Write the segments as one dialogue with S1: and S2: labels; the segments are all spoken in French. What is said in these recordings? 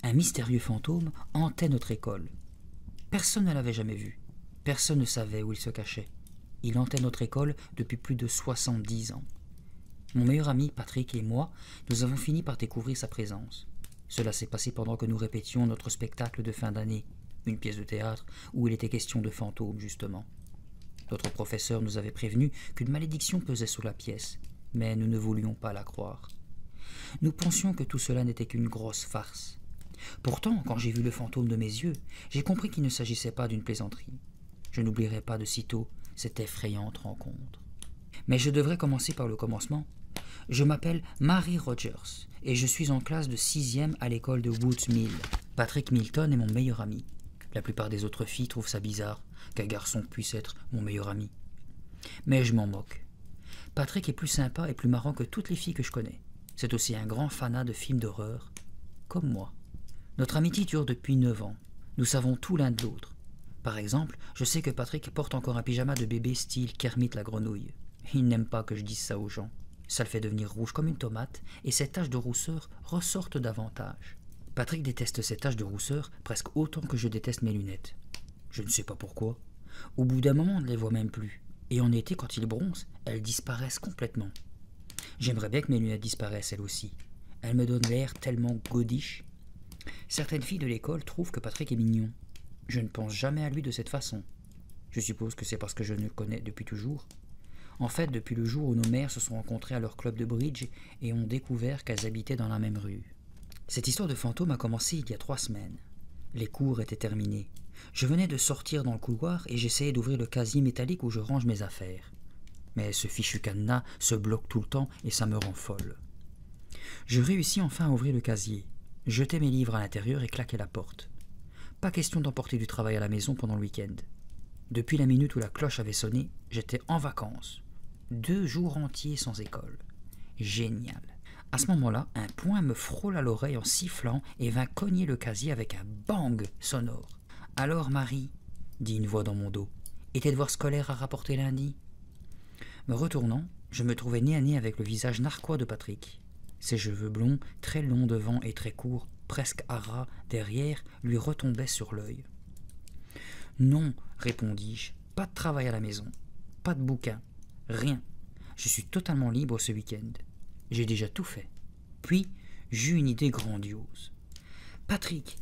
S1: Un mystérieux fantôme hantait notre école. Personne ne l'avait jamais vu. Personne ne savait où il se cachait. Il hantait notre école depuis plus de 70 ans. Mon meilleur ami, Patrick, et moi, nous avons fini par découvrir sa présence. Cela s'est passé pendant que nous répétions notre spectacle de fin d'année, une pièce de théâtre où il était question de fantômes, justement. Notre professeur nous avait prévenu qu'une malédiction pesait sur la pièce, mais nous ne voulions pas la croire. Nous pensions que tout cela n'était qu'une grosse farce. Pourtant, quand j'ai vu le fantôme de mes yeux, j'ai compris qu'il ne s'agissait pas d'une plaisanterie. Je n'oublierai pas de sitôt cette effrayante rencontre. Mais je devrais commencer par le commencement. Je m'appelle Mary Rogers et je suis en classe de 6e à l'école de Woods Mill. Patrick Milton est mon meilleur ami. La plupart des autres filles trouvent ça bizarre qu'un garçon puisse être mon meilleur ami. Mais je m'en moque. Patrick est plus sympa et plus marrant que toutes les filles que je connais. C'est aussi un grand fanat de films d'horreur, comme moi. Notre amitié dure depuis 9 ans. Nous savons tout l'un de l'autre. Par exemple, je sais que Patrick porte encore un pyjama de bébé style Kermit la grenouille. Il n'aime pas que je dise ça aux gens. Ça le fait devenir rouge comme une tomate et ses taches de rousseur ressortent davantage. Patrick déteste ses taches de rousseur presque autant que je déteste mes lunettes. Je ne sais pas pourquoi. Au bout d'un moment, on ne les voit même plus. Et en été, quand il bronze, elles disparaissent complètement. J'aimerais bien que mes lunettes disparaissent elles aussi. Elles me donnent l'air tellement godiche. Certaines filles de l'école trouvent que Patrick est mignon. Je ne pense jamais à lui de cette façon. Je suppose que c'est parce que je le connais depuis toujours. En fait, depuis le jour où nos mères se sont rencontrées à leur club de bridge et ont découvert qu'elles habitaient dans la même rue. Cette histoire de fantôme a commencé il y a 3 semaines. Les cours étaient terminés. Je venais de sortir dans le couloir et j'essayais d'ouvrir le casier métallique où je range mes affaires. Mais ce fichu cadenas se bloque tout le temps et ça me rend folle. Je réussis enfin à ouvrir le casier, jeter mes livres à l'intérieur et claquer la porte. Pas question d'emporter du travail à la maison pendant le week-end. Depuis la minute où la cloche avait sonné, j'étais en vacances. 2 jours entiers sans école. Génial. À ce moment-là, un poing me frôle à l'oreille en sifflant et vint cogner le casier avec un bang sonore. « Alors, Marie, dit une voix dans mon dos, et tes devoirs scolaires à rapporter lundi ?» Me retournant, je me trouvais nez à nez avec le visage narquois de Patrick. Ses cheveux blonds, très longs devant et très courts, presque à ras derrière, lui retombaient sur l'œil. « Non, répondis-je, pas de travail à la maison, pas de bouquin, rien. Je suis totalement libre ce week-end. J'ai déjà tout fait. » Puis, j'eus une idée grandiose. « Patrick,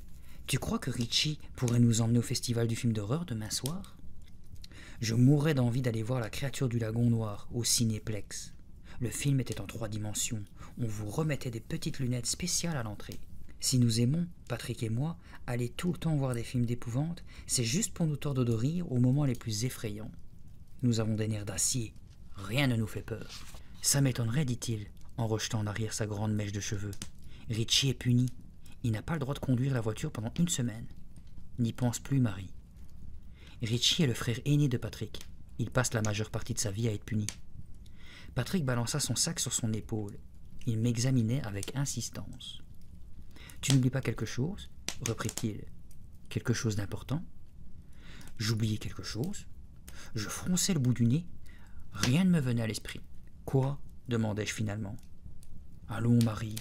S1: tu crois que Richie pourrait nous emmener au festival du film d'horreur demain soir ?» Je mourais d'envie d'aller voir La créature du lagon noir au Cinéplex. Le film était en 3 dimensions. On vous remettait des petites lunettes spéciales à l'entrée. Si nous aimons, Patrick et moi, aller tout le temps voir des films d'épouvante, c'est juste pour nous tordre de rire aux moments les plus effrayants. Nous avons des nerfs d'acier. Rien ne nous fait peur. Ça m'étonnerait, dit-il, en rejetant en arrière sa grande mèche de cheveux. Richie est puni. Il n'a pas le droit de conduire la voiture pendant 1 semaine. N'y pense plus, Marie. Richie est le frère aîné de Patrick. Il passe la majeure partie de sa vie à être puni. Patrick balança son sac sur son épaule. Il m'examinait avec insistance. « Tu n'oublies pas quelque chose ?» reprit-il. « Quelque chose d'important ?» J'oubliais quelque chose. Je fronçais le bout du nez. Rien ne me venait à l'esprit. « Quoi ?» demandai-je finalement. « Allons, Marie,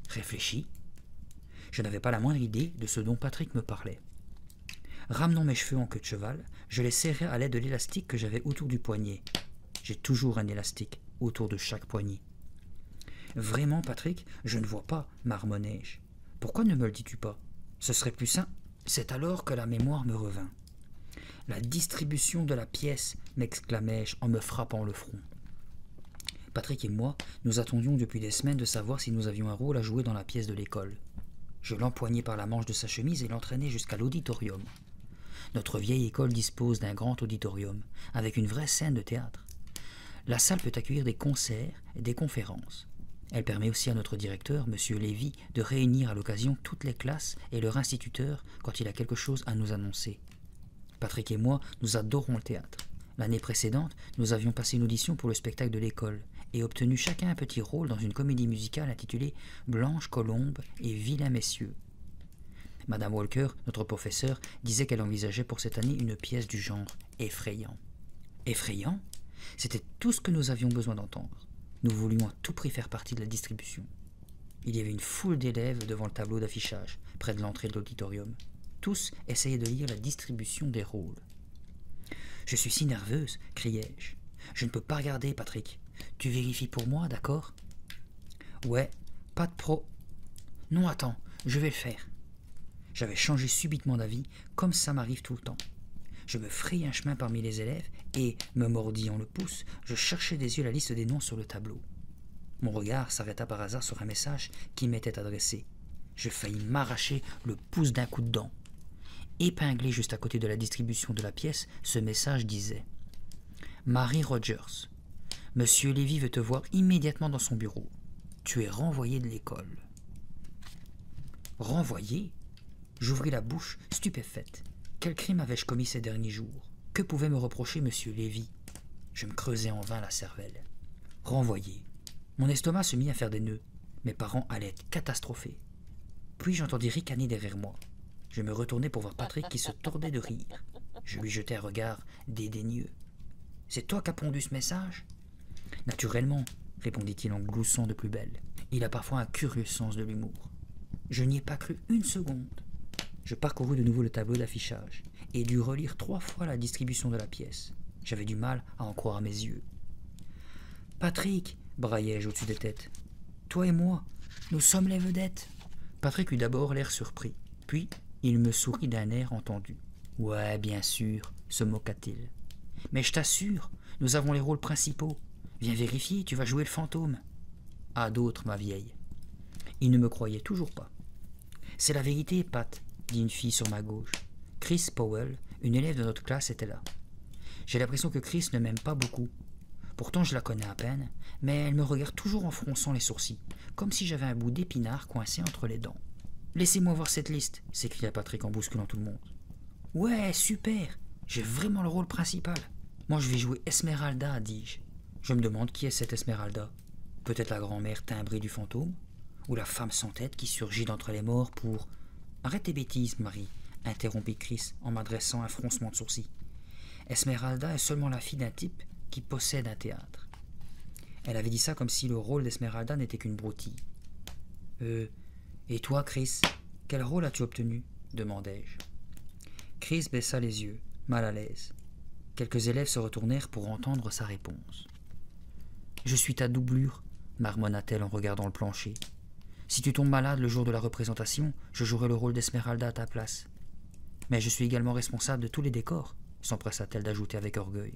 S1: réfléchis. » Je n'avais pas la moindre idée de ce dont Patrick me parlait. Ramenant mes cheveux en queue de cheval, je les serrai à l'aide de l'élastique que j'avais autour du poignet. J'ai toujours un élastique autour de chaque poignet. « Vraiment, Patrick, je ne vois pas, marmonnai-je. Pourquoi ne me le dis-tu pas? Ce serait plus simple. » C'est alors que la mémoire me revint. « La distribution de la pièce, m'exclamai-je en me frappant le front. Patrick et moi, nous attendions depuis des semaines de savoir si nous avions un rôle à jouer dans la pièce de l'école. Je l'empoignai par la manche de sa chemise et l'entraînai jusqu'à l'auditorium. Notre vieille école dispose d'un grand auditorium, avec une vraie scène de théâtre. La salle peut accueillir des concerts et des conférences. Elle permet aussi à notre directeur, M. Lévy, de réunir à l'occasion toutes les classes et leur instituteur quand il a quelque chose à nous annoncer. Patrick et moi, nous adorons le théâtre. L'année précédente, nous avions passé une audition pour le spectacle de l'école et obtenu chacun un petit rôle dans une comédie musicale intitulée « Blanche Colombe et Vilain Messieurs ». Madame Walker, notre professeure, disait qu'elle envisageait pour cette année une pièce du genre effrayant. Effrayant ? C'était tout ce que nous avions besoin d'entendre. Nous voulions à tout prix faire partie de la distribution. Il y avait une foule d'élèves devant le tableau d'affichage, près de l'entrée de l'auditorium. Tous essayaient de lire la distribution des rôles. « Je suis si nerveuse, criai-je. Je ne peux pas regarder, Patrick. Tu vérifies pour moi, d'accord ? Ouais, pas de pro. Non, attends, je vais le faire. J'avais changé subitement d'avis, comme ça m'arrive tout le temps. Je me frayai un chemin parmi les élèves et, me mordillant le pouce, je cherchais des yeux la liste des noms sur le tableau. Mon regard s'arrêta par hasard sur un message qui m'était adressé. Je faillis m'arracher le pouce d'un coup de dent. Épinglé juste à côté de la distribution de la pièce, ce message disait « Marie Rogers, Monsieur Lévy veut te voir immédiatement dans son bureau. Tu es renvoyé de l'école. » Renvoyé ? J'ouvris la bouche, stupéfaite. Quel crime avais-je commis ces derniers jours? Que pouvait me reprocher Monsieur Lévy? Je me creusais en vain la cervelle. Renvoyé. Mon estomac se mit à faire des nœuds. Mes parents allaient être catastrophés. Puis j'entendis ricaner derrière moi. Je me retournai pour voir Patrick qui se tordait de rire. Je lui jetai un regard dédaigneux. « C'est toi qui as pondu ce message ?»« Naturellement, » répondit-il en gloussant de plus belle. Il a parfois un curieux sens de l'humour. Je n'y ai pas cru une seconde. Je parcourus de nouveau le tableau d'affichage et dus relire 3 fois la distribution de la pièce. J'avais du mal à en croire à mes yeux. « Patrick !» braillai-je au-dessus des têtes. « Toi et moi, nous sommes les vedettes !» Patrick eut d'abord l'air surpris, puis il me sourit d'un air entendu. « Ouais, bien sûr, » se moqua-t-il. « Mais je t'assure, nous avons les rôles principaux. Viens vérifier, tu vas jouer le fantôme. »« À d'autres, ma vieille. » Il ne me croyait toujours pas. « C'est la vérité, Pat, » dit une fille sur ma gauche. Chris Powell, une élève de notre classe, était là. J'ai l'impression que Chris ne m'aime pas beaucoup. Pourtant, je la connais à peine, mais elle me regarde toujours en fronçant les sourcils, comme si j'avais un bout d'épinard coincé entre les dents. « Laissez-moi voir cette liste !» s'écria Patrick en bousculant tout le monde. « Ouais, super! J'ai vraiment le rôle principal. Moi, je vais jouer Esmeralda, dis-je. Je me demande qui est cette Esmeralda. Peut-être la grand-mère timbrée du fantôme? Ou la femme sans tête qui surgit d'entre les morts pour... » « Arrête tes bêtises, Marie, » interrompit Chris en m'adressant un froncement de sourcils. « Esmeralda est seulement la fille d'un type qui possède un théâtre. » Elle avait dit ça comme si le rôle d'Esmeralda n'était qu'une broutille. « Et toi, Chris, quel rôle as-tu obtenu ?» demandai-je. Chris baissa les yeux, mal à l'aise. Quelques élèves se retournèrent pour entendre sa réponse. « Je suis ta doublure, » marmonna-t-elle en regardant le plancher. Si tu tombes malade le jour de la représentation, je jouerai le rôle d'Esmeralda à ta place. Mais je suis également responsable de tous les décors, s'empressa-t-elle d'ajouter avec orgueil.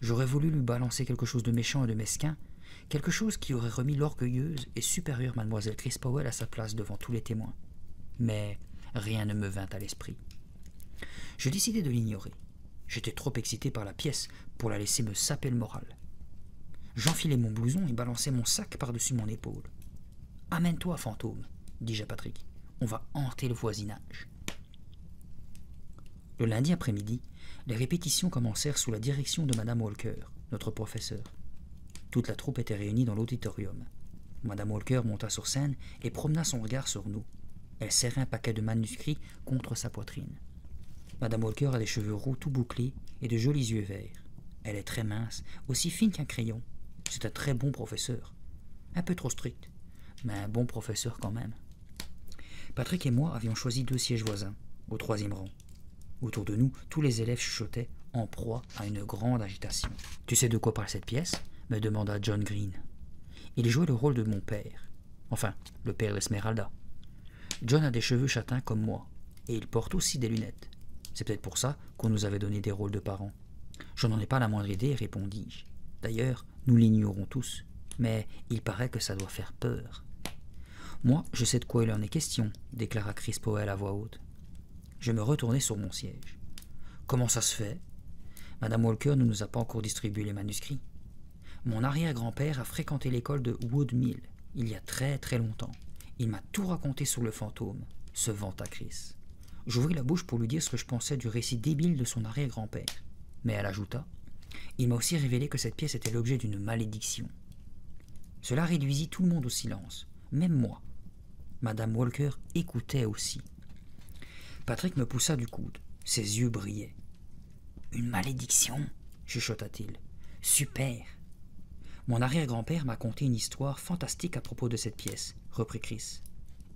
S1: J'aurais voulu lui balancer quelque chose de méchant et de mesquin, quelque chose qui aurait remis l'orgueilleuse et supérieure mademoiselle Chris Powell à sa place devant tous les témoins. Mais rien ne me vint à l'esprit. Je décidai de l'ignorer. J'étais trop excité par la pièce pour la laisser me saper le moral. J'enfilai mon blouson et balançai mon sac par-dessus mon épaule. « Amène-toi, fantôme, » dis-je à Patrick. « On va hanter le voisinage. » Le lundi après-midi, les répétitions commencèrent sous la direction de Madame Walker, notre professeure. Toute la troupe était réunie dans l'auditorium. Madame Walker monta sur scène et promena son regard sur nous. Elle serrait un paquet de manuscrits contre sa poitrine. Madame Walker a des cheveux roux tout bouclés et de jolis yeux verts. Elle est très mince, aussi fine qu'un crayon. C'est un très bon professeur. Un peu trop strict, mais un bon professeur quand même. Patrick et moi avions choisi 2 sièges voisins, au 3e rang. Autour de nous, tous les élèves chuchotaient, en proie à une grande agitation. « Tu sais de quoi parle cette pièce ?» me demanda John Green. Il jouait le rôle de mon père. Enfin, le père d'Esmeralda. John a des cheveux châtains comme moi, et il porte aussi des lunettes. C'est peut-être pour ça qu'on nous avait donné des rôles de parents. Je n'en ai pas la moindre idée, répondis-je. D'ailleurs, nous l'ignorons tous, mais il paraît que ça doit faire peur. Moi, je sais de quoi il en est question, déclara Chris Powell à voix haute. Je me retournai sur mon siège. Comment ça se fait? Madame Walker ne nous a pas encore distribué les manuscrits. Mon arrière-grand-père a fréquenté l'école de Wood Mill il y a très très longtemps. Il m'a tout raconté sur le fantôme, se vanta Chris. J'ouvris la bouche pour lui dire ce que je pensais du récit débile de son arrière-grand-père. Mais elle ajouta « Il m'a aussi révélé que cette pièce était l'objet d'une malédiction. » Cela réduisit tout le monde au silence, même moi. Madame Walker écoutait aussi. Patrick me poussa du coude. Ses yeux brillaient. « Une malédiction » chuchota-t-il. « Super !» Mon arrière-grand-père m'a conté une histoire fantastique à propos de cette pièce, reprit Chris.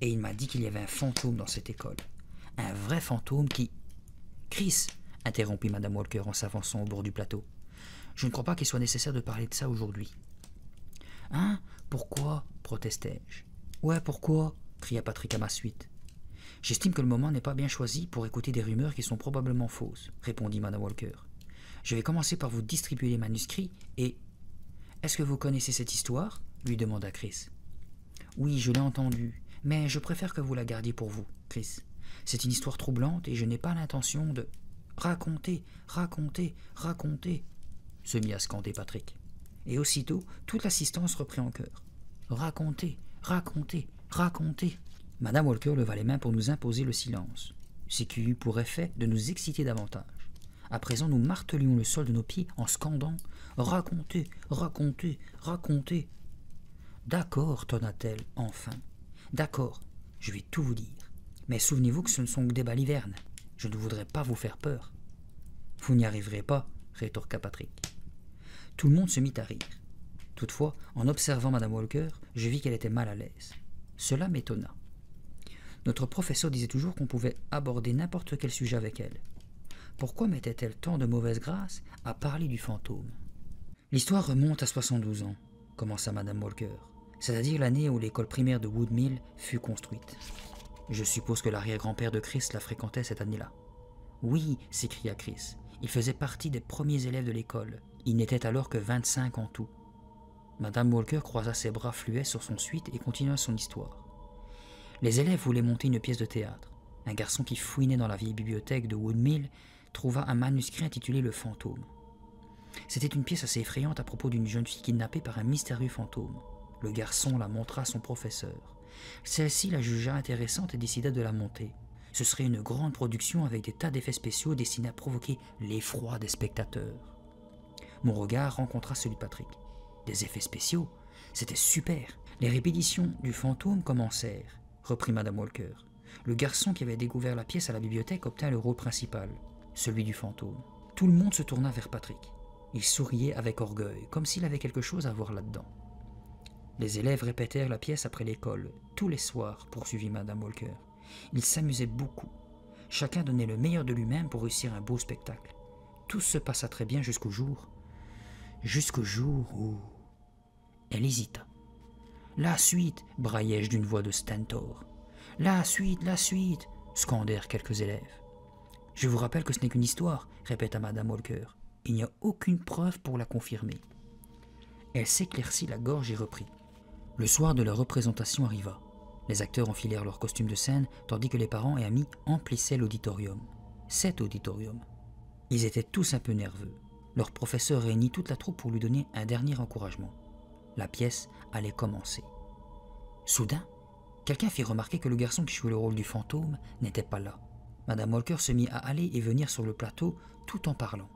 S1: Et il m'a dit qu'il y avait un fantôme dans cette école. Un vrai fantôme qui... Chris, interrompit Madame Walker en s'avançant au bord du plateau. Je ne crois pas qu'il soit nécessaire de parler de ça aujourd'hui. Hein? Pourquoi? Protestai-je. Ouais, pourquoi? Cria Patrick à ma suite. J'estime que le moment n'est pas bien choisi pour écouter des rumeurs qui sont probablement fausses, répondit Madame Walker. Je vais commencer par vous distribuer les manuscrits et... Est-ce que vous connaissez cette histoire? Lui demanda Chris. Oui, je l'ai entendue, mais je préfère que vous la gardiez pour vous, Chris. C'est une histoire troublante et je n'ai pas l'intention de... Racontez, racontez, racontez, se mit à scander Patrick. Et aussitôt, toute l'assistance reprit en chœur. Racontez, racontez, racontez. Madame Walker leva les mains pour nous imposer le silence, ce qui eut pour effet de nous exciter davantage. À présent, nous martelions le sol de nos pieds en scandant « Racontez, racontez, racontez !» D'accord, tonna-t-elle enfin. D'accord, je vais tout vous dire. Mais souvenez-vous que ce ne sont que des balivernes. Je ne voudrais pas vous faire peur. Vous n'y arriverez pas, rétorqua Patrick. Tout le monde se mit à rire. Toutefois, en observant Madame Walker, je vis qu'elle était mal à l'aise. Cela m'étonna. Notre professeur disait toujours qu'on pouvait aborder n'importe quel sujet avec elle. Pourquoi mettait-elle tant de mauvaise grâce à parler du fantôme? L'histoire remonte à 72 ans, commença Madame Walker, c'est-à-dire l'année où l'école primaire de Woodmill fut construite. Je suppose que l'arrière-grand-père de Chris la fréquentait cette année-là. Oui, s'écria Chris, il faisait partie des premiers élèves de l'école. Il n'était alors que 25 en tout. Madame Walker croisa ses bras fluets sur son suite et continua son histoire. Les élèves voulaient monter une pièce de théâtre. Un garçon qui fouinait dans la vieille bibliothèque de Woodmill trouva un manuscrit intitulé « Le fantôme ». C'était une pièce assez effrayante à propos d'une jeune fille kidnappée par un mystérieux fantôme. Le garçon la montra à son professeur. Celle-ci la jugea intéressante et décida de la monter. Ce serait une grande production avec des tas d'effets spéciaux destinés à provoquer l'effroi des spectateurs. Mon regard rencontra celui de Patrick. Des effets spéciaux? C'était super. Les répétitions du fantôme commencèrent, reprit Madame Walker. Le garçon qui avait découvert la pièce à la bibliothèque obtint le rôle principal, celui du fantôme. Tout le monde se tourna vers Patrick. Il souriait avec orgueil, comme s'il avait quelque chose à voir là-dedans. Les élèves répétèrent la pièce après l'école, tous les soirs, poursuivit Madame Walker. Ils s'amusaient beaucoup. Chacun donnait le meilleur de lui-même pour réussir un beau spectacle. Tout se passa très bien jusqu'au jour où... Elle hésita. « La suite !» braillai-je d'une voix de stentor. « La suite, scandèrent quelques élèves. « Je vous rappelle que ce n'est qu'une histoire, répéta Madame Walker. Il n'y a aucune preuve pour la confirmer. » Elle s'éclaircit la gorge et reprit. Le soir de la représentation arriva. Les acteurs enfilèrent leurs costumes de scène, tandis que les parents et amis emplissaient l'auditorium. Cet auditorium. Ils étaient tous un peu nerveux. Leur professeur réunit toute la troupe pour lui donner un dernier encouragement. La pièce allait commencer. Soudain, quelqu'un fit remarquer que le garçon qui jouait le rôle du fantôme n'était pas là. Madame Walker se mit à aller et venir sur le plateau tout en parlant.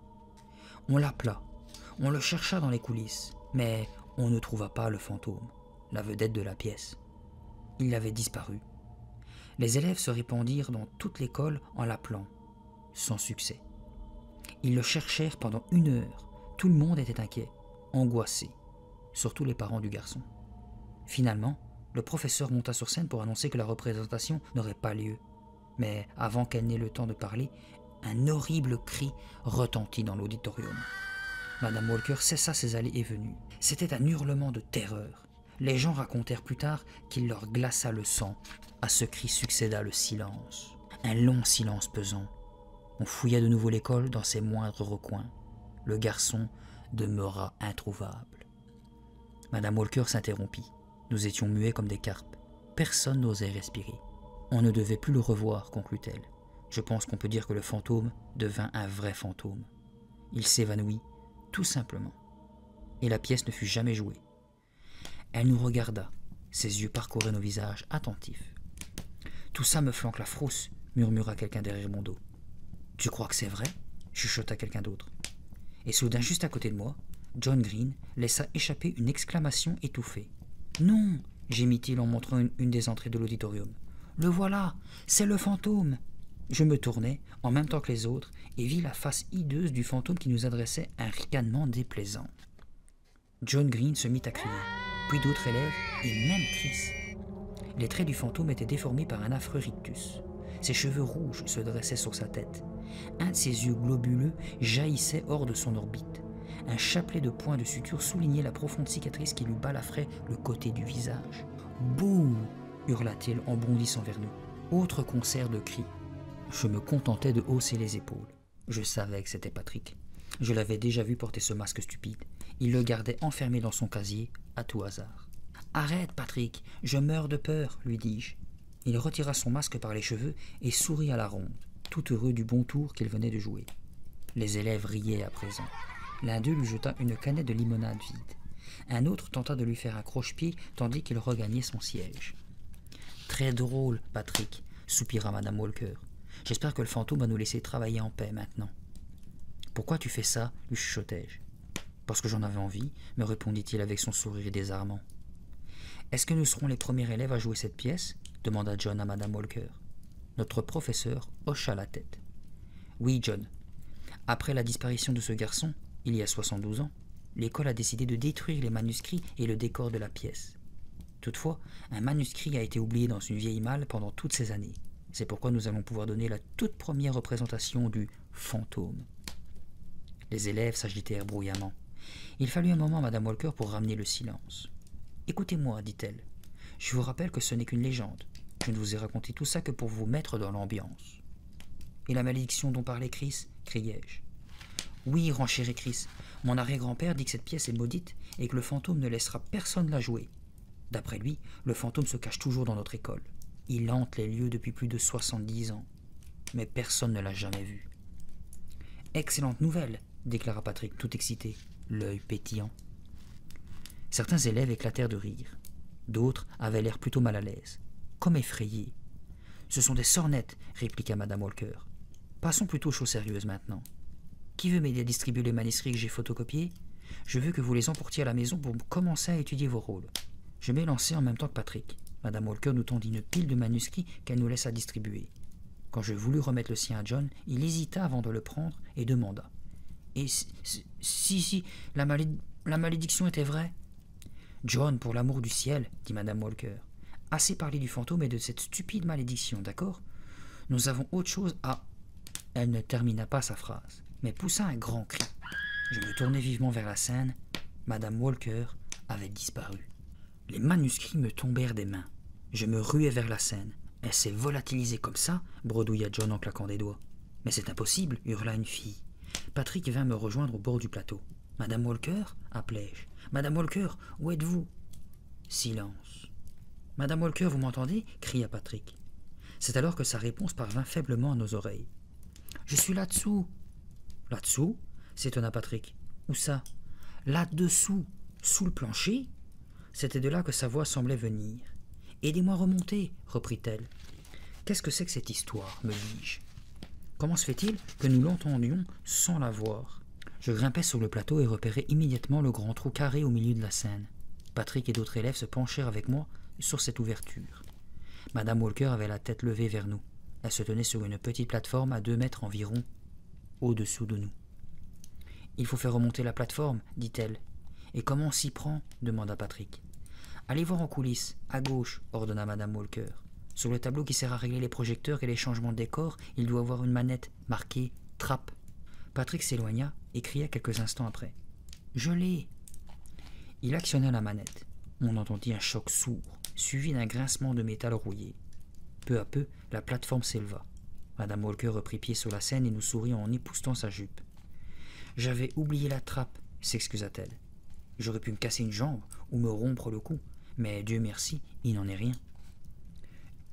S1: On l'appela, on le chercha dans les coulisses, mais on ne trouva pas le fantôme, la vedette de la pièce. Il avait disparu. Les élèves se répandirent dans toute l'école en l'appelant, sans succès. Ils le cherchèrent pendant 1 heure. Tout le monde était inquiet, angoissé, surtout les parents du garçon. Finalement, le professeur monta sur scène pour annoncer que la représentation n'aurait pas lieu. Mais avant qu'elle n'ait le temps de parler, un horrible cri retentit dans l'auditorium. Madame Walker cessa ses allées et venues. C'était un hurlement de terreur. Les gens racontèrent plus tard qu'il leur glaça le sang. À ce cri succéda le silence. Un long silence pesant. On fouilla de nouveau l'école dans ses moindres recoins. Le garçon demeura introuvable. Madame Walker s'interrompit. Nous étions muets comme des carpes. Personne n'osait respirer. On ne devait plus le revoir, conclut-elle. Je pense qu'on peut dire que le fantôme devint un vrai fantôme. Il s'évanouit, tout simplement. Et la pièce ne fut jamais jouée. Elle nous regarda. Ses yeux parcouraient nos visages, attentifs. « Tout ça me flanque la frousse », murmura quelqu'un derrière mon dos. « Tu crois que c'est vrai ?» chuchota quelqu'un d'autre. Et soudain, juste à côté de moi, John Green laissa échapper une exclamation étouffée. « Non !» gémit-il en montrant une des entrées de l'auditorium. « Le voilà, c'est le fantôme !» Je me tournai, en même temps que les autres, et vis la face hideuse du fantôme qui nous adressait un ricanement déplaisant. John Green se mit à crier, puis d'autres élèves, et même Chris. Les traits du fantôme étaient déformés par un affreux rictus. Ses cheveux rouges se dressaient sur sa tête. Un de ses yeux globuleux jaillissait hors de son orbite. Un chapelet de points de suture soulignait la profonde cicatrice qui lui balafrait le côté du visage. « Bouh !» hurla-t-il en bondissant vers nous. Autre concert de cris. Je me contentais de hausser les épaules. Je savais que c'était Patrick. Je l'avais déjà vu porter ce masque stupide. Il le gardait enfermé dans son casier, à tout hasard. « Arrête, Patrick, je meurs de peur, lui dis-je. » Il retira son masque par les cheveux et sourit à la ronde, tout heureux du bon tour qu'il venait de jouer. Les élèves riaient à présent. L'un d'eux lui jeta une canette de limonade vide. Un autre tenta de lui faire un croche-pied tandis qu'il regagnait son siège. « Très drôle, Patrick, » soupira Madame Walker. « J'espère que le fantôme va nous laisser travailler en paix maintenant. »« Pourquoi tu fais ça ?» lui chuchotai-je. « Parce que j'en avais envie, » me répondit-il avec son sourire désarmant. « Est-ce que nous serons les premiers élèves à jouer cette pièce ?» demanda John à Madame Walker. Notre professeur hocha la tête. « Oui, John. Après la disparition de ce garçon, il y a 72 ans, l'école a décidé de détruire les manuscrits et le décor de la pièce. Toutefois, un manuscrit a été oublié dans une vieille malle pendant toutes ces années. C'est pourquoi nous allons pouvoir donner la toute première représentation du fantôme. » Les élèves s'agitèrent bruyamment. Il fallut un moment à Madame Walker pour ramener le silence. « Écoutez-moi, dit-elle. Je vous rappelle que ce n'est qu'une légende. Je ne vous ai raconté tout ça que pour vous mettre dans l'ambiance. »« Et la malédiction dont parlait Chris ?» criai-je. « Oui, renchérit Chris. Mon arrière-grand-père dit que cette pièce est maudite et que le fantôme ne laissera personne la jouer. D'après lui, le fantôme se cache toujours dans notre école. Il hante les lieux depuis plus de 70 ans. Mais personne ne l'a jamais vu. »« Excellente nouvelle !» déclara Patrick, tout excité, l'œil pétillant. Certains élèves éclatèrent de rire. D'autres avaient l'air plutôt mal à l'aise, comme effrayés. « Ce sont des sornettes !» répliqua Madame Walker. « Passons plutôt aux choses sérieuses maintenant. Qui veut m'aider à distribuer les manuscrits que j'ai photocopiés? Je veux que vous les emportiez à la maison pour commencer à étudier vos rôles. » Je m'élançai en même temps que Patrick. Madame Walker nous tendit une pile de manuscrits qu'elle nous laissa distribuer. Quand je voulus remettre le sien à John, il hésita avant de le prendre et demanda. « Et si la malédiction était vraie ?»« John, pour l'amour du ciel, dit Madame Walker. Assez parlé du fantôme et de cette stupide malédiction, d'accord? Nous avons autre chose à... » Elle ne termina pas sa phrase, mais poussa un grand cri. Je me tournai vivement vers la scène. Madame Walker avait disparu. Les manuscrits me tombèrent des mains. Je me ruai vers la scène. « Elle s'est volatilisée comme ça ?» bredouilla John en claquant des doigts. « Mais c'est impossible !» hurla une fille. Patrick vint me rejoindre au bord du plateau. « Madame Walker ?» appelai-je. « Madame Walker, où êtes-vous » Silence. « Madame Walker, vous m'entendez » cria Patrick. C'est alors que sa réponse parvint faiblement à nos oreilles. « Je suis là-dessous !»« Là-dessous » s'étonna Patrick. « Où ça ?»« Là-dessous, sous le plancher ?» C'était de là que sa voix semblait venir. « Aidez-moi à remonter » reprit-elle. « Qu'est-ce que c'est que cette histoire » me dis-je. Comment se fait-il que nous l'entendions sans la voir? Je grimpai sur le plateau et repérai immédiatement le grand trou carré au milieu de la scène. Patrick et d'autres élèves se penchèrent avec moi sur cette ouverture. Madame Walker avait la tête levée vers nous. Elle se tenait sur une petite plateforme à 2 mètres environ au-dessous de nous. « Il faut faire remonter la plateforme, dit-elle. « Et comment on s'y prend ?» demanda Patrick. « Allez voir en coulisses, à gauche, ordonna Madame Walker. Sur le tableau qui sert à régler les projecteurs et les changements de décor, il doit avoir une manette marquée « Trappe ». Patrick s'éloigna et cria quelques instants après. « Je l'ai !» Il actionna la manette. On entendit un choc sourd, suivi d'un grincement de métal rouillé. Peu à peu, la plateforme s'éleva. Madame Walker reprit pied sur la scène et nous sourit en époussetant sa jupe. « J'avais oublié la trappe » s'excusa-t-elle. « J'aurais pu me casser une jambe ou me rompre le cou, mais Dieu merci, il n'en est rien. »«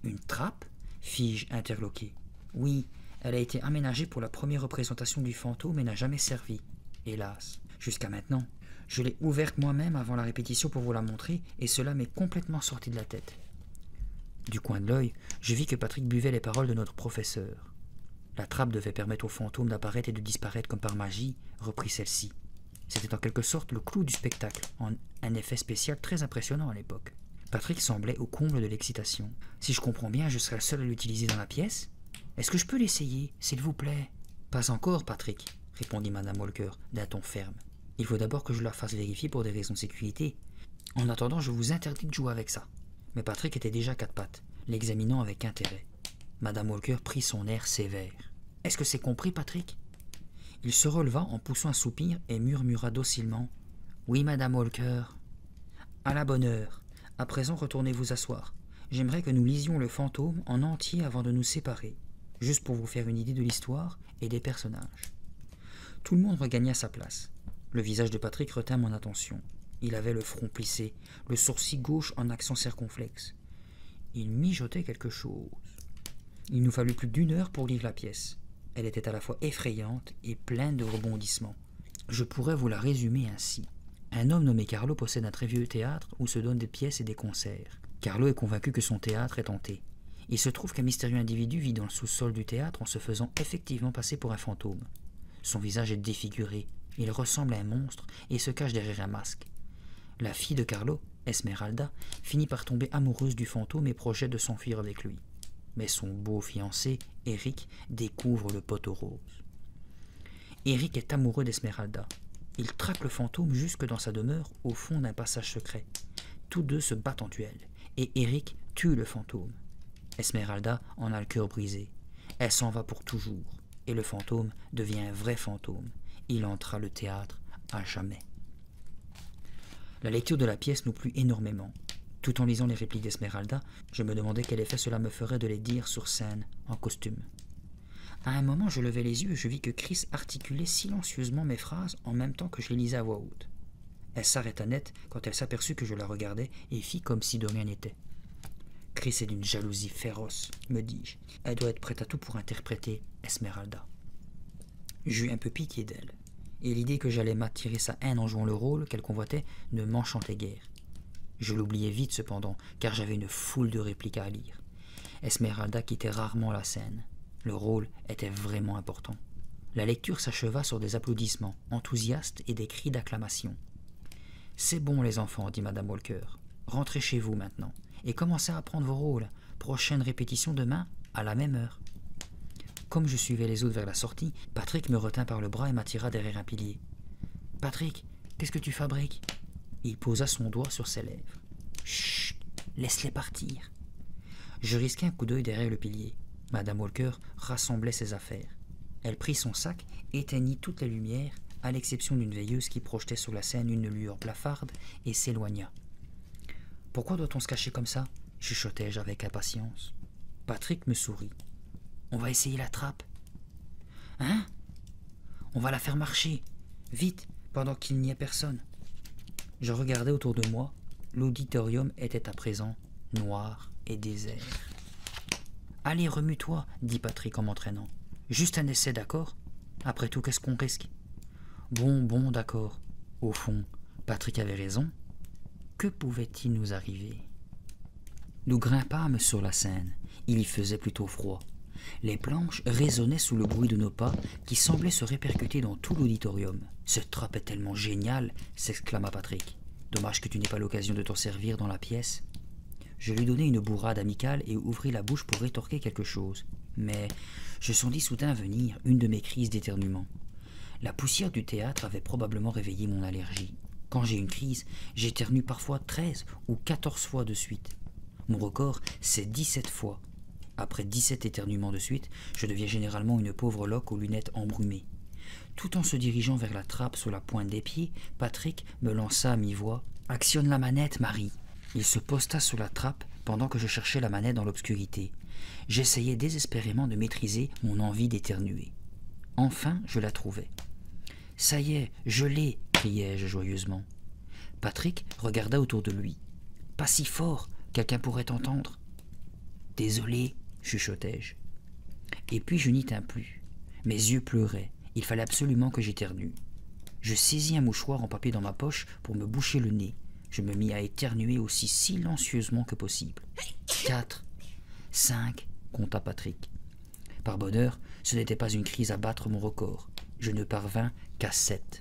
S1: Une trappe ?» fis-je interloqué. « Oui, elle a été aménagée pour la première représentation du fantôme et n'a jamais servi, hélas, jusqu'à maintenant. Je l'ai ouverte moi-même avant la répétition pour vous la montrer, et cela m'est complètement sorti de la tête. » Du coin de l'œil, je vis que Patrick buvait les paroles de notre professeur. La trappe devait permettre au fantôme d'apparaître et de disparaître comme par magie, reprit celle-ci. C'était en quelque sorte le clou du spectacle, un effet spécial très impressionnant à l'époque. Patrick semblait au comble de l'excitation. « Si je comprends bien, je serai le seul à l'utiliser dans la pièce? Est-ce que je peux l'essayer, s'il vous plaît ?»« Pas encore, Patrick, » répondit Madame Walker d'un ton ferme. Il faut d'abord que je leur fasse vérifier pour des raisons de sécurité. En attendant, je vous interdis de jouer avec ça. » Mais Patrick était déjà à quatre pattes, l'examinant avec intérêt. Madame Walker prit son air sévère. « Est-ce que c'est compris, Patrick ?» Il se releva en poussant un soupir et murmura docilement. « Oui, Madame Walker. »« À la bonne heure. À présent, retournez vous asseoir. J'aimerais que nous lisions le fantôme en entier avant de nous séparer, juste pour vous faire une idée de l'histoire et des personnages. » Tout le monde regagna sa place. Le visage de Patrick retint mon attention. Il avait le front plissé, le sourcil gauche en accent circonflexe. Il mijotait quelque chose. Il nous fallut plus d'1 heure pour lire la pièce. Elle était à la fois effrayante et pleine de rebondissements. Je pourrais vous la résumer ainsi. Un homme nommé Carlo possède un très vieux théâtre où se donnent des pièces et des concerts. Carlo est convaincu que son théâtre est hanté. Il se trouve qu'un mystérieux individu vit dans le sous-sol du théâtre en se faisant effectivement passer pour un fantôme. Son visage est défiguré, il ressemble à un monstre et se cache derrière un masque. La fille de Carlo, Esmeralda, finit par tomber amoureuse du fantôme et projette de s'enfuir avec lui. Mais son beau fiancé, Eric, découvre le poteau rose. Eric est amoureux d'Esmeralda. Il traque le fantôme jusque dans sa demeure au fond d'un passage secret. Tous deux se battent en duel, et Eric tue le fantôme. Esmeralda en a le cœur brisé. Elle s'en va pour toujours, et le fantôme devient un vrai fantôme. Il hantera le théâtre à jamais. La lecture de la pièce nous plut énormément. Tout en lisant les répliques d'Esmeralda, je me demandais quel effet cela me ferait de les dire sur scène, en costume. À un moment, je levai les yeux et je vis que Chris articulait silencieusement mes phrases en même temps que je les lisais à voix haute. Elle s'arrêta net quand elle s'aperçut que je la regardais et fit comme si de rien n'était. « Chris est d'une jalousie féroce, me dis-je. Elle doit être prête à tout pour interpréter Esmeralda. » J'eus un peu pitié d'elle, et l'idée que j'allais m'attirer sa haine en jouant le rôle qu'elle convoitait ne m'enchantait guère. Je l'oubliais vite cependant, car j'avais une foule de répliques à lire. Esmeralda quittait rarement la scène. Le rôle était vraiment important. La lecture s'acheva sur des applaudissements enthousiastes et des cris d'acclamation. « C'est bon les enfants, dit Madame Walker. Rentrez chez vous maintenant, et commencez à apprendre vos rôles. Prochaine répétition demain, à la même heure. » Comme je suivais les autres vers la sortie, Patrick me retint par le bras et m'attira derrière un pilier. « Patrick, qu'est-ce que tu fabriques ?» Il posa son doigt sur ses lèvres. « Chut, laisse-les partir. » Je risquai un coup d'œil derrière le pilier. Madame Walker rassemblait ses affaires. Elle prit son sac, éteignit toutes les lumières, à l'exception d'une veilleuse qui projetait sur la scène une lueur blafarde, et s'éloigna. « Pourquoi doit-on se cacher comme ça ?» chuchotai-je avec impatience. Patrick me sourit. « On va essayer la trappe. »« Hein ? On va la faire marcher. Vite, pendant qu'il n'y a personne. » Je regardais autour de moi. L'auditorium était à présent noir et désert. « Allez, remue-toi, dit Patrick en m'entraînant. Juste un essai, d'accord ? Après tout, qu'est-ce qu'on risque ? Bon, d'accord. Au fond, Patrick avait raison. Que pouvait-il nous arriver ? Nous grimpâmes sur la scène. Il y faisait plutôt froid. Les planches résonnaient sous le bruit de nos pas qui semblaient se répercuter dans tout l'auditorium. « Cette trappe est tellement géniale !» s'exclama Patrick. « Dommage que tu n'aies pas l'occasion de t'en servir dans la pièce. » Je lui donnai une bourrade amicale et ouvris la bouche pour rétorquer quelque chose. Mais je sentis soudain venir une de mes crises d'éternuement. La poussière du théâtre avait probablement réveillé mon allergie. Quand j'ai une crise, j'éternue parfois 13 ou 14 fois de suite. Mon record, c'est 17 fois. Après 17 éternuements de suite, je deviens généralement une pauvre loque aux lunettes embrumées. Tout en se dirigeant vers la trappe sur la pointe des pieds, Patrick me lança à mi-voix « Actionne la manette, Marie !» Il se posta sur la trappe pendant que je cherchais la manette dans l'obscurité. J'essayais désespérément de maîtriser mon envie d'éternuer. Enfin, je la trouvai. « Ça y est, je l'ai !» criai-je joyeusement. Patrick regarda autour de lui. « Pas si fort, quelqu'un pourrait t'entendre. »« Désolé, chuchotai-je. Et puis je n'y tins plus. Mes yeux pleuraient. Il fallait absolument que j'éternue. Je saisis un mouchoir en papier dans ma poche pour me boucher le nez. Je me mis à éternuer aussi silencieusement que possible. 4, 5, compta Patrick. Par bonheur, ce n'était pas une crise à battre mon record. Je ne parvins qu'à 7.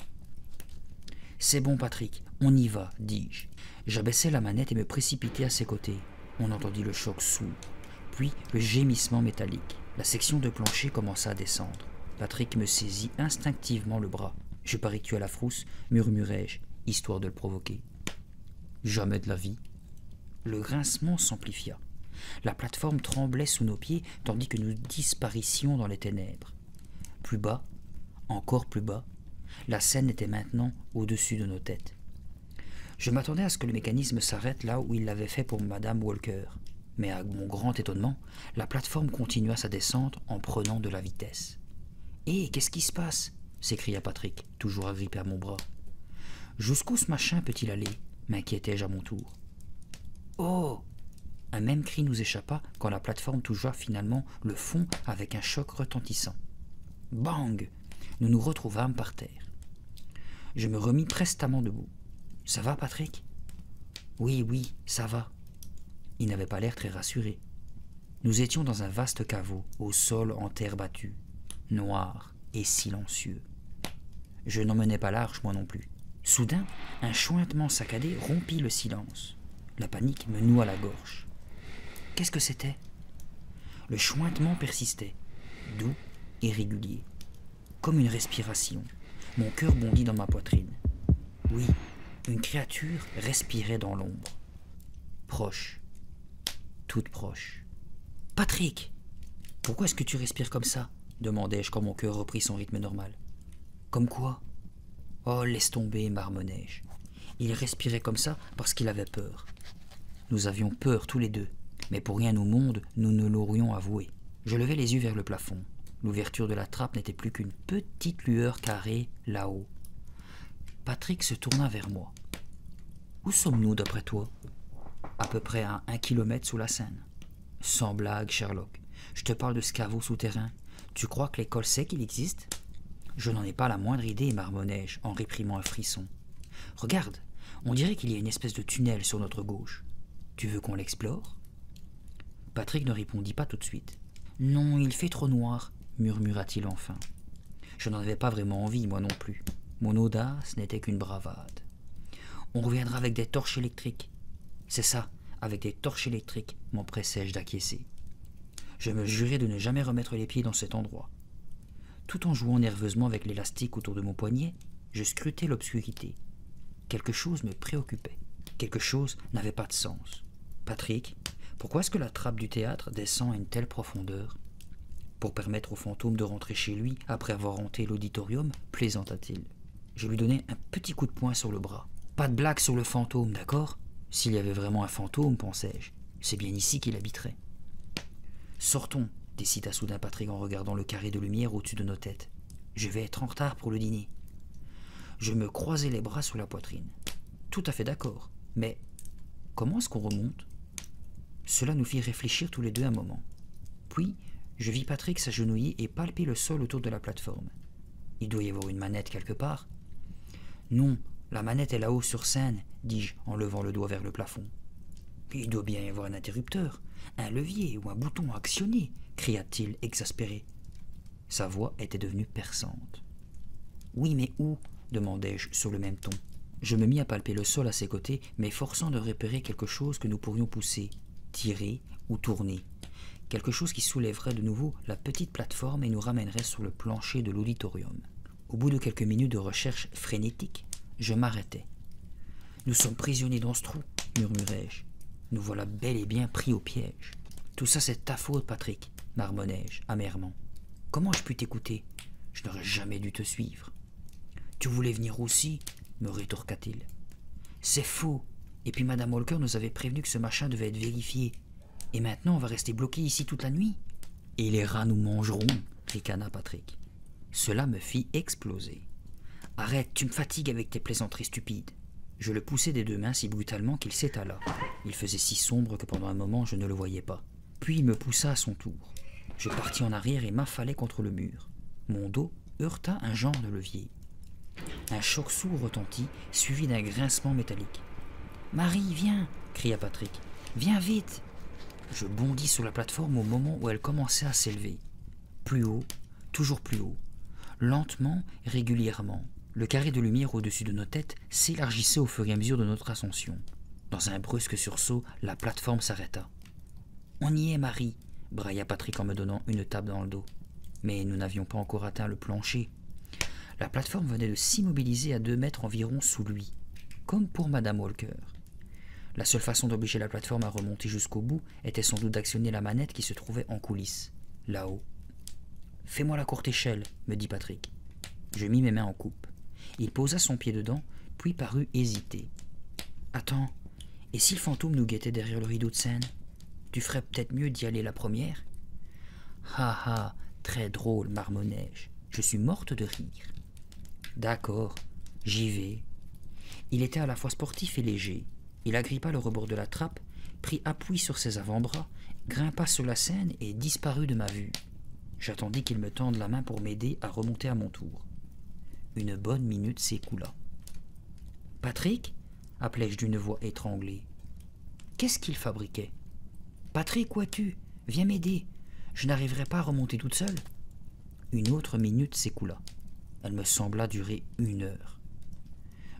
S1: « C'est bon, Patrick, on y va, dis-je. » J'abaissai la manette et me précipitai à ses côtés. On entendit le choc sourd, puis le gémissement métallique. La section de plancher commença à descendre. Patrick me saisit instinctivement le bras. Je parie que tu as la frousse, murmurai-je, histoire de le provoquer. Jamais de la vie. Le grincement s'amplifia. La plateforme tremblait sous nos pieds tandis que nous disparissions dans les ténèbres. Plus bas, encore plus bas, la scène était maintenant au-dessus de nos têtes. Je m'attendais à ce que le mécanisme s'arrête là où il l'avait fait pour Madame Walker. Mais à mon grand étonnement, la plateforme continua sa descente en prenant de la vitesse. « Hé, qu'est-ce qui se passe ?» s'écria Patrick, toujours agrippé à mon bras. « Jusqu'où ce machin peut-il aller ?» m'inquiétai-je à mon tour. « Oh !» Un même cri nous échappa quand la plateforme toucha finalement le fond avec un choc retentissant. Bang ! Nous nous retrouvâmes par terre. Je me remis prestement debout. « Ça va, Patrick ?»« Oui, oui, ça va. » Il n'avait pas l'air très rassuré. Nous étions dans un vaste caveau, au sol en terre battue, noir et silencieux. Je n'en menais pas large, moi non plus. Soudain, un chointement saccadé rompit le silence. La panique me noua la gorge. Qu'est-ce que c'était? Le chointement persistait, doux et régulier, comme une respiration. Mon cœur bondit dans ma poitrine. Oui, une créature respirait dans l'ombre. Proche, toute proche. « Patrick, pourquoi est-ce que tu respires comme ça ?» demandai-je quand mon cœur reprit son rythme normal. « Comme quoi ?»« Oh, laisse tomber, marmonnai-je. Il respirait comme ça parce qu'il avait peur. Nous avions peur tous les deux, mais pour rien au monde, nous ne l'aurions avoué. Je levai les yeux vers le plafond. L'ouverture de la trappe n'était plus qu'une petite lueur carrée là-haut. Patrick se tourna vers moi. « Où sommes-nous d'après toi ?»« À peu près à 1 kilomètre sous la Seine. » « Sans blague, Sherlock. Je te parle de ce caveau souterrain. Tu crois que l'école sait qu'il existe ?»« Je n'en ai pas la moindre idée, marmonnai-je, en réprimant un frisson. Regarde, on dirait qu'il y a une espèce de tunnel sur notre gauche. Tu veux qu'on l'explore ?» Patrick ne répondit pas tout de suite. « Non, il fait trop noir, » murmura-t-il enfin. Je n'en avais pas vraiment envie, moi non plus. Mon audace n'était qu'une bravade. « On reviendra avec des torches électriques. » « C'est ça, avec des torches électriques, » m'empressai-je d'acquiescer. Je me jurai de ne jamais remettre les pieds dans cet endroit. Tout en jouant nerveusement avec l'élastique autour de mon poignet, je scrutais l'obscurité. Quelque chose me préoccupait. Quelque chose n'avait pas de sens. « Patrick, pourquoi est-ce que la trappe du théâtre descend à une telle profondeur ?»« Pour permettre au fantôme de rentrer chez lui après avoir hanté l'auditorium, plaisanta-t-il. Je lui donnai un petit coup de poing sur le bras. « Pas de blague sur le fantôme, d'accord ? S'il y avait vraiment un fantôme, pensai-je, c'est bien ici qu'il habiterait. »« Sortons, » décida soudain Patrick en regardant le carré de lumière au-dessus de nos têtes. « Je vais être en retard pour le dîner. » Je me croisai les bras sur la poitrine. Tout à fait d'accord, mais comment est-ce qu'on remonte? Cela nous fit réfléchir tous les deux un moment. Puis, je vis Patrick s'agenouiller et palper le sol autour de la plateforme. Il doit y avoir une manette quelque part. Non, la manette est là-haut sur scène, dis-je en levant le doigt vers le plafond. Il doit bien y avoir un interrupteur, un levier ou un bouton à actionner, cria-t-il exaspéré. Sa voix était devenue perçante. Oui, mais où? Demandai-je sur le même ton. Je me mis à palper le sol à ses côtés, m'efforçant de repérer quelque chose que nous pourrions pousser, tirer ou tourner. Quelque chose qui soulèverait de nouveau la petite plateforme et nous ramènerait sur le plancher de l'auditorium. Au bout de quelques minutes de recherche frénétique, je m'arrêtai. « Nous sommes prisonniers dans ce trou, » murmurai-je. « Nous voilà bel et bien pris au piège. »« Tout ça, c'est ta faute, Patrick, » marmonnai-je amèrement. « Comment ai-je pu t'écouter? Je n'aurais jamais dû te suivre. »« Tu voulais venir aussi ?» me rétorqua-t-il. « C'est faux. Et puis Madame Walker nous avait prévenu que ce machin devait être vérifié. Et maintenant, on va rester bloqué ici toute la nuit? »« Et les rats nous mangeront, » ricana Patrick. Cela me fit exploser. « Arrête, tu me fatigues avec tes plaisanteries stupides. » Je le poussai des 2 mains si brutalement qu'il s'étala. Il faisait si sombre que pendant un moment je ne le voyais pas. Puis il me poussa à son tour. Je partis en arrière et m'affalai contre le mur. Mon dos heurta un genre de levier. Un choc sourd retentit, suivi d'un grincement métallique. « Marie, viens !» cria Patrick. « Viens vite !» Je bondis sur la plateforme au moment où elle commençait à s'élever. Plus haut, toujours plus haut. Lentement, régulièrement. Le carré de lumière au-dessus de nos têtes s'élargissait au fur et à mesure de notre ascension. Dans un brusque sursaut, la plateforme s'arrêta. « On y est, Marie !» brailla Patrick en me donnant une tape dans le dos. Mais nous n'avions pas encore atteint le plancher. La plateforme venait de s'immobiliser à 2 mètres environ sous lui, comme pour Madame Walker. La seule façon d'obliger la plateforme à remonter jusqu'au bout était sans doute d'actionner la manette qui se trouvait en coulisses, là-haut. « Fais-moi la courte échelle, me dit Patrick. Je mis mes mains en coupe. Il posa son pied dedans, puis parut hésiter. « Attends, et si le fantôme nous guettait derrière le rideau de scène? Tu ferais peut-être mieux d'y aller la première? »« Ha ha, très drôle, marmonnai-je. Je suis morte de rire. »« D'accord, j'y vais. » Il était à la fois sportif et léger. Il agrippa le rebord de la trappe, prit appui sur ses avant-bras, grimpa sur la scène et disparut de ma vue. J'attendis qu'il me tende la main pour m'aider à remonter à mon tour. Une bonne minute s'écoula. « Patrick » appelai-je d'une voix étranglée. Qu'est-ce qu'il fabriquait? « Patrick, où es-tu? Viens m'aider. Je n'arriverai pas à remonter toute seule. » Une autre minute s'écoula. Elle me sembla durer 1 heure.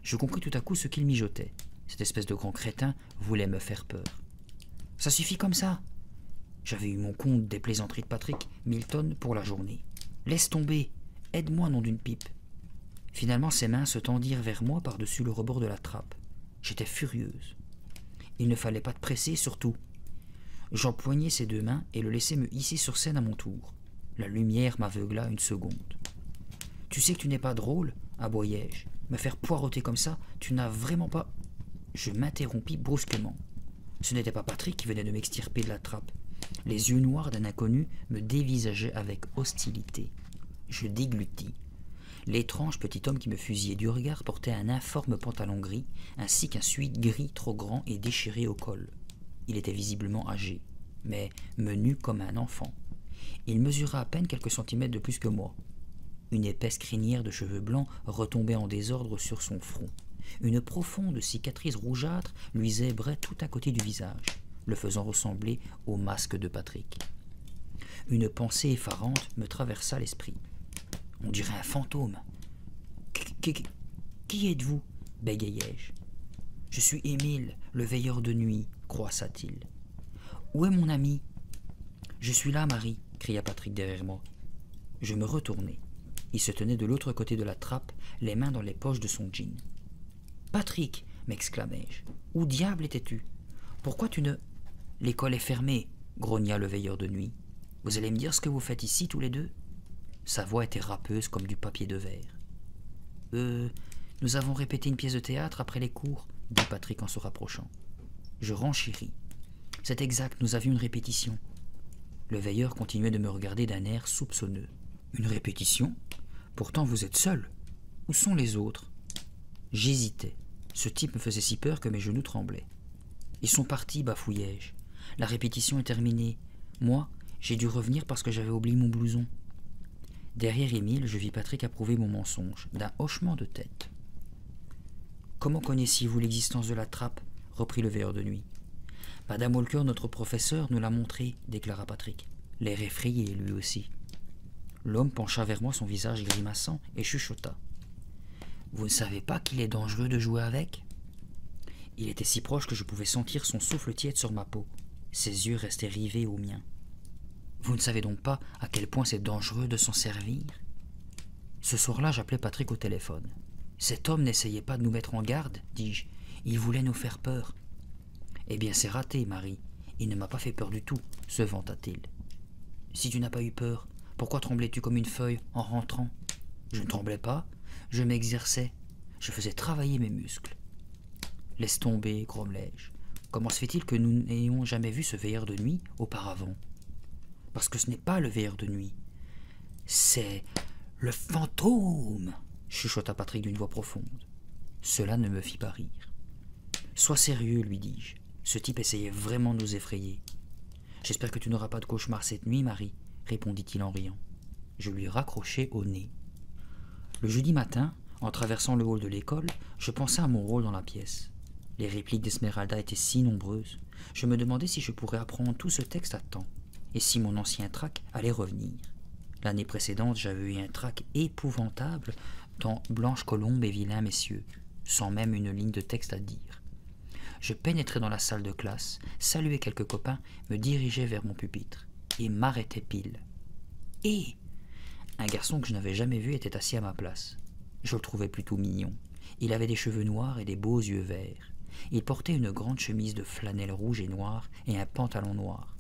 S1: Je compris tout à coup ce qu'il mijotait. Cette espèce de grand crétin voulait me faire peur. « Ça suffit comme ça. » J'avais eu mon compte des plaisanteries de Patrick Milton pour la journée. « Laisse tomber. Aide-moi, nom d'une pipe. » Finalement, ses mains se tendirent vers moi par-dessus le rebord de la trappe. J'étais furieuse. Il ne fallait pas te presser, surtout. J'empoignai ses 2 mains et le laissai me hisser sur scène à mon tour. La lumière m'aveugla 1 seconde. « Tu sais que tu n'es pas drôle, aboyai-je. Me faire poireauter comme ça, tu n'as vraiment pas... » Je m'interrompis brusquement. Ce n'était pas Patrick qui venait de m'extirper de la trappe. Les yeux noirs d'un inconnu me dévisageaient avec hostilité. Je déglutis. L'étrange petit homme qui me fusillait du regard portait un informe pantalon gris, ainsi qu'un sweat gris trop grand et déchiré au col. Il était visiblement âgé, mais menu comme un enfant. Il mesura à peine quelques centimètres de plus que moi. Une épaisse crinière de cheveux blancs retombait en désordre sur son front. Une profonde cicatrice rougeâtre lui zébrait tout à côté du visage, le faisant ressembler au masque de Patrick. Une pensée effarante me traversa l'esprit. On dirait un fantôme. Qui êtes-vous? Bégayai-je. Je suis Émile, le veilleur de nuit, croissa-t-il. Où est mon ami? Je suis là, Marie, cria Patrick derrière moi. Je me retournai. Il se tenait de l'autre côté de la trappe, les mains dans les poches de son jean. Patrick, m'exclamai-je, où diable étais-tu? Pourquoi tu ne... L'école est fermée, grogna le veilleur de nuit. Vous allez me dire ce que vous faites ici tous les deux? Sa voix était râpeuse comme du papier de verre. Nous avons répété une pièce de théâtre après les cours, dit Patrick en se rapprochant. Je renchéris. C'est exact, nous avions une répétition. Le veilleur continuait de me regarder d'un air soupçonneux. Une répétition? Pourtant vous êtes seul. Où sont les autres? J'hésitais. Ce type me faisait si peur que mes genoux tremblaient. Ils sont partis, bafouillai-je. La répétition est terminée. Moi, j'ai dû revenir parce que j'avais oublié mon blouson. Derrière Émile, je vis Patrick approuver mon mensonge, d'un hochement de tête. « Comment connaissiez-vous l'existence de la trappe ?» reprit le veilleur de nuit. « Madame Walker, notre professeur, nous l'a montré, » déclara Patrick, l'air effrayé lui aussi. L'homme pencha vers moi son visage grimaçant et chuchota. « Vous ne savez pas qu'il est dangereux de jouer avec ?» Il était si proche que je pouvais sentir son souffle tiède sur ma peau. Ses yeux restaient rivés aux miens. Vous ne savez donc pas à quel point c'est dangereux de s'en servir? Ce soir-là, j'appelai Patrick au téléphone. Cet homme n'essayait pas de nous mettre en garde, dis-je. Il voulait nous faire peur. Eh bien, c'est raté, Marie. Il ne m'a pas fait peur du tout, se vanta-t-il. Si tu n'as pas eu peur, pourquoi tremblais-tu comme une feuille en rentrant? Je ne tremblais pas, je m'exerçais. Je faisais travailler mes muscles. Laisse tomber, grommelai-je. Comment se fait-il que nous n'ayons jamais vu ce veilleur de nuit auparavant? Parce que ce n'est pas le veilleur de nuit. C'est le fantôme, chuchota Patrick d'une voix profonde. Cela ne me fit pas rire. Sois sérieux, lui dis-je. Ce type essayait vraiment de nous effrayer. J'espère que tu n'auras pas de cauchemar cette nuit, Marie, répondit-il en riant. Je lui raccrochai au nez. Le jeudi matin, en traversant le hall de l'école, je pensais à mon rôle dans la pièce. Les répliques d'Esmeralda étaient si nombreuses. Je me demandais si je pourrais apprendre tout ce texte à temps. Et si mon ancien trac allait revenir. L'année précédente, j'avais eu un trac épouvantable dans Blanche Colombe et Vilain Messieurs, sans même une ligne de texte à dire. Je pénétrais dans la salle de classe, saluais quelques copains, me dirigeais vers mon pupitre, et m'arrêtais pile. Et un garçon que je n'avais jamais vu était assis à ma place. Je le trouvais plutôt mignon. Il avait des cheveux noirs et des beaux yeux verts. Il portait une grande chemise de flanelle rouge et noire et un pantalon noir.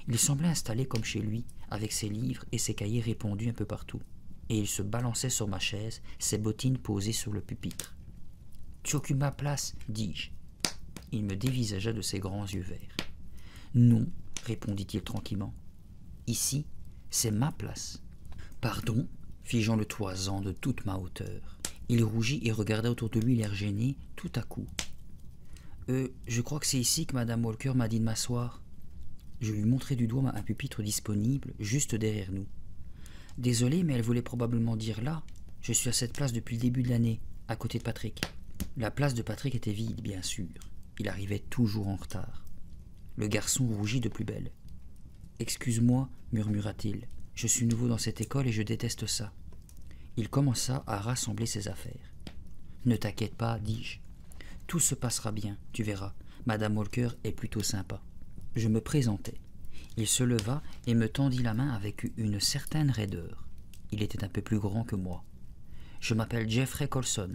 S1: Il semblait installé comme chez lui, avec ses livres et ses cahiers répandus un peu partout. Et il se balançait sur ma chaise, ses bottines posées sur le pupitre. « Tu occupes ma place, dis-je. » Il me dévisagea de ses grands yeux verts. « Non, répondit-il tranquillement. Ici, c'est ma place. »« Pardon ?» fis-je en le toisant de toute ma hauteur. Il rougit et regarda autour de lui l'air gêné, tout à coup. Je crois que c'est ici que Madame Walker m'a dit de m'asseoir. » Je lui montrai du doigt un pupitre disponible, juste derrière nous. « Désolé, mais elle voulait probablement dire là. Je suis à cette place depuis le début de l'année, à côté de Patrick. » La place de Patrick était vide, bien sûr. Il arrivait toujours en retard. Le garçon rougit de plus belle. « Excuse-moi, murmura-t-il. Je suis nouveau dans cette école et je déteste ça. » Il commença à rassembler ses affaires. « Ne t'inquiète pas, dis-je. Tout se passera bien, tu verras. Madame Walker est plutôt sympa. » Je me présentai. Il se leva et me tendit la main avec une certaine raideur. Il était un peu plus grand que moi. « Je m'appelle Jeffrey Colson.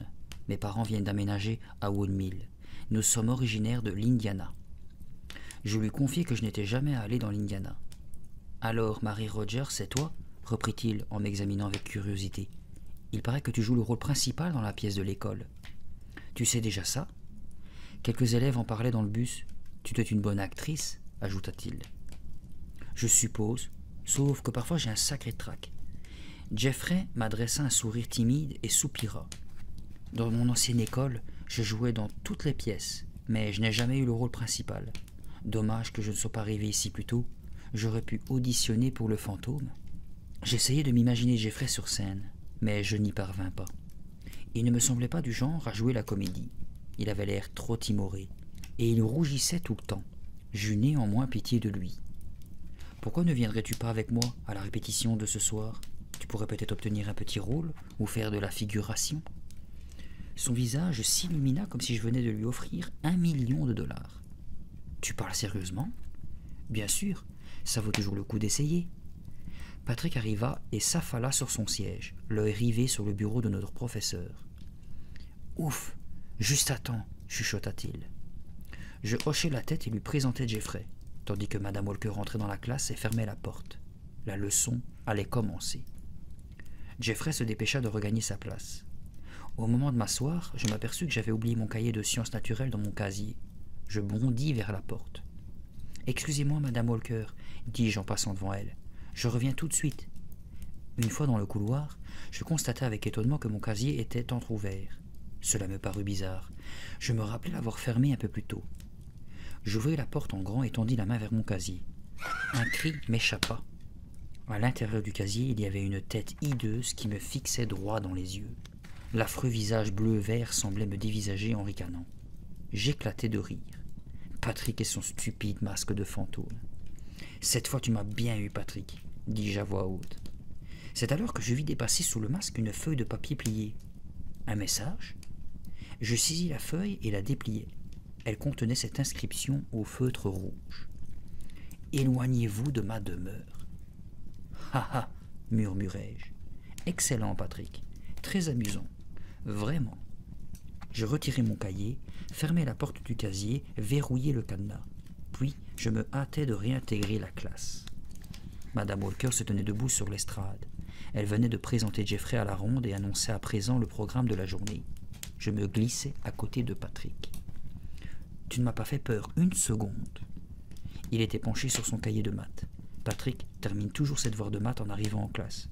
S1: Mes parents viennent d'aménager à Woodmill. Nous sommes originaires de l'Indiana. » Je lui confiai que je n'étais jamais allé dans l'Indiana. « Alors, Marie Rogers, c'est toi ?» reprit-il en m'examinant avec curiosité. « Il paraît que tu joues le rôle principal dans la pièce de l'école. »« Tu sais déjà ça ?»« Quelques élèves en parlaient dans le bus. Tu dois être une bonne actrice, ajouta-t-il. « Je suppose, sauf que parfois j'ai un sacré trac. » Jeffrey m'adressa un sourire timide et soupira. « Dans mon ancienne école, je jouais dans toutes les pièces, mais je n'ai jamais eu le rôle principal. Dommage que je ne sois pas arrivé ici plus tôt. J'aurais pu auditionner pour le fantôme. » J'essayais de m'imaginer Jeffrey sur scène, mais je n'y parvins pas. Il ne me semblait pas du genre à jouer la comédie. Il avait l'air trop timoré, et il rougissait tout le temps. J'eus néanmoins pitié de lui. « Pourquoi ne viendrais-tu pas avec moi à la répétition de ce soir? Tu pourrais peut-être obtenir un petit rôle ou faire de la figuration. » Son visage s'illumina comme si je venais de lui offrir $1 million. « Tu parles sérieusement? »« Bien sûr, ça vaut toujours le coup d'essayer. » Patrick arriva et s'affala sur son siège, l'œil rivé sur le bureau de notre professeur. « Ouf, juste à temps, chuchota-t-il. » Je hochai la tête et lui présentai Jeffrey, tandis que Madame Walker entrait dans la classe et fermait la porte. La leçon allait commencer. Jeffrey se dépêcha de regagner sa place. Au moment de m'asseoir, je m'aperçus que j'avais oublié mon cahier de sciences naturelles dans mon casier. Je bondis vers la porte. « Excusez-moi, Madame Walker, » dis-je en passant devant elle. « Je reviens tout de suite. » Une fois dans le couloir, je constatai avec étonnement que mon casier était entrouvert. Cela me parut bizarre. Je me rappelais l'avoir fermé un peu plus tôt. J'ouvris la porte en grand et tendis la main vers mon casier. Un cri m'échappa. À l'intérieur du casier, il y avait une tête hideuse qui me fixait droit dans les yeux. L'affreux visage bleu-vert semblait me dévisager en ricanant. J'éclatai de rire. Patrick et son stupide masque de fantôme. « Cette fois tu m'as bien eu, Patrick, » dis-je à voix haute. C'est alors que je vis dépasser sous le masque une feuille de papier pliée. Un message? Je saisis la feuille et la dépliai. Elle contenait cette inscription au feutre rouge. « Éloignez-vous de ma demeure. »« Ha ha !» murmurai-je. « Excellent, Patrick. Très amusant. Vraiment. » Je retirai mon cahier, fermai la porte du casier, verrouillai le cadenas. Puis je me hâtai de réintégrer la classe. Madame Walker se tenait debout sur l'estrade. Elle venait de présenter Jeffrey à la ronde et annonçait à présent le programme de la journée. Je me glissai à côté de Patrick. « Tu ne m'as pas fait peur une seconde. » Il était penché sur son cahier de maths. Patrick termine toujours ses devoirs de maths en arrivant en classe.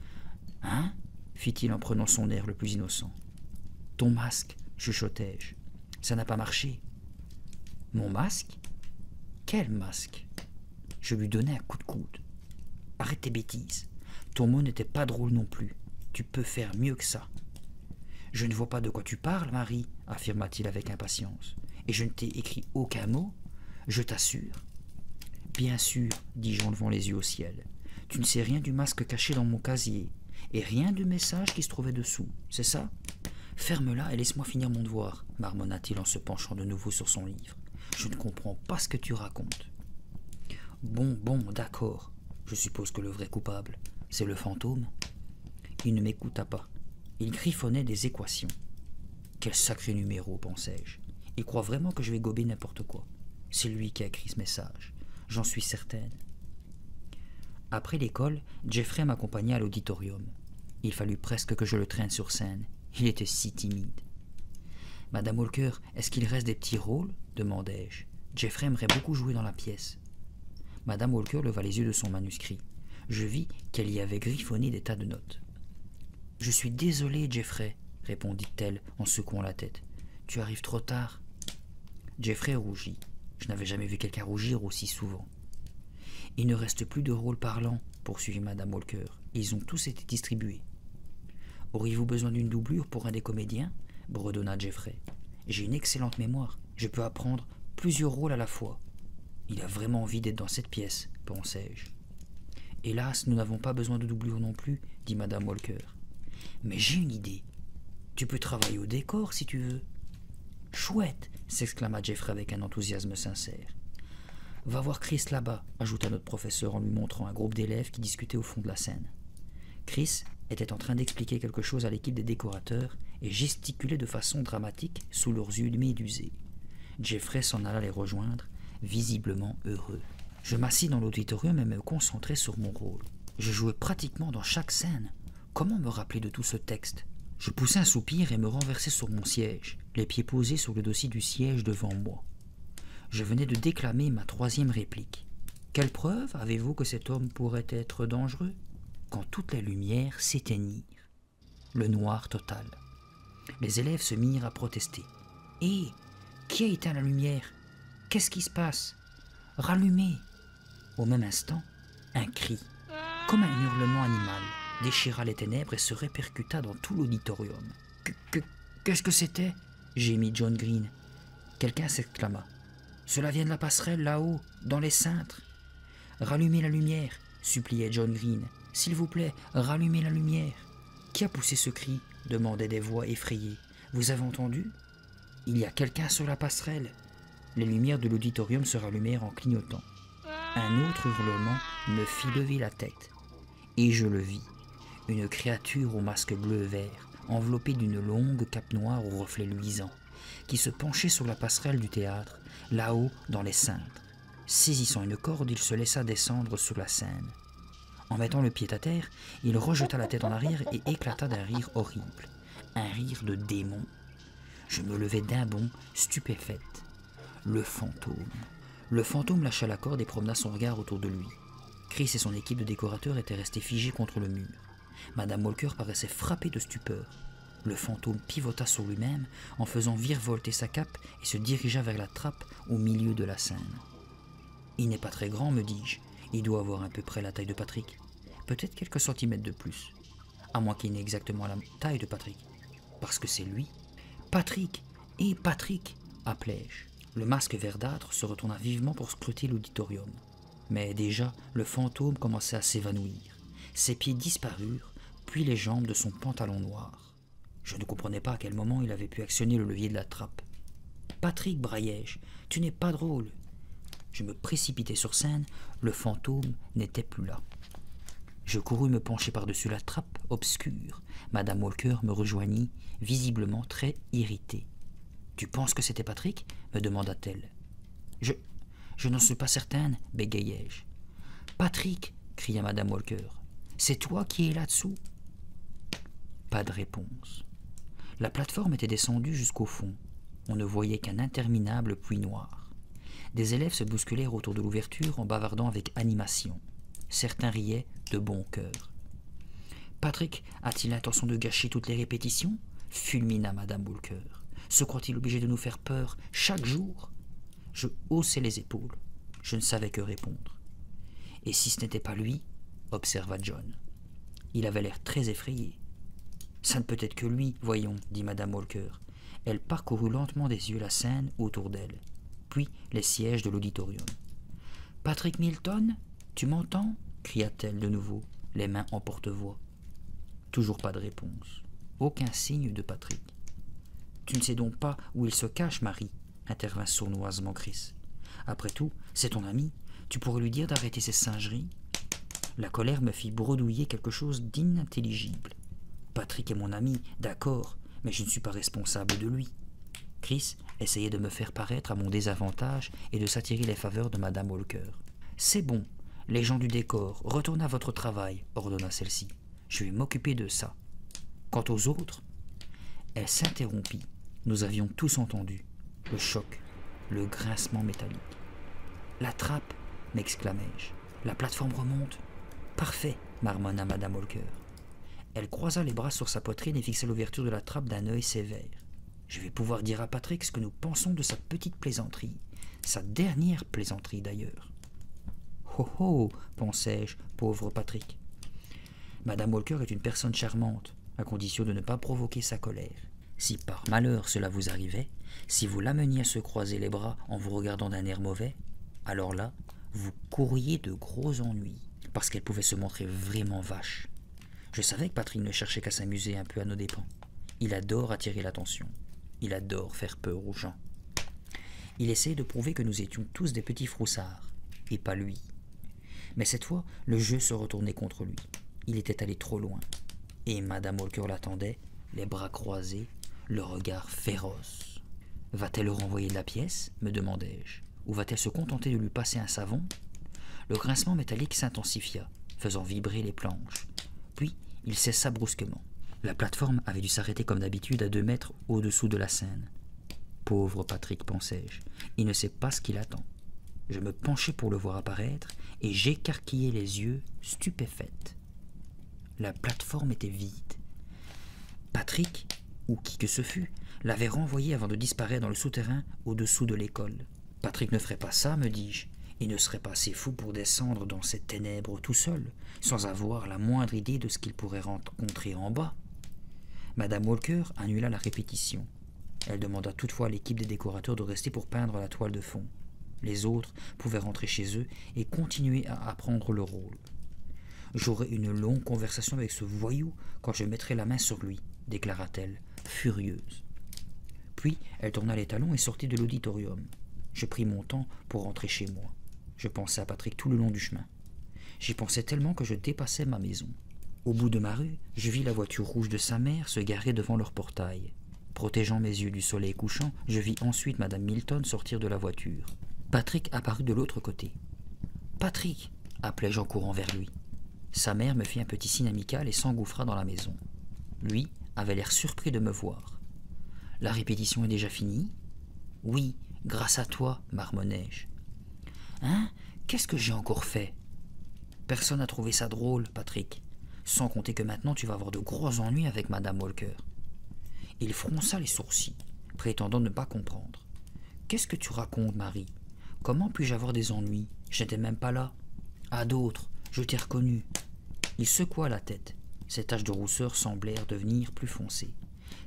S1: « Hein ?» fit-il en prenant son air le plus innocent. « Ton masque, chuchotai-je. Ça n'a pas marché. »« Mon masque ? Quel masque ?» Je lui donnai un coup de coude. « Arrête tes bêtises. Ton mot n'était pas drôle non plus. Tu peux faire mieux que ça. »« Je ne vois pas de quoi tu parles, Marie, » affirma-t-il avec impatience. « Et je ne t'ai écrit aucun mot, je t'assure. »« Bien sûr, dis-je en levant les yeux au ciel. Tu ne sais rien du masque caché dans mon casier, et rien du message qui se trouvait dessous, c'est ça ? Ferme-la et laisse-moi finir mon devoir, marmonna-t-il en se penchant de nouveau sur son livre. Je ne comprends pas ce que tu racontes. Bon, d'accord. Je suppose que le vrai coupable, c'est le fantôme. Il ne m'écouta pas. Il griffonnait des équations. Quel sacré numéro, pensai-je. Il croit vraiment que je vais gober n'importe quoi. C'est lui qui a écrit ce message. J'en suis certaine. Après l'école, Jeffrey m'accompagna à l'auditorium. Il fallut presque que je le traîne sur scène. Il était si timide. « Madame Walker, est-ce qu'il reste des petits rôles ?» demandai-je. Jeffrey aimerait beaucoup jouer dans la pièce. Madame Walker leva les yeux de son manuscrit. Je vis qu'elle y avait griffonné des tas de notes. « Je suis désolée, Jeffrey, » répondit-elle en secouant la tête. « Tu arrives trop tard. » Jeffrey rougit. Je n'avais jamais vu quelqu'un rougir aussi souvent. « Il ne reste plus de rôles parlants, » poursuivit Madame Walker. « Ils ont tous été distribués. »« Auriez-vous besoin d'une doublure pour un des comédiens ?» bredonna Jeffrey. « J'ai une excellente mémoire. Je peux apprendre plusieurs rôles à la fois. »« Il a vraiment envie d'être dans cette pièce, pensai-je. »« Hélas, nous n'avons pas besoin de doublure non plus, » dit Madame Walker. « Mais j'ai une idée. Tu peux travailler au décor si tu veux. »« Chouette !» s'exclama Jeffrey avec un enthousiasme sincère. « Va voir Chris là-bas, ajouta notre professeur en lui montrant un groupe d'élèves qui discutaient au fond de la scène. Chris était en train d'expliquer quelque chose à l'équipe des décorateurs et gesticulait de façon dramatique sous leurs yeux médusés. Jeffrey s'en alla les rejoindre, visiblement heureux. Je m'assis dans l'auditorium et me concentrai sur mon rôle. Je jouais pratiquement dans chaque scène. Comment me rappeler de tout ce texte? Je poussai un soupir et me renversai sur mon siège, les pieds posés sur le dossier du siège devant moi. Je venais de déclamer ma 3e réplique. « Quelle preuve avez-vous que cet homme pourrait être dangereux ?» Quand toutes les lumières s'éteignirent. Le noir total. Les élèves se mirent à protester. « Hé, qui a éteint la lumière? Qu'est-ce qui se passe? Rallumez !» Au même instant, un cri, comme un hurlement animal, déchira les ténèbres et se répercuta dans tout l'auditorium. « Qu'est-ce que c'était ?» gémit John Green. Quelqu'un s'exclama. « Cela vient de la passerelle là-haut, dans les cintres. »« Rallumez la lumière !» suppliait John Green. « S'il vous plaît, rallumez la lumière !»« Qui a poussé ce cri ?» demandaient des voix effrayées. « Vous avez entendu ? Il y a quelqu'un sur la passerelle !» Les lumières de l'auditorium se rallumèrent en clignotant. Un autre hurlement me fit lever la tête. Et je le vis. Une créature au masque bleu-vert, enveloppée d'une longue cape noire aux reflets luisants, qui se penchait sur la passerelle du théâtre, là-haut dans les cintres. Saisissant une corde, il se laissa descendre sur la scène. En mettant le pied à terre, il rejeta la tête en arrière et éclata d'un rire horrible. Un rire de démon. Je me levai d'un bond, stupéfaite. Le fantôme. Le fantôme lâcha la corde et promena son regard autour de lui. Chris et son équipe de décorateurs étaient restés figés contre le mur. Madame Walker paraissait frappée de stupeur. Le fantôme pivota sur lui-même en faisant virevolter sa cape et se dirigea vers la trappe au milieu de la scène. « Il n'est pas très grand, me dis-je. Il doit avoir à peu près la taille de Patrick. Peut-être quelques centimètres de plus. À moins qu'il n'ait exactement la taille de Patrick. Parce que c'est lui. Patrick! Et Patrick! Appelai-je. Le masque verdâtre se retourna vivement pour scruter l'auditorium. Mais déjà, le fantôme commençait à s'évanouir. Ses pieds disparurent, puis les jambes de son pantalon noir. Je ne comprenais pas à quel moment il avait pu actionner le levier de la trappe. « Patrick, braillai-je, tu n'es pas drôle !» Je me précipitai sur scène, le fantôme n'était plus là. Je courus me pencher par-dessus la trappe obscure. Madame Walker me rejoignit, visiblement très irritée. « Tu penses que c'était Patrick ?» me demanda-t-elle. « Je n'en suis pas certaine, bégayai-je. »« Patrick !» cria Madame Walker. « C'est toi qui es là-dessous ?» Pas de réponse. La plateforme était descendue jusqu'au fond. On ne voyait qu'un interminable puits noir. Des élèves se bousculèrent autour de l'ouverture en bavardant avec animation. Certains riaient de bon cœur. « Patrick a-t-il l'intention de gâcher toutes les répétitions ?» fulmina Madame Walker. « Se croit-il obligé de nous faire peur chaque jour ?» Je haussai les épaules. Je ne savais que répondre. « Et si ce n'était pas lui ?» observa John. Il avait l'air très effrayé. « Ça ne peut être que lui, voyons, » dit Madame Walker. Elle parcourut lentement des yeux la scène autour d'elle, puis les sièges de l'auditorium. « Patrick Milton, tu m'entends ?» cria-t-elle de nouveau, les mains en porte-voix. Toujours pas de réponse. Aucun signe de Patrick. « Tu ne sais donc pas où il se cache, Marie ?» intervint sournoisement Chris. « Après tout, c'est ton ami. Tu pourrais lui dire d'arrêter ses singeries ?» La colère me fit bredouiller quelque chose d'inintelligible. « Patrick est mon ami, d'accord, mais je ne suis pas responsable de lui. Chris essayait de me faire paraître à mon désavantage et de s'attirer les faveurs de Madame Walker. C'est bon, les gens du décor, retournez à votre travail, ordonna celle-ci. Je vais m'occuper de ça. Quant aux autres, elle s'interrompit. Nous avions tous entendu le choc, le grincement métallique. La trappe, m'exclamai-je. La plateforme remonte. Parfait, marmonna Madame Walker. Elle croisa les bras sur sa poitrine et fixa l'ouverture de la trappe d'un œil sévère. Je vais pouvoir dire à Patrick ce que nous pensons de sa petite plaisanterie. Sa dernière plaisanterie d'ailleurs. Oh oh, pensai-je, pauvre Patrick. Madame Walker est une personne charmante, à condition de ne pas provoquer sa colère. Si par malheur cela vous arrivait, si vous l'ameniez à se croiser les bras en vous regardant d'un air mauvais, alors là, vous courriez de gros ennuis, parce qu'elle pouvait se montrer vraiment vache. Je savais que Patrick ne cherchait qu'à s'amuser un peu à nos dépens. Il adore attirer l'attention. Il adore faire peur aux gens. Il essayait de prouver que nous étions tous des petits froussards, et pas lui. Mais cette fois, le jeu se retournait contre lui. Il était allé trop loin. Et Madame Walker l'attendait, les bras croisés, le regard féroce. Va-t-elle le renvoyer de la pièce, me demandai-je, ou va-t-elle se contenter de lui passer un savon? Le grincement métallique s'intensifia, faisant vibrer les planches. Puis, il cessa brusquement. La plateforme avait dû s'arrêter comme d'habitude à 2 mètres au-dessous de la scène. Pauvre Patrick, pensai-je, il ne sait pas ce qu'il attend. Je me penchai pour le voir apparaître et j'écarquillai les yeux, stupéfaite. La plateforme était vide. Patrick, ou qui que ce fût, l'avait renvoyé avant de disparaître dans le souterrain au-dessous de l'école. Patrick ne ferait pas ça, me dis-je. Il ne serait pas assez fou pour descendre dans ces ténèbres tout seul, sans avoir la moindre idée de ce qu'il pourrait rencontrer en bas. Madame Walker annula la répétition. Elle demanda toutefois à l'équipe des décorateurs de rester pour peindre la toile de fond. Les autres pouvaient rentrer chez eux et continuer à apprendre le rôle. J'aurai une longue conversation avec ce voyou quand je mettrai la main sur lui, déclara-t-elle, furieuse. Puis elle tourna les talons et sortit de l'auditorium. Je pris mon temps pour rentrer chez moi. Je pensais à Patrick tout le long du chemin. J'y pensais tellement que je dépassais ma maison. Au bout de ma rue, je vis la voiture rouge de sa mère se garer devant leur portail. Protégeant mes yeux du soleil couchant, je vis ensuite Madame Milton sortir de la voiture. Patrick apparut de l'autre côté. « Patrick !» appelai-je en courant vers lui. Sa mère me fit un petit signe amical et s'engouffra dans la maison. Lui avait l'air surpris de me voir. « La répétition est déjà finie ?»« Oui, grâce à toi, marmonnai-je. »« Hein? Qu'est-ce que j'ai encore fait ?»« Personne n'a trouvé ça drôle, Patrick. Sans compter que maintenant tu vas avoir de gros ennuis avec Madame Walker. » Il fronça les sourcils, prétendant ne pas comprendre. « Qu'est-ce que tu racontes, Marie? Comment puis-je avoir des ennuis? Je n'étais même pas là. »« À d'autres, je t'ai reconnu. » Il secoua la tête. Ses taches de rousseur semblèrent devenir plus foncées.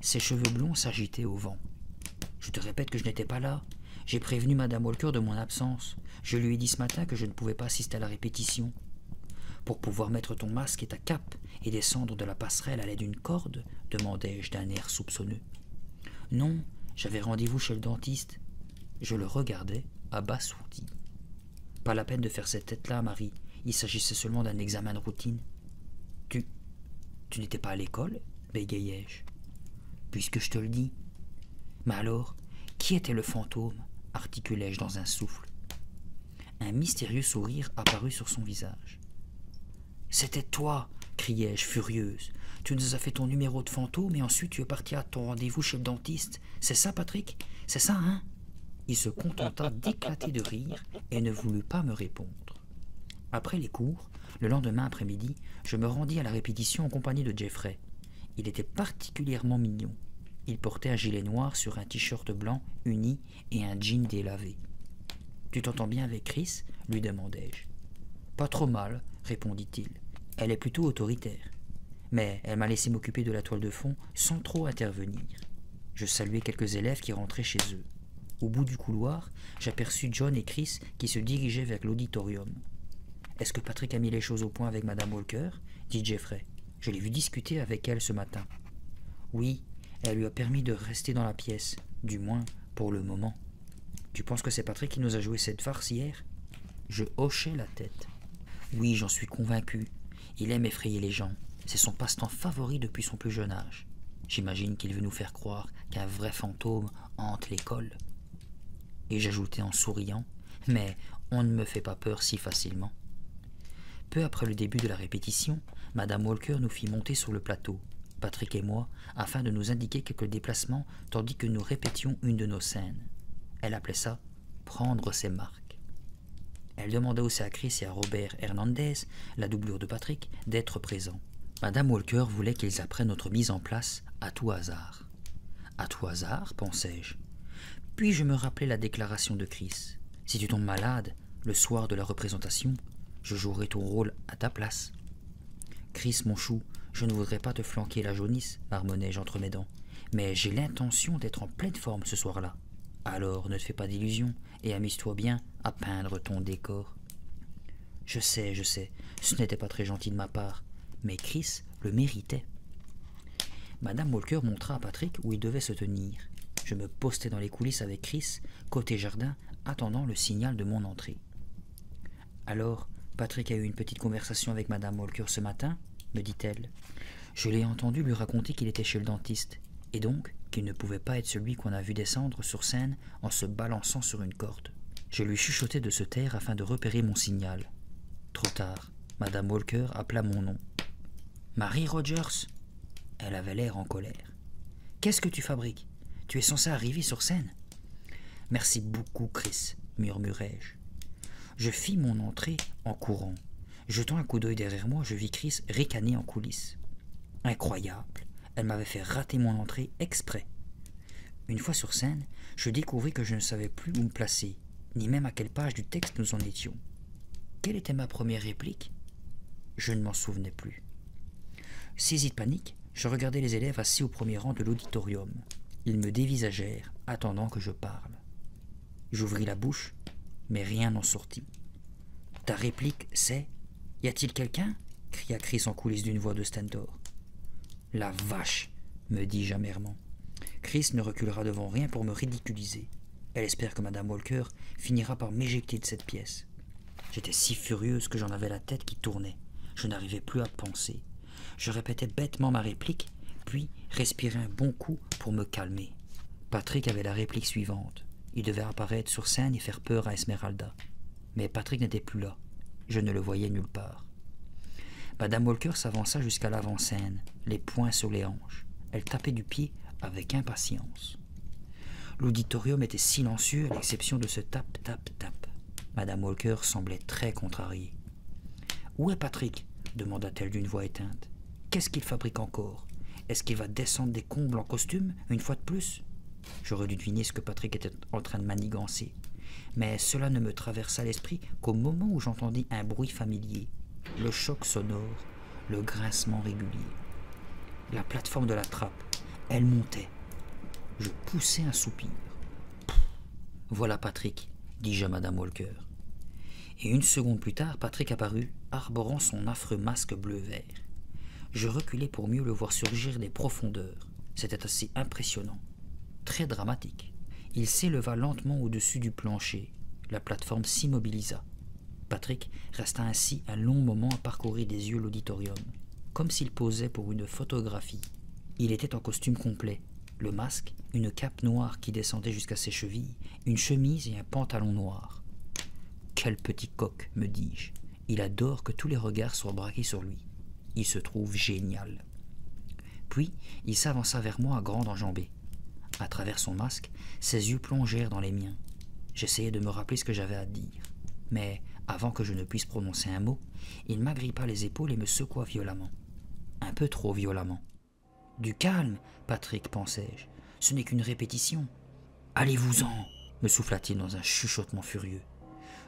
S1: Ses cheveux blonds s'agitaient au vent. « Je te répète que je n'étais pas là. J'ai prévenu Madame Walker de mon absence. Je lui ai dit ce matin que je ne pouvais pas assister à la répétition. » Pour pouvoir mettre ton masque et ta cape et descendre de la passerelle à l'aide d'une corde, demandai-je d'un air soupçonneux. Non, j'avais rendez-vous chez le dentiste. Je le regardais, abasourdi. Pas la peine de faire cette tête-là, Marie. Il s'agissait seulement d'un examen de routine. Tu n'étais pas à l'école, bégayai-je. Puisque je te le dis. Mais alors, qui était le fantôme? Articulai-je dans un souffle. Un mystérieux sourire apparut sur son visage. C'était toi, criai-je, furieuse. Tu nous as fait ton numéro de fantôme et ensuite tu es parti à ton rendez-vous chez le dentiste. C'est ça, Patrick? C'est ça, hein? Il se contenta d'éclater de rire et ne voulut pas me répondre. Après les cours, le lendemain après-midi, je me rendis à la répétition en compagnie de Jeffrey. Il était particulièrement mignon. Il portait un gilet noir sur un t-shirt blanc uni et un jean délavé. « Tu t'entends bien avec Chris ?» lui demandai-je. « Pas trop mal, » répondit-il. « Elle est plutôt autoritaire. Mais elle m'a laissé m'occuper de la toile de fond sans trop intervenir. » Je saluai quelques élèves qui rentraient chez eux. Au bout du couloir, j'aperçus John et Chris qui se dirigeaient vers l'auditorium. « Est-ce que Patrick a mis les choses au point avec Madame Walker ?» dit Jeffrey. « Je l'ai vu discuter avec elle ce matin. »« Oui, elle lui a permis de rester dans la pièce, du moins pour le moment. »« Tu penses que c'est Patrick qui nous a joué cette farce hier ?» Je hochai la tête. « Oui, j'en suis convaincu. Il aime effrayer les gens. C'est son passe-temps favori depuis son plus jeune âge. J'imagine qu'il veut nous faire croire qu'un vrai fantôme hante l'école. » Et j'ajoutai en souriant, « Mais on ne me fait pas peur si facilement. » Peu après le début de la répétition, Madame Walker nous fit monter sur le plateau, Patrick et moi, afin de nous indiquer quelques déplacements tandis que nous répétions une de nos scènes. Elle appelait ça « prendre ses marques ». Elle demanda aussi à Chris et à Robert Hernandez, la doublure de Patrick, d'être présents. Madame Walker voulait qu'ils apprennent notre mise en place à tout hasard. À tout hasard, pensai-je. Puis je me rappelai la déclaration de Chris. « Si tu tombes malade, le soir de la représentation, je jouerai ton rôle à ta place. »« Chris, mon chou, je ne voudrais pas te flanquer la jaunisse, marmonnai-je entre mes dents, mais j'ai l'intention d'être en pleine forme ce soir-là. Alors ne te fais pas d'illusions et amuse-toi bien à peindre ton décor. » Je sais, ce n'était pas très gentil de ma part, mais Chris le méritait. Madame Walker montra à Patrick où il devait se tenir. Je me postai dans les coulisses avec Chris, côté jardin, attendant le signal de mon entrée. « Alors, Patrick a eu une petite conversation avec Madame Walker ce matin, » me dit-elle. Je l'ai entendu lui raconter qu'il était chez le dentiste, et donc qu'il ne pouvait pas être celui qu'on a vu descendre sur scène en se balançant sur une corde. Je lui chuchotai de se taire afin de repérer mon signal. Trop tard, Madame Walker appela mon nom. « Marie Rogers !» Elle avait l'air en colère. « Qu'est-ce que tu fabriques? Tu es censé arriver sur scène ?»« Merci beaucoup, Chris, » murmurai-je. Je fis mon entrée en courant. Jetant un coup d'œil derrière moi, je vis Chris ricaner en coulisses. Incroyable, elle m'avait fait rater mon entrée exprès. Une fois sur scène, je découvris que je ne savais plus où me placer, ni même à quelle page du texte nous en étions. Quelle était ma première réplique? Je ne m'en souvenais plus. Saisi de panique, je regardais les élèves assis au premier rang de l'auditorium. Ils me dévisagèrent, attendant que je parle. J'ouvris la bouche, mais rien n'en sortit. « Ta réplique, c'est « Y a-t-il quelqu'un » cria Chris en coulisses d'une voix de stentor. « La vache !» me dis-je amèrement. Chris ne reculera devant rien pour me ridiculiser. Elle espère que Madame Walker finira par m'éjecter de cette pièce. J'étais si furieuse que j'en avais la tête qui tournait. Je n'arrivais plus à penser. Je répétais bêtement ma réplique, puis respirais un bon coup pour me calmer. Patrick avait la réplique suivante. Il devait apparaître sur scène et faire peur à Esmeralda. Mais Patrick n'était plus là. Je ne le voyais nulle part. Madame Walker s'avança jusqu'à l'avant-scène, les poings sur les hanches. Elle tapait du pied avec impatience. L'auditorium était silencieux à l'exception de ce tap-tap-tap. Madame Walker semblait très contrariée. « Où est Patrick ?» demanda-t-elle d'une voix éteinte. « Qu'est-ce qu'il fabrique encore? Est-ce qu'il va descendre des combles en costume, une fois de plus ?» J'aurais dû deviner ce que Patrick était en train de manigancer. Mais cela ne me traversa l'esprit qu'au moment où j'entendis un bruit familier, le choc sonore, le grincement régulier. La plateforme de la trappe, elle montait. Je poussai un soupir. « Voilà Patrick », dis-je à Madame Walker. Et une seconde plus tard, Patrick apparut, arborant son affreux masque bleu-vert. Je reculai pour mieux le voir surgir des profondeurs. C'était assez impressionnant, très dramatique. Il s'éleva lentement au-dessus du plancher. La plateforme s'immobilisa. Patrick resta ainsi un long moment à parcourir des yeux l'auditorium, comme s'il posait pour une photographie. Il était en costume complet, le masque, une cape noire qui descendait jusqu'à ses chevilles, une chemise et un pantalon noir. « Quel petit coq, me dis-je. Il adore que tous les regards soient braqués sur lui. Il se trouve génial. » Puis il s'avança vers moi à grandes enjambées. À travers son masque, ses yeux plongèrent dans les miens. J'essayais de me rappeler ce que j'avais à dire. Mais avant que je ne puisse prononcer un mot, il m'agrippa les épaules et me secoua violemment. Un peu trop violemment. « Du calme, Patrick, pensai-je. Ce n'est qu'une répétition. »« Allez-vous-en » me souffla-t-il dans un chuchotement furieux.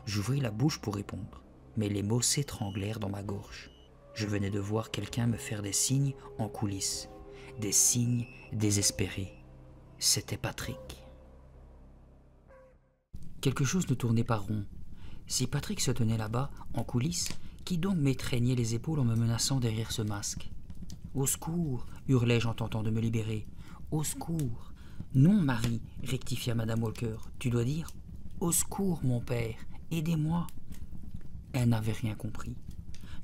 S1: J'ouvris la bouche pour répondre, mais les mots s'étranglèrent dans ma gorge. Je venais de voir quelqu'un me faire des signes en coulisses. Des signes désespérés. C'était Patrick. Quelque chose ne tournait pas rond. Si Patrick se tenait là-bas, en coulisses, qui donc m'étreignait les épaules en me menaçant derrière ce masque? « Au secours !» hurlai-je en tentant de me libérer. « Au secours !»« Non, Marie !» rectifia Madame Walker. « Tu dois dire « Au secours, mon père, aidez-moi !» Elle n'avait rien compris.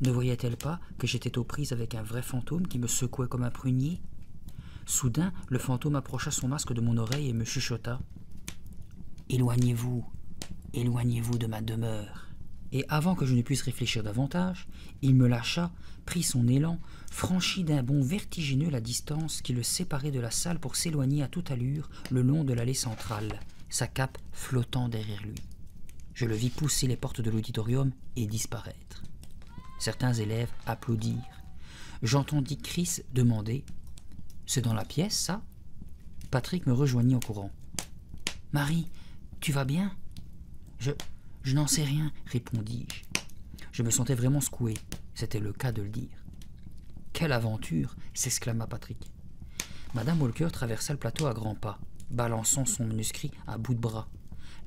S1: Ne voyait-elle pas que j'étais aux prises avec un vrai fantôme qui me secouait comme un prunier? Soudain, le fantôme approcha son masque de mon oreille et me chuchota. « Éloignez-vous, éloignez-vous de ma demeure. » Et avant que je ne puisse réfléchir davantage, il me lâcha, prit son élan, franchit d'un bond vertigineux la distance qui le séparait de la salle pour s'éloigner à toute allure le long de l'allée centrale, sa cape flottant derrière lui. Je le vis pousser les portes de l'auditorium et disparaître. Certains élèves applaudirent. J'entendis Chris demander « C'est dans la pièce, ça ?» Patrick me rejoignit en courant. « Marie, tu vas bien ?»« Je n'en sais rien, » répondis-je. Je me sentais vraiment secoué, c'était le cas de le dire. « Quelle aventure !» s'exclama Patrick. Madame Walker traversa le plateau à grands pas, balançant son manuscrit à bout de bras.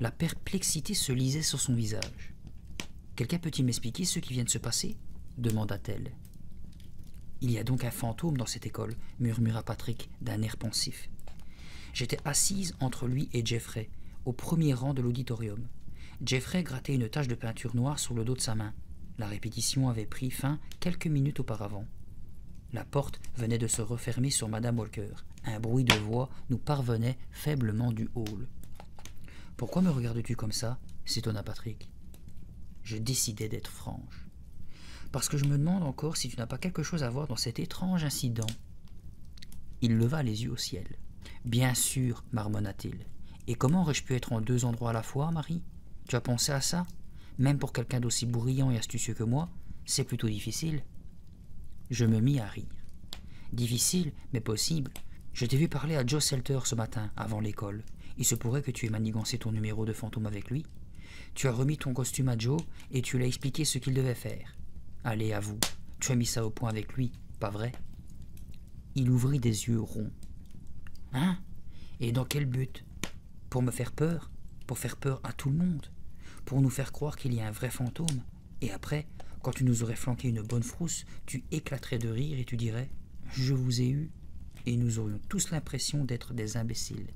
S1: La perplexité se lisait sur son visage. « Quelqu'un peut-il m'expliquer ce qui vient de se passer ?» demanda-t-elle. « Il y a donc un fantôme dans cette école, » murmura Patrick d'un air pensif. J'étais assise entre lui et Jeffrey, au premier rang de l'auditorium. Jeffrey grattait une tache de peinture noire sur le dos de sa main. La répétition avait pris fin quelques minutes auparavant. La porte venait de se refermer sur Madame Walker. Un bruit de voix nous parvenait faiblement du hall. « Pourquoi me regardes-tu comme ça ?» s'étonna Patrick. Je décidai d'être franche. « Parce que je me demande encore si tu n'as pas quelque chose à voir dans cet étrange incident. » Il leva les yeux au ciel. « Bien sûr, marmonna-t-il. Et comment aurais-je pu être en deux endroits à la fois, Marie? Tu as pensé à ça? Même pour quelqu'un d'aussi bruyant et astucieux que moi, c'est plutôt difficile. » Je me mis à rire. « Difficile, mais possible. Je t'ai vu parler à Joe Selter ce matin, avant l'école. Il se pourrait que tu aies manigancé ton numéro de fantôme avec lui. Tu as remis ton costume à Joe et tu lui as expliqué ce qu'il devait faire. Allez, avoue, tu as mis ça au point avec lui, pas vrai? » Il ouvrit des yeux ronds. « Hein? Et dans quel but? Pour me faire peur? Pour faire peur à tout le monde? Pour nous faire croire qu'il y a un vrai fantôme? Et après, quand tu nous aurais flanqué une bonne frousse, tu éclaterais de rire et tu dirais « Je vous ai eu » et nous aurions tous l'impression d'être des imbéciles. »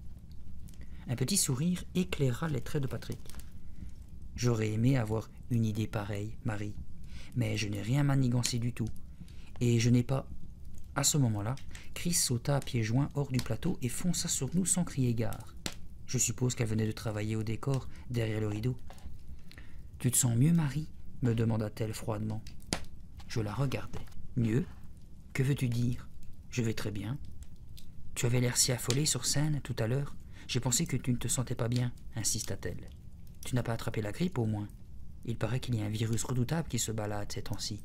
S1: Un petit sourire éclaira les traits de Patrick. « J'aurais aimé avoir une idée pareille, Marie, mais je n'ai rien manigancé du tout. Et je n'ai pas... » À ce moment-là, Chris sauta à pieds joints hors du plateau et fonça sur nous sans crier gare. Je suppose qu'elle venait de travailler au décor, derrière le rideau. « Tu te sens mieux, Marie ?» me demanda-t-elle froidement. Je la regardai. « Mieux? Que veux-tu dire? Je vais très bien. » « Tu avais l'air si affolé sur scène tout à l'heure. J'ai pensé que tu ne te sentais pas bien, » insista-t-elle. « Tu n'as pas attrapé la grippe au moins? Il paraît qu'il y a un virus redoutable qui se balade ces temps-ci. »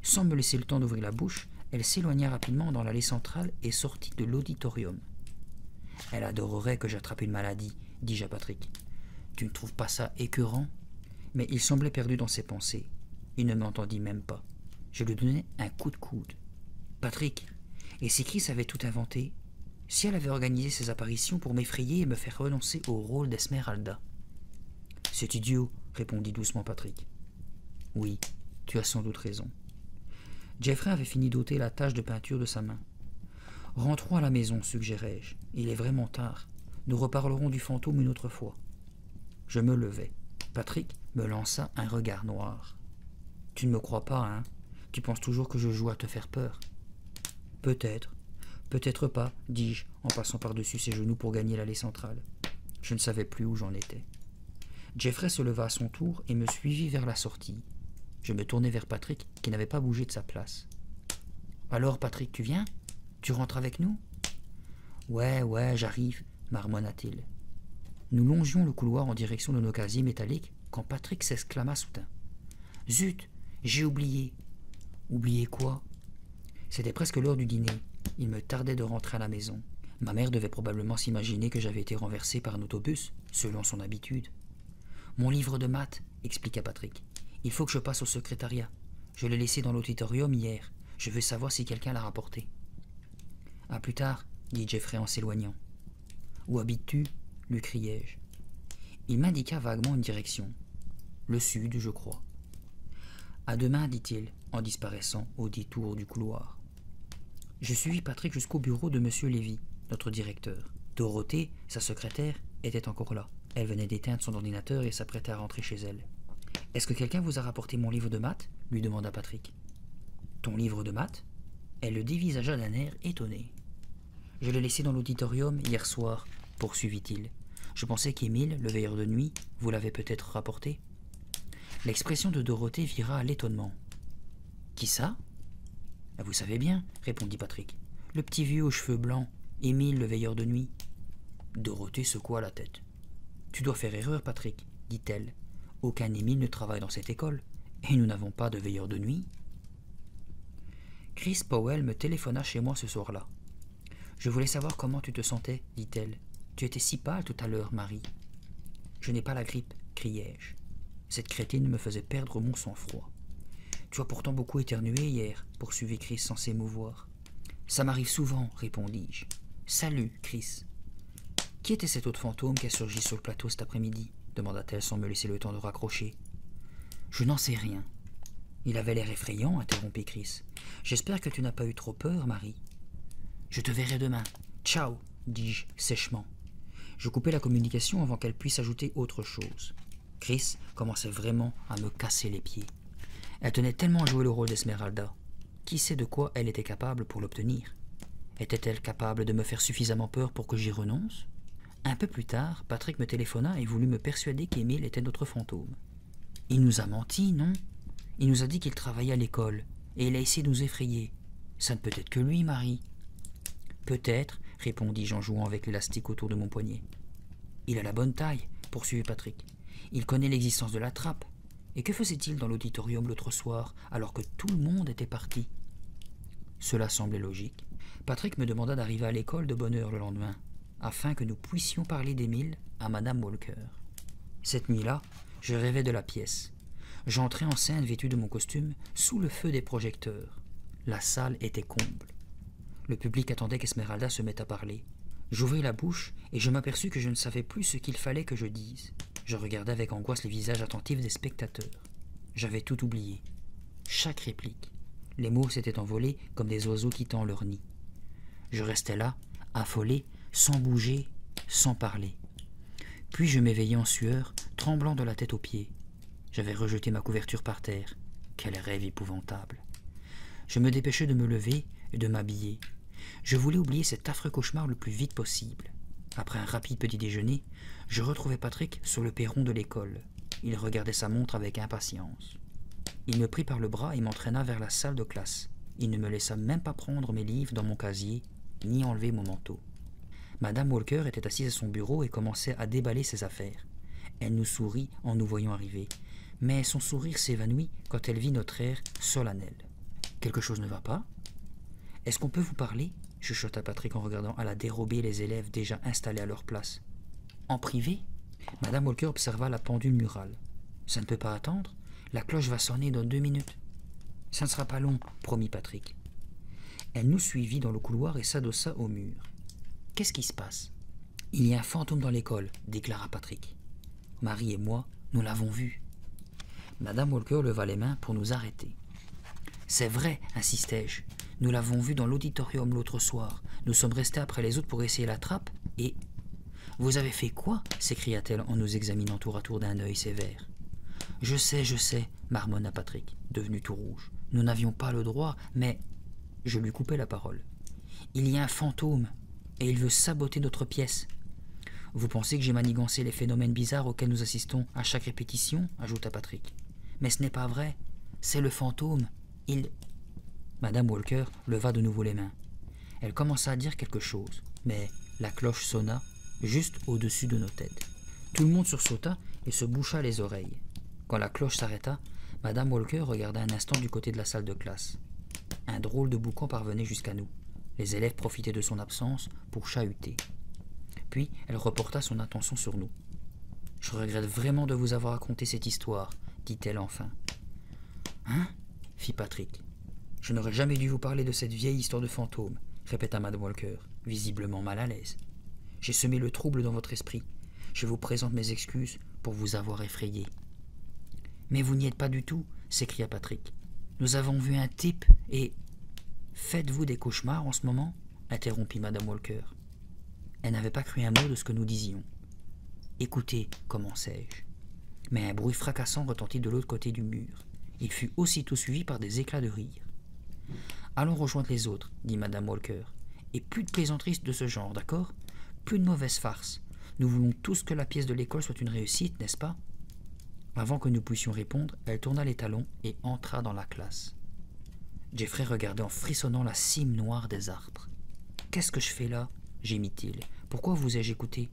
S1: Sans me laisser le temps d'ouvrir la bouche, elle s'éloigna rapidement dans l'allée centrale et sortit de l'auditorium. « Elle adorerait que j'attrape une maladie, » dis-je à Patrick. « Tu ne trouves pas ça écœurant ?» Mais il semblait perdu dans ses pensées. Il ne m'entendit même pas. Je lui donnai un coup de coude. « Patrick, et si Chris avait tout inventé? Si elle avait organisé ses apparitions pour m'effrayer et me faire renoncer au rôle d'Esmeralda? »« C'est idiot, » répondit doucement Patrick. « Oui, tu as sans doute raison. » Jeffrey avait fini d'ôter la tache de peinture de sa main. « Rentrons à la maison, suggérai-je. Il est vraiment tard. Nous reparlerons du fantôme une autre fois. » Je me levai. Patrick me lança un regard noir. « Tu ne me crois pas, hein? Tu penses toujours que je joue à te faire peur? »« Peut-être, peut-être pas, dis-je, en passant par-dessus ses genoux pour gagner l'allée centrale. Je ne savais plus où j'en étais. Jeffrey se leva à son tour et me suivit vers la sortie. Je me tournai vers Patrick, qui n'avait pas bougé de sa place. « Alors, Patrick, tu viens? Tu rentres avec nous? »« Ouais, j'arrive, » marmonna-t-il. Nous longions le couloir en direction de nos casiers métalliques quand Patrick s'exclama soudain. « Zut, j'ai oublié. »« Oublié quoi ?» C'était presque l'heure du dîner. Il me tardait de rentrer à la maison. Ma mère devait probablement s'imaginer que j'avais été renversé par un autobus, selon son habitude. « Mon livre de maths, » expliqua Patrick. « Il faut que je passe au secrétariat. Je l'ai laissé dans l'auditorium hier. Je veux savoir si quelqu'un l'a rapporté. »« À plus tard, » dit Jeffrey en s'éloignant. « Où habites-tu » lui criai-je. Il m'indiqua vaguement une direction. Le sud, je crois. « À demain, dit-il, en disparaissant au détour du couloir. » Je suivis Patrick jusqu'au bureau de M. Lévy, notre directeur. Dorothée, sa secrétaire, était encore là. Elle venait d'éteindre son ordinateur et s'apprêtait à rentrer chez elle. « Est-ce que quelqu'un vous a rapporté mon livre de maths » lui demanda Patrick. Ton livre de maths? Elle le dévisagea d'un air étonné. Je l'ai laissé dans l'auditorium hier soir, poursuivit-il. Je pensais qu'Émile, le veilleur de nuit, vous l'avait peut-être rapporté. L'expression de Dorothée vira à l'étonnement. Qui ça? Vous savez bien, répondit Patrick. Le petit vieux aux cheveux blancs, Émile, le veilleur de nuit. Dorothée secoua la tête. Tu dois faire erreur, Patrick, dit-elle. Aucun Émile ne travaille dans cette école, et nous n'avons pas de veilleur de nuit. Chris Powell me téléphona chez moi ce soir-là. Je voulais savoir comment tu te sentais, dit-elle. Tu étais si pâle tout à l'heure, Marie. Je n'ai pas la grippe, criai-je. Cette crétine me faisait perdre mon sang-froid. Tu as pourtant beaucoup éternué hier, poursuivit Chris sans s'émouvoir. Ça m'arrive souvent, répondis-je. Salut, Chris. Qui était cet autre fantôme qui a surgi sur le plateau cet après-midi? Demanda-t-elle sans me laisser le temps de raccrocher. Je n'en sais rien. Il avait l'air effrayant, interrompit Chris. J'espère que tu n'as pas eu trop peur, Marie. Je te verrai demain. Ciao, dis-je sèchement. Je coupai la communication avant qu'elle puisse ajouter autre chose. Chris commençait vraiment à me casser les pieds. Elle tenait tellement à jouer le rôle d'Esmeralda. Qui sait de quoi elle était capable pour l'obtenir? Était-elle capable de me faire suffisamment peur pour que j'y renonce? Un peu plus tard, Patrick me téléphona et voulut me persuader qu'Émile était notre fantôme. Il nous a menti, non? Il nous a dit qu'il travaillait à l'école, et il a essayé de nous effrayer. Ça ne peut être que lui, Marie. Peut-être, répondis-je en jouant avec l'élastique autour de mon poignet. Il a la bonne taille, poursuivit Patrick. Il connaît l'existence de la trappe. Et que faisait-il dans l'auditorium l'autre soir, alors que tout le monde était parti? Cela semblait logique. Patrick me demanda d'arriver à l'école de bonne heure le lendemain, afin que nous puissions parler d'Émile à Madame Walker. Cette nuit-là, je rêvais de la pièce. J'entrais en scène vêtu de mon costume, sous le feu des projecteurs. La salle était comble. Le public attendait qu'Esmeralda se mette à parler. J'ouvris la bouche et je m'aperçus que je ne savais plus ce qu'il fallait que je dise. Je regardais avec angoisse les visages attentifs des spectateurs. J'avais tout oublié. Chaque réplique. Les mots s'étaient envolés comme des oiseaux quittant leur nid. Je restais là, affolé, sans bouger, sans parler. Puis je m'éveillai en sueur, tremblant de la tête aux pieds. J'avais rejeté ma couverture par terre. Quel rêve épouvantable. Je me dépêchai de me lever et de m'habiller. Je voulais oublier cet affreux cauchemar le plus vite possible. Après un rapide petit déjeuner, je retrouvai Patrick sur le perron de l'école. Il regardait sa montre avec impatience. Il me prit par le bras et m'entraîna vers la salle de classe. Il ne me laissa même pas prendre mes livres dans mon casier, ni enlever mon manteau. Madame Walker était assise à son bureau et commençait à déballer ses affaires. Elle nous sourit en nous voyant arriver, mais son sourire s'évanouit quand elle vit notre air solennel. « Quelque chose ne va pas? Est-ce qu'on peut vous parler ?» chuchota Patrick en regardant à la dérobée les élèves déjà installés à leur place. « En privé ?» Madame Walker observa la pendule murale. « Ça ne peut pas attendre? La cloche va sonner dans 2 minutes. »« Ça ne sera pas long, » promit Patrick. Elle nous suivit dans le couloir et s'adossa au mur. « Qu'est-ce qui se passe ?»« Il y a un fantôme dans l'école, » déclara Patrick. « Marie et moi, nous l'avons vu. » Madame Walker leva les mains pour nous arrêter. « C'est vrai, insistai-je. Nous l'avons vu dans l'auditorium l'autre soir. Nous sommes restés après les autres pour essayer la trappe et... »« Vous avez fait quoi ?» s'écria-t-elle en nous examinant tour à tour d'un œil sévère. « Je sais, marmonna Patrick, devenu tout rouge. Nous n'avions pas le droit, mais... » Je lui coupai la parole. « Il y a un fantôme, et il veut saboter notre pièce. »« Vous pensez que j'ai manigancé les phénomènes bizarres auxquels nous assistons à chaque répétition ?» ajouta Patrick. « Mais ce n'est pas vrai. C'est le fantôme. Il... » Madame Walker leva de nouveau les mains. Elle commença à dire quelque chose, mais la cloche sonna juste au-dessus de nos têtes. Tout le monde sursauta et se boucha les oreilles. Quand la cloche s'arrêta, Madame Walker regarda un instant du côté de la salle de classe. Un drôle de boucan parvenait jusqu'à nous. Les élèves profitaient de son absence pour chahuter. Puis elle reporta son attention sur nous. « Je regrette vraiment de vous avoir raconté cette histoire, » dit-elle enfin. « Hein ?» fit Patrick. « Je n'aurais jamais dû vous parler de cette vieille histoire de fantôme, » répéta Madame Walker, visiblement mal à l'aise. « J'ai semé le trouble dans votre esprit. Je vous présente mes excuses pour vous avoir effrayé. »« Mais vous n'y êtes pas du tout, » s'écria Patrick. « Nous avons vu un type et... »« Faites-vous des cauchemars en ce moment ?» interrompit Madame Walker. Elle n'avait pas cru un mot de ce que nous disions. « Écoutez, commençai-je. » Mais un bruit fracassant retentit de l'autre côté du mur. Il fut aussitôt suivi par des éclats de rire. « Allons rejoindre les autres, dit Madame Walker. Et plus de plaisanteries de ce genre, d'accord? Plus de mauvaises farces. Nous voulons tous que la pièce de l'école soit une réussite, n'est-ce pas ?» Avant que nous puissions répondre, elle tourna les talons et entra dans la classe. Jeffrey regardait en frissonnant la cime noire des arbres. « Qu'est-ce que je fais là ?» gémit-il. « Pourquoi vous ai-je écouté ?»«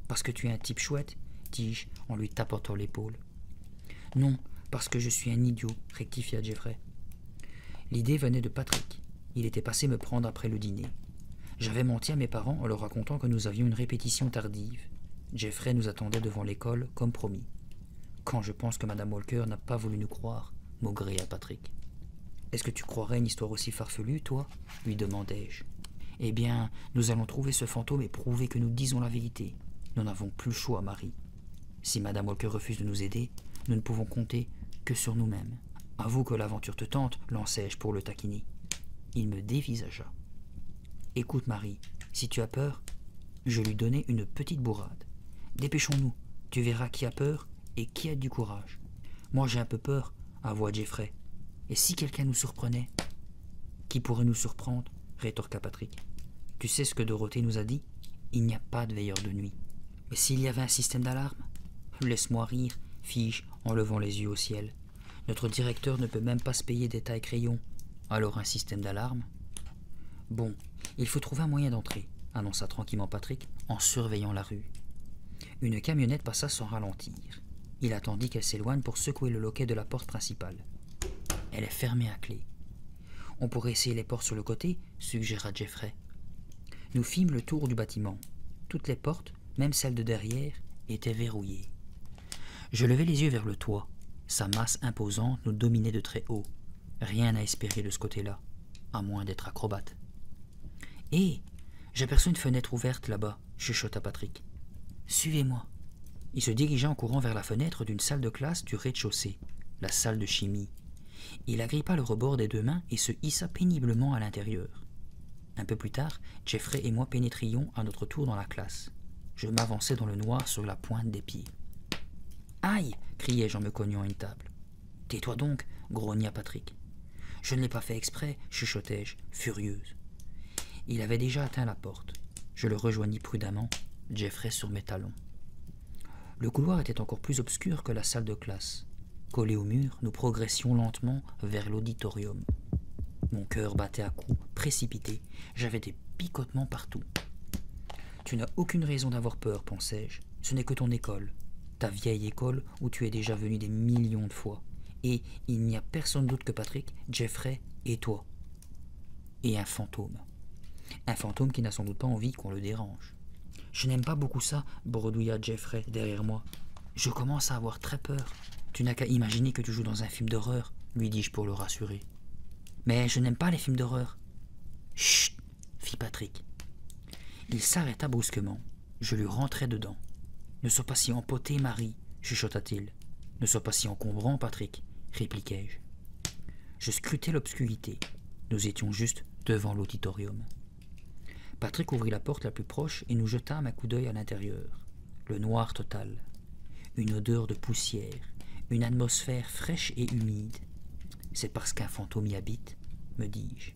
S1: Parce que tu es un type chouette, dis-je en lui tapotant l'épaule. « Non, parce que je suis un idiot, rectifia Jeffrey. L'idée venait de Patrick. Il était passé me prendre après le dîner. J'avais menti à mes parents en leur racontant que nous avions une répétition tardive. Jeffrey nous attendait devant l'école, comme promis. Quand je pense que Madame Walker n'a pas voulu nous croire, maugréa Patrick. Est-ce que tu croirais une histoire aussi farfelue, toi lui demandai-je. Eh bien, nous allons trouver ce fantôme et prouver que nous disons la vérité. Nous n'avons plus le choix, Marie. Si Madame Walker refuse de nous aider, nous ne pouvons compter que sur nous-mêmes. Avoue que l'aventure te tente, lançai-je pour le taquiner. Il me dévisagea. Écoute, Marie, si tu as peur, je lui donnai une petite bourrade. Dépêchons-nous, tu verras qui a peur et qui a du courage. Moi j'ai un peu peur, avoua Jeffrey. Et si quelqu'un nous surprenait? Qui pourrait nous surprendre? Rétorqua Patrick. Tu sais ce que Dorothée nous a dit? Il n'y a pas de veilleur de nuit. Mais s'il y avait un système d'alarme? Laisse-moi rire, fis-je en levant les yeux au ciel. Notre directeur ne peut même pas se payer des tailles-crayons. Alors un système d'alarme? Bon, il faut trouver un moyen d'entrer, annonça tranquillement Patrick en surveillant la rue. Une camionnette passa sans ralentir. Il attendit qu'elle s'éloigne pour secouer le loquet de la porte principale. Elle est fermée à clé. On pourrait essayer les portes sur le côté, suggéra Jeffrey. Nous fîmes le tour du bâtiment. Toutes les portes, même celles de derrière, étaient verrouillées. Je levai les yeux vers le toit. Sa masse imposante nous dominait de très haut. Rien à espérer de ce côté-là, à moins d'être acrobate. « Hé, j'aperçois une fenêtre ouverte là-bas, » chuchota Patrick. « Suivez-moi. » Il se dirigea en courant vers la fenêtre d'une salle de classe du rez-de-chaussée, la salle de chimie. Il agrippa le rebord des deux mains et se hissa péniblement à l'intérieur. Un peu plus tard, Jeffrey et moi pénétrions à notre tour dans la classe. Je m'avançai dans le noir sur la pointe des pieds. « Aïe !» criai-je en me cognant à une table. « Tais-toi donc !» grogna Patrick. « Je ne l'ai pas fait exprès, chuchotai-je, furieuse. Il avait déjà atteint la porte. Je le rejoignis prudemment, Jeffrey sur mes talons. Le couloir était encore plus obscur que la salle de classe. Collés au mur, nous progressions lentement vers l'auditorium. Mon cœur battait à coups précipités, j'avais des picotements partout. « Tu n'as aucune raison d'avoir peur, pensai-je. Ce n'est que ton école, ta vieille école où tu es déjà venu des millions de fois. Et il n'y a personne d'autre que Patrick, Jeffrey et toi. Et un fantôme. Un fantôme qui n'a sans doute pas envie qu'on le dérange. »« Je n'aime pas beaucoup ça, bredouilla Jeffrey derrière moi. Je commence à avoir très peur. Tu n'as qu'à imaginer que tu joues dans un film d'horreur, lui dis-je pour le rassurer. Mais je n'aime pas les films d'horreur. Chut, fit Patrick. Il s'arrêta brusquement. Je lui rentrai dedans. Ne sois pas si empoté, Marie, chuchota-t-il. Ne sois pas si encombrant, Patrick, répliquai-je. Je scrutai l'obscurité. Nous étions juste devant l'auditorium. Patrick ouvrit la porte la plus proche et nous jetâmes un coup d'œil à l'intérieur. Le noir total. Une odeur de poussière. Une atmosphère fraîche et humide. C'est parce qu'un fantôme y habite, me dis-je.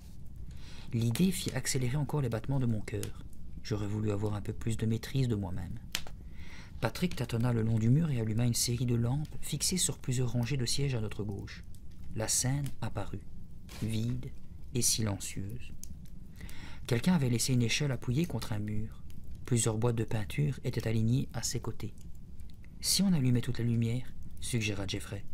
S1: L'idée fit accélérer encore les battements de mon cœur. J'aurais voulu avoir un peu plus de maîtrise de moi-même. Patrick tâtonna le long du mur et alluma une série de lampes fixées sur plusieurs rangées de sièges à notre gauche. La scène apparut, vide et silencieuse. Quelqu'un avait laissé une échelle appuyée contre un mur. Plusieurs boîtes de peinture étaient alignées à ses côtés. « Si on allumait toute la lumière ?» suggéra Jeffrey.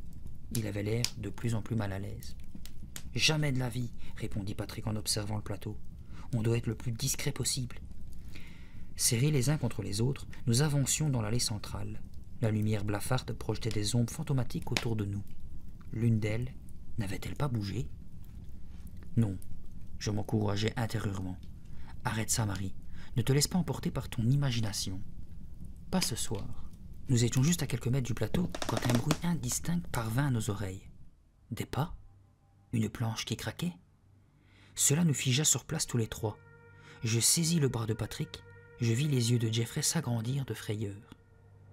S1: Il avait l'air de plus en plus mal à l'aise. « Jamais de la vie !» répondit Patrick en observant le plateau. « On doit être le plus discret possible. » Serrés les uns contre les autres, nous avancions dans l'allée centrale. La lumière blafarde projetait des ombres fantomatiques autour de nous. L'une d'elles n'avait-elle pas bougé? Non, je m'encourageais intérieurement. Arrête ça, Marie. Ne te laisse pas emporter par ton imagination. Pas ce soir. Nous étions juste à quelques mètres du plateau quand un bruit indistinct parvint à nos oreilles. Des pas? Une planche qui craquait? Cela nous figea sur place tous les trois. Je saisis le bras de Patrick. Je vis les yeux de Jeffrey s'agrandir de frayeur.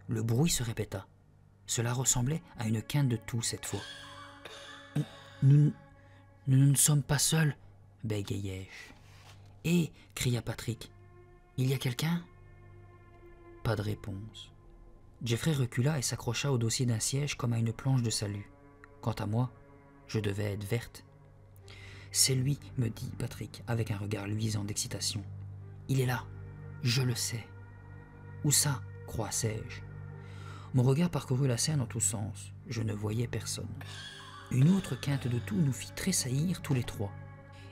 S1: Le bruit se répéta. Cela ressemblait à une quinte de toux cette fois. Nous, nous ne sommes pas seuls, bégayai-je. Hé, cria Patrick, il y a quelqu'un? Pas de réponse. Jeffrey recula et s'accrocha au dossier d'un siège comme à une planche de salut. Quant à moi, je devais être verte. C'est lui, me dit Patrick, avec un regard luisant d'excitation. Il est là, je le sais. Où ça? Croissais-je. Mon regard parcourut la scène en tous sens. Je ne voyais personne. Une autre quinte de toux nous fit tressaillir tous les trois.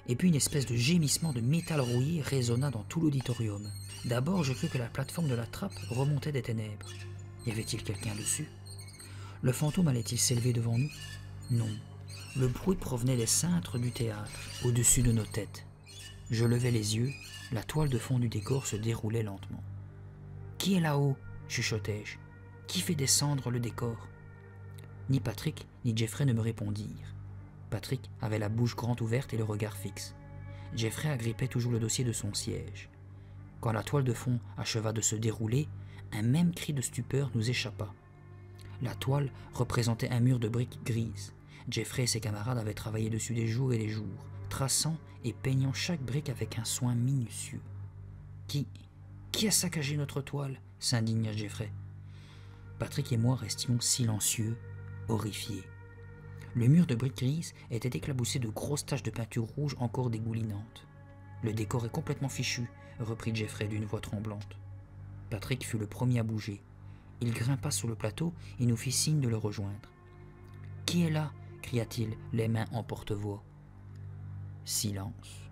S1: Et puis une espèce de gémissement de métal rouillé résonna dans tout l'auditorium. D'abord, je crus que la plateforme de la trappe remontait des ténèbres. Y avait-il quelqu'un dessus? Le fantôme allait-il s'élever devant nous? Non. Le bruit provenait des cintres du théâtre, au-dessus de nos têtes. Je levai les yeux, la toile de fond du décor se déroulait lentement. « Qui est là-haut » chuchotai-je. « Qui fait descendre le décor ?» Ni Patrick ni Jeffrey ne me répondirent. Patrick avait la bouche grande ouverte et le regard fixe. Jeffrey agrippait toujours le dossier de son siège. Quand la toile de fond acheva de se dérouler, un même cri de stupeur nous échappa. La toile représentait un mur de briques grises. Jeffrey et ses camarades avaient travaillé dessus des jours et des jours, traçant et peignant chaque brique avec un soin minutieux. « Qui a saccagé notre toile ?» s'indigna Jeffrey. Patrick et moi restions silencieux, horrifiés. Le mur de briques grises était éclaboussé de grosses taches de peinture rouge encore dégoulinantes. « Le décor est complètement fichu », reprit Jeffrey d'une voix tremblante. Patrick fut le premier à bouger. Il grimpa sur le plateau et nous fit signe de le rejoindre. « Qui est là ?» cria-t-il, les mains en porte-voix. Silence.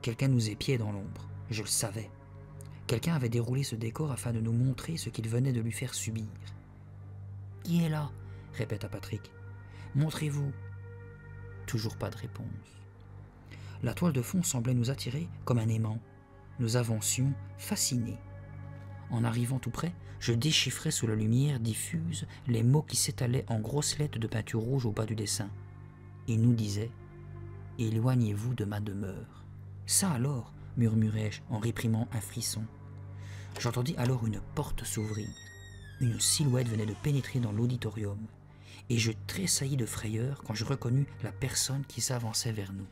S1: Quelqu'un nous épiait dans l'ombre, je le savais. Quelqu'un avait déroulé ce décor afin de nous montrer ce qu'il venait de lui faire subir. « Qui est là ?» répéta Patrick. « Montrez-vous. » Toujours pas de réponse. La toile de fond semblait nous attirer comme un aimant. Nous avancions, fascinés. En arrivant tout près, je déchiffrais sous la lumière diffuse les mots qui s'étalaient en grosses lettres de peinture rouge au bas du dessin. Il nous disait « Éloignez-vous de ma demeure. » « Ça alors » murmurai-je en réprimant un frisson. J'entendis alors une porte s'ouvrir. Une silhouette venait de pénétrer dans l'auditorium, et je tressaillis de frayeur quand je reconnus la personne qui s'avançait vers nous.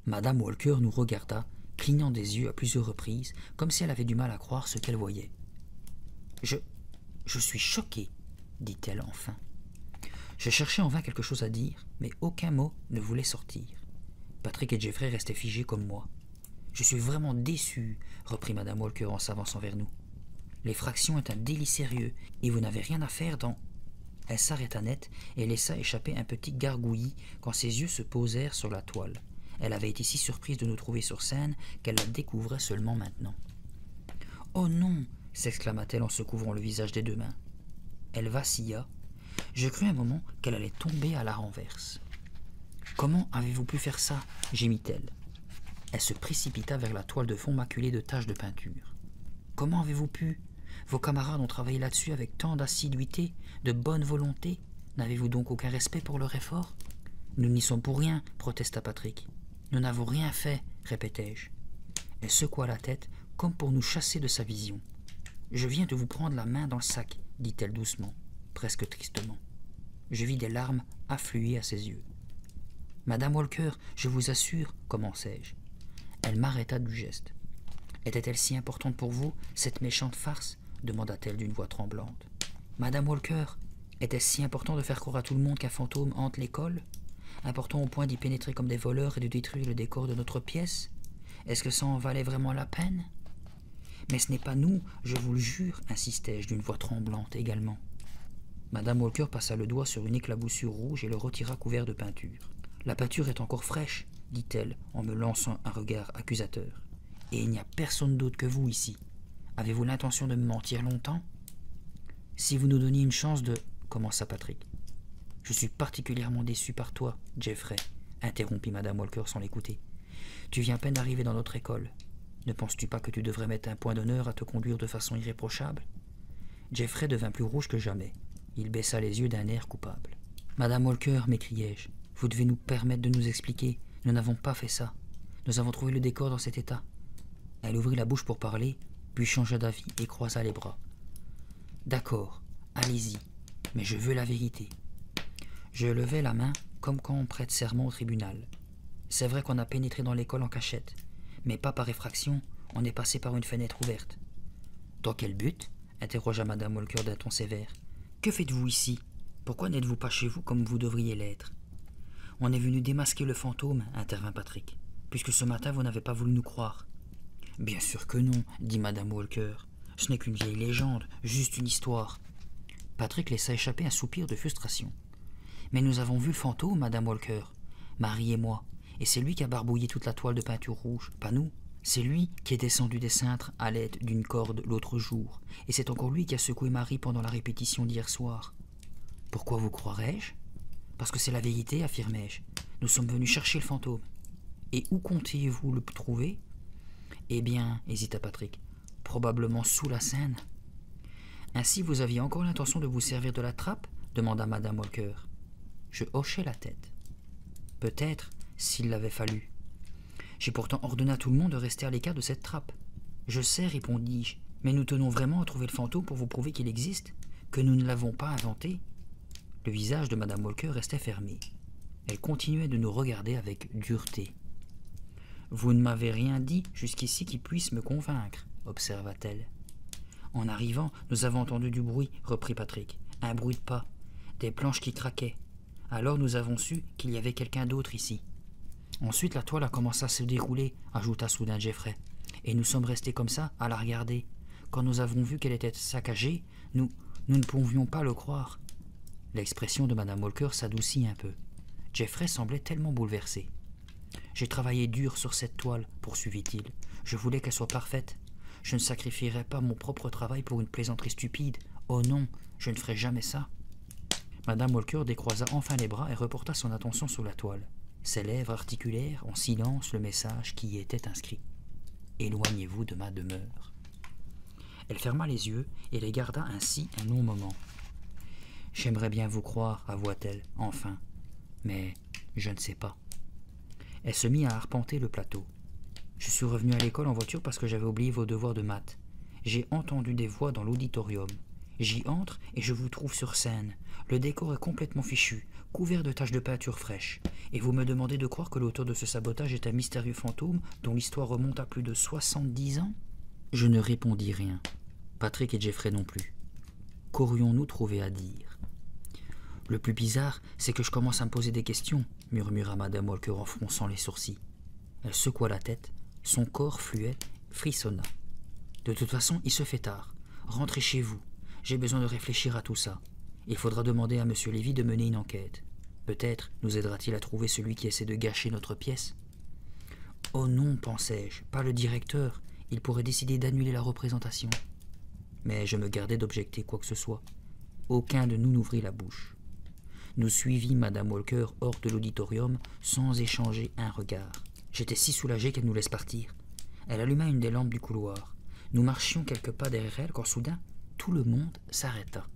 S1: Madame Walker nous regarda, clignant des yeux à plusieurs reprises, comme si elle avait du mal à croire ce qu'elle voyait. « Je suis choquée, » dit-elle enfin. Je cherchais en vain quelque chose à dire, mais aucun mot ne voulait sortir. Patrick et Jeffrey restaient figés comme moi. « Je suis vraiment déçu, » reprit Madame Walker en s'avançant vers nous. « L'effraction est un délit sérieux, et vous n'avez rien à faire dans... » Elle s'arrêta net et laissa échapper un petit gargouillis quand ses yeux se posèrent sur la toile. Elle avait été si surprise de nous trouver sur scène qu'elle la découvrait seulement maintenant. « Oh non !» s'exclama-t-elle en se couvrant le visage des deux mains. Elle vacilla. Je crus un moment qu'elle allait tomber à la renverse. « Comment avez-vous pu faire ça ?» gémit-elle. Elle se précipita vers la toile de fond maculée de taches de peinture. « Comment avez-vous pu? Vos camarades ont travaillé là-dessus avec tant d'assiduité, de bonne volonté. N'avez-vous donc aucun respect pour leur effort ?»« Nous n'y sommes pour rien, » protesta Patrick. « Nous n'avons rien fait, » répétai-je. Elle secoua la tête comme pour nous chasser de sa vision. « Je viens de vous prendre la main dans le sac, » dit-elle doucement, presque tristement. Je vis des larmes affluer à ses yeux. « Madame Walker, je vous assure, » commençai-je. Elle m'arrêta du geste. « Était-elle si importante pour vous, cette méchante farce ?» demanda-t-elle d'une voix tremblante. « Madame Walker, était-ce si important de faire croire à tout le monde qu'un fantôme hante l'école? Important au point d'y pénétrer comme des voleurs et de détruire le décor de notre pièce? Est-ce que ça en valait vraiment la peine? » « Mais ce n'est pas nous, je vous le jure, » insistai-je d'une voix tremblante également. Madame Walker passa le doigt sur une éclaboussure rouge et le retira couvert de peinture. « La peinture est encore fraîche, » dit-elle en me lançant un regard accusateur. « Et il n'y a personne d'autre que vous ici. Avez-vous l'intention de me mentir longtemps ?»« Si vous nous donniez une chance de... » commença Patrick. « Je suis particulièrement déçu par toi, Jeffrey, » interrompit Madame Walker sans l'écouter. « Tu viens à peine d'arriver dans notre école. Ne penses-tu pas que tu devrais mettre un point d'honneur à te conduire de façon irréprochable ?» Jeffrey devint plus rouge que jamais. Il baissa les yeux d'un air coupable. « Madame Walker, m'écriai-je, vous devez nous permettre de nous expliquer. Nous n'avons pas fait ça. Nous avons trouvé le décor dans cet état. » Elle ouvrit la bouche pour parler, puis changea d'avis et croisa les bras. « D'accord, allez-y, mais je veux la vérité. » Je levai la main comme quand on prête serment au tribunal. C'est vrai qu'on a pénétré dans l'école en cachette, mais pas par effraction, on est passé par une fenêtre ouverte. « Dans quel but ?» interrogea madame Walker d'un ton sévère. « Que faites-vous ici? Pourquoi n'êtes-vous pas chez vous comme vous devriez l'être ?»« On est venu démasquer le fantôme, intervint Patrick, puisque ce matin vous n'avez pas voulu nous croire. »« Bien sûr que non, dit madame Walker. Ce n'est qu'une vieille légende, juste une histoire. » Patrick laissa échapper un soupir de frustration. « Mais nous avons vu le fantôme, madame Walker, Marie et moi, et c'est lui qui a barbouillé toute la toile de peinture rouge, pas nous. C'est lui qui est descendu des cintres à l'aide d'une corde l'autre jour, et c'est encore lui qui a secoué Marie pendant la répétition d'hier soir. »« Pourquoi vous croirais-je ? Parce que c'est la vérité, affirmai-je. Nous sommes venus chercher le fantôme. Et où comptiez-vous le trouver ? » « Eh bien, hésita Patrick, probablement sous la Seine. »« Ainsi vous aviez encore l'intention de vous servir de la trappe ? » demanda madame Walker. Je hochai la tête. Peut-être, s'il l'avait fallu. J'ai pourtant ordonné à tout le monde de rester à l'écart de cette trappe. Je sais, répondis-je, mais nous tenons vraiment à trouver le fantôme pour vous prouver qu'il existe, que nous ne l'avons pas inventé. Le visage de madame Walker restait fermé. Elle continuait de nous regarder avec dureté. « Vous ne m'avez rien dit jusqu'ici qui puisse me convaincre, observa-t-elle. « En arrivant, nous avons entendu du bruit, reprit Patrick. Un bruit de pas, des planches qui craquaient. Alors nous avons su qu'il y avait quelqu'un d'autre ici. Ensuite la toile a commencé à se dérouler, ajouta soudain Jeffrey, et nous sommes restés comme ça, à la regarder. Quand nous avons vu qu'elle était saccagée, nous ne pouvions pas le croire. » L'expression de madame Walker s'adoucit un peu. Jeffrey semblait tellement bouleversé. « J'ai travaillé dur sur cette toile, poursuivit-il. Je voulais qu'elle soit parfaite. Je ne sacrifierais pas mon propre travail pour une plaisanterie stupide. Oh non, je ne ferai jamais ça. » Madame Walker décroisa enfin les bras et reporta son attention sur la toile. Ses lèvres articulèrent en silence le message qui y était inscrit. « Éloignez-vous de ma demeure. » Elle ferma les yeux et les garda ainsi un long moment. « J'aimerais bien vous croire, avoua-t-elle, enfin, mais je ne sais pas. » Elle se mit à arpenter le plateau. « Je suis revenu à l'école en voiture parce que j'avais oublié vos devoirs de maths. J'ai entendu des voix dans l'auditorium. J'y entre et je vous trouve sur scène. Le décor est complètement fichu, couvert de taches de peinture fraîche. Et vous me demandez de croire que l'auteur de ce sabotage est un mystérieux fantôme dont l'histoire remonte à plus de 70 ans ?» Je ne répondis rien. Patrick et Jeffrey non plus. Qu'aurions-nous trouvé à dire ? « Le plus bizarre, c'est que je commence à me poser des questions, » murmura madame Walker en fronçant les sourcils. Elle secoua la tête, son corps fluet, frissonna. « De toute façon, il se fait tard. Rentrez chez vous. J'ai besoin de réfléchir à tout ça. Il faudra demander à monsieur Lévy de mener une enquête. Peut-être nous aidera-t-il à trouver celui qui essaie de gâcher notre pièce. »« Oh non, pensai-je, pas le directeur. Il pourrait décider d'annuler la représentation. » Mais je me gardai d'objecter quoi que ce soit. Aucun de nous n'ouvrit la bouche. Nous suivîmes madame Walker hors de l'auditorium sans échanger un regard. J'étais si soulagé qu'elle nous laisse partir. Elle alluma une des lampes du couloir. Nous marchions quelques pas derrière elle quand soudain, tout le monde s'arrêta.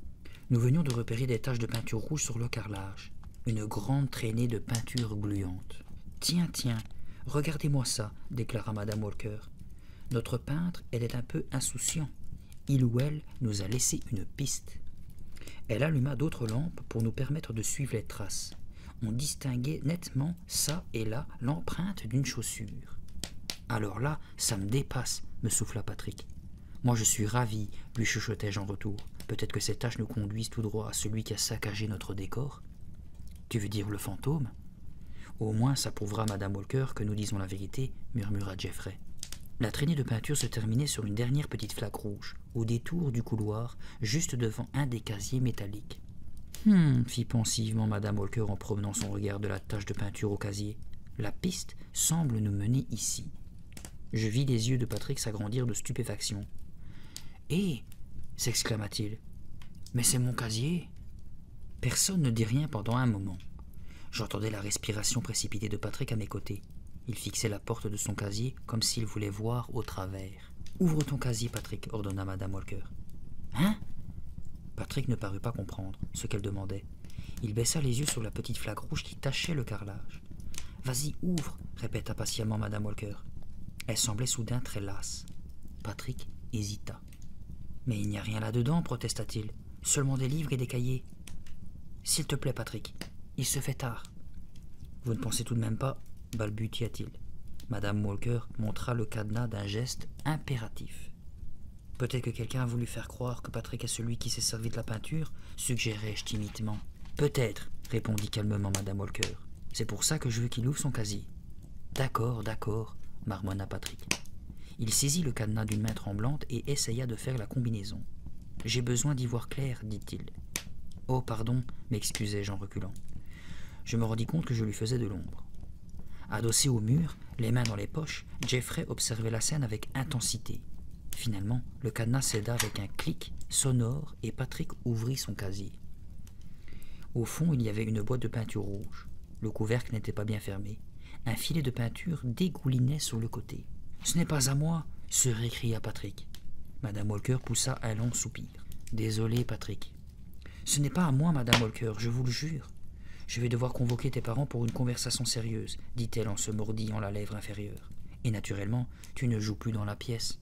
S1: Nous venions de repérer des taches de peinture rouge sur le carrelage. Une grande traînée de peinture gluante. « Tiens, tiens, regardez-moi ça, » déclara madame Walker. « Notre peintre, elle est un peu insouciant. Il ou elle nous a laissé une piste. » Elle alluma d'autres lampes pour nous permettre de suivre les traces. On distinguait nettement, ça et là, l'empreinte d'une chaussure. « Alors là, ça me dépasse, » me souffla Patrick. « Moi je suis ravi, lui chuchotai-je en retour. Peut-être que ces taches nous conduisent tout droit à celui qui a saccagé notre décor. »« Tu veux dire le fantôme ?»« Au moins ça prouvera madame Walker que nous disons la vérité, » murmura Jeffrey. La traînée de peinture se terminait sur une dernière petite flaque rouge, au détour du couloir, juste devant un des casiers métalliques. « fit pensivement madame Walker en promenant son regard de la tache de peinture au casier. « La piste semble nous mener ici. » Je vis les yeux de Patrick s'agrandir de stupéfaction. « Hé !» s'exclama-t-il. « Mais c'est mon casier !» Personne ne dit rien pendant un moment. J'entendais la respiration précipitée de Patrick à mes côtés. Il fixait la porte de son casier comme s'il voulait voir au travers. « Ouvre ton casier, Patrick, » ordonna madame Walker. « Hein ?» Patrick ne parut pas comprendre ce qu'elle demandait. Il baissa les yeux sur la petite flaque rouge qui tachait le carrelage. « Vas-y, ouvre » répéta patiemment madame Walker. Elle semblait soudain très lasse. Patrick hésita. « Mais il n'y a rien là-dedans, protesta-t-il. Seulement des livres et des cahiers. »« S'il te plaît, Patrick, il se fait tard. » Vous ne pensez tout de même pas, balbutia-t-il. Madame Walker montra le cadenas d'un geste impératif. Peut-être que quelqu'un a voulu faire croire que Patrick est celui qui s'est servi de la peinture, suggérai-je timidement. Peut-être, répondit calmement Madame Walker. C'est pour ça que je veux qu'il ouvre son casier. D'accord, d'accord, marmonna Patrick. Il saisit le cadenas d'une main tremblante et essaya de faire la combinaison. J'ai besoin d'y voir clair, dit-il. Oh, pardon, m'excusai-je en reculant. Je me rendis compte que je lui faisais de l'ombre. Adossé au mur, les mains dans les poches, Jeffrey observait la scène avec intensité. Finalement, le cadenas céda avec un clic sonore et Patrick ouvrit son casier. Au fond, il y avait une boîte de peinture rouge. Le couvercle n'était pas bien fermé. Un filet de peinture dégoulinait sur le côté. « Ce n'est pas à moi !» se récria Patrick. Madame Walker poussa un long soupir. « Désolé, Patrick. »« Ce n'est pas à moi, Madame Walker, je vous le jure. Je vais devoir convoquer tes parents pour une conversation sérieuse, dit-elle en se mordillant la lèvre inférieure. Et naturellement, tu ne joues plus dans la pièce.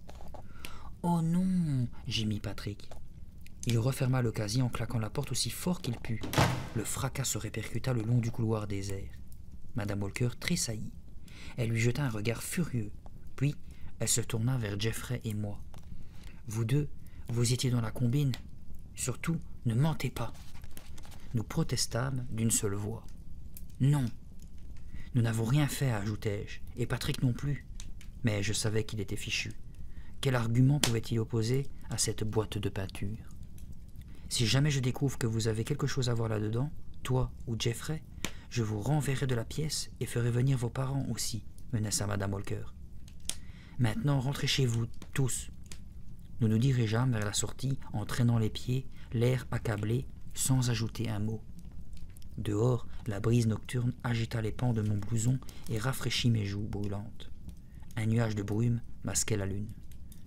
S1: Oh non, gémit Patrick. Il referma le casier en claquant la porte aussi fort qu'il put. Le fracas se répercuta le long du couloir désert. Madame Walker tressaillit. Elle lui jeta un regard furieux. Puis, elle se tourna vers Jeffrey et moi. Vous deux, vous étiez dans la combine. Surtout, ne mentez pas. Nous protestâmes d'une seule voix. Non. Nous n'avons rien fait, ajoutai-je, et Patrick non plus. Mais je savais qu'il était fichu. Quel argument pouvait-il opposer à cette boîte de peinture? Si jamais je découvre que vous avez quelque chose à voir là-dedans, toi ou Jeffrey, je vous renverrai de la pièce et ferai venir vos parents aussi, menaça Madame Walker. Maintenant, rentrez chez vous, tous. Nous nous dirigeâmes vers la sortie en traînant les pieds, l'air accablé, sans ajouter un mot. Dehors, la brise nocturne agita les pans de mon blouson et rafraîchit mes joues brûlantes. Un nuage de brume masquait la lune.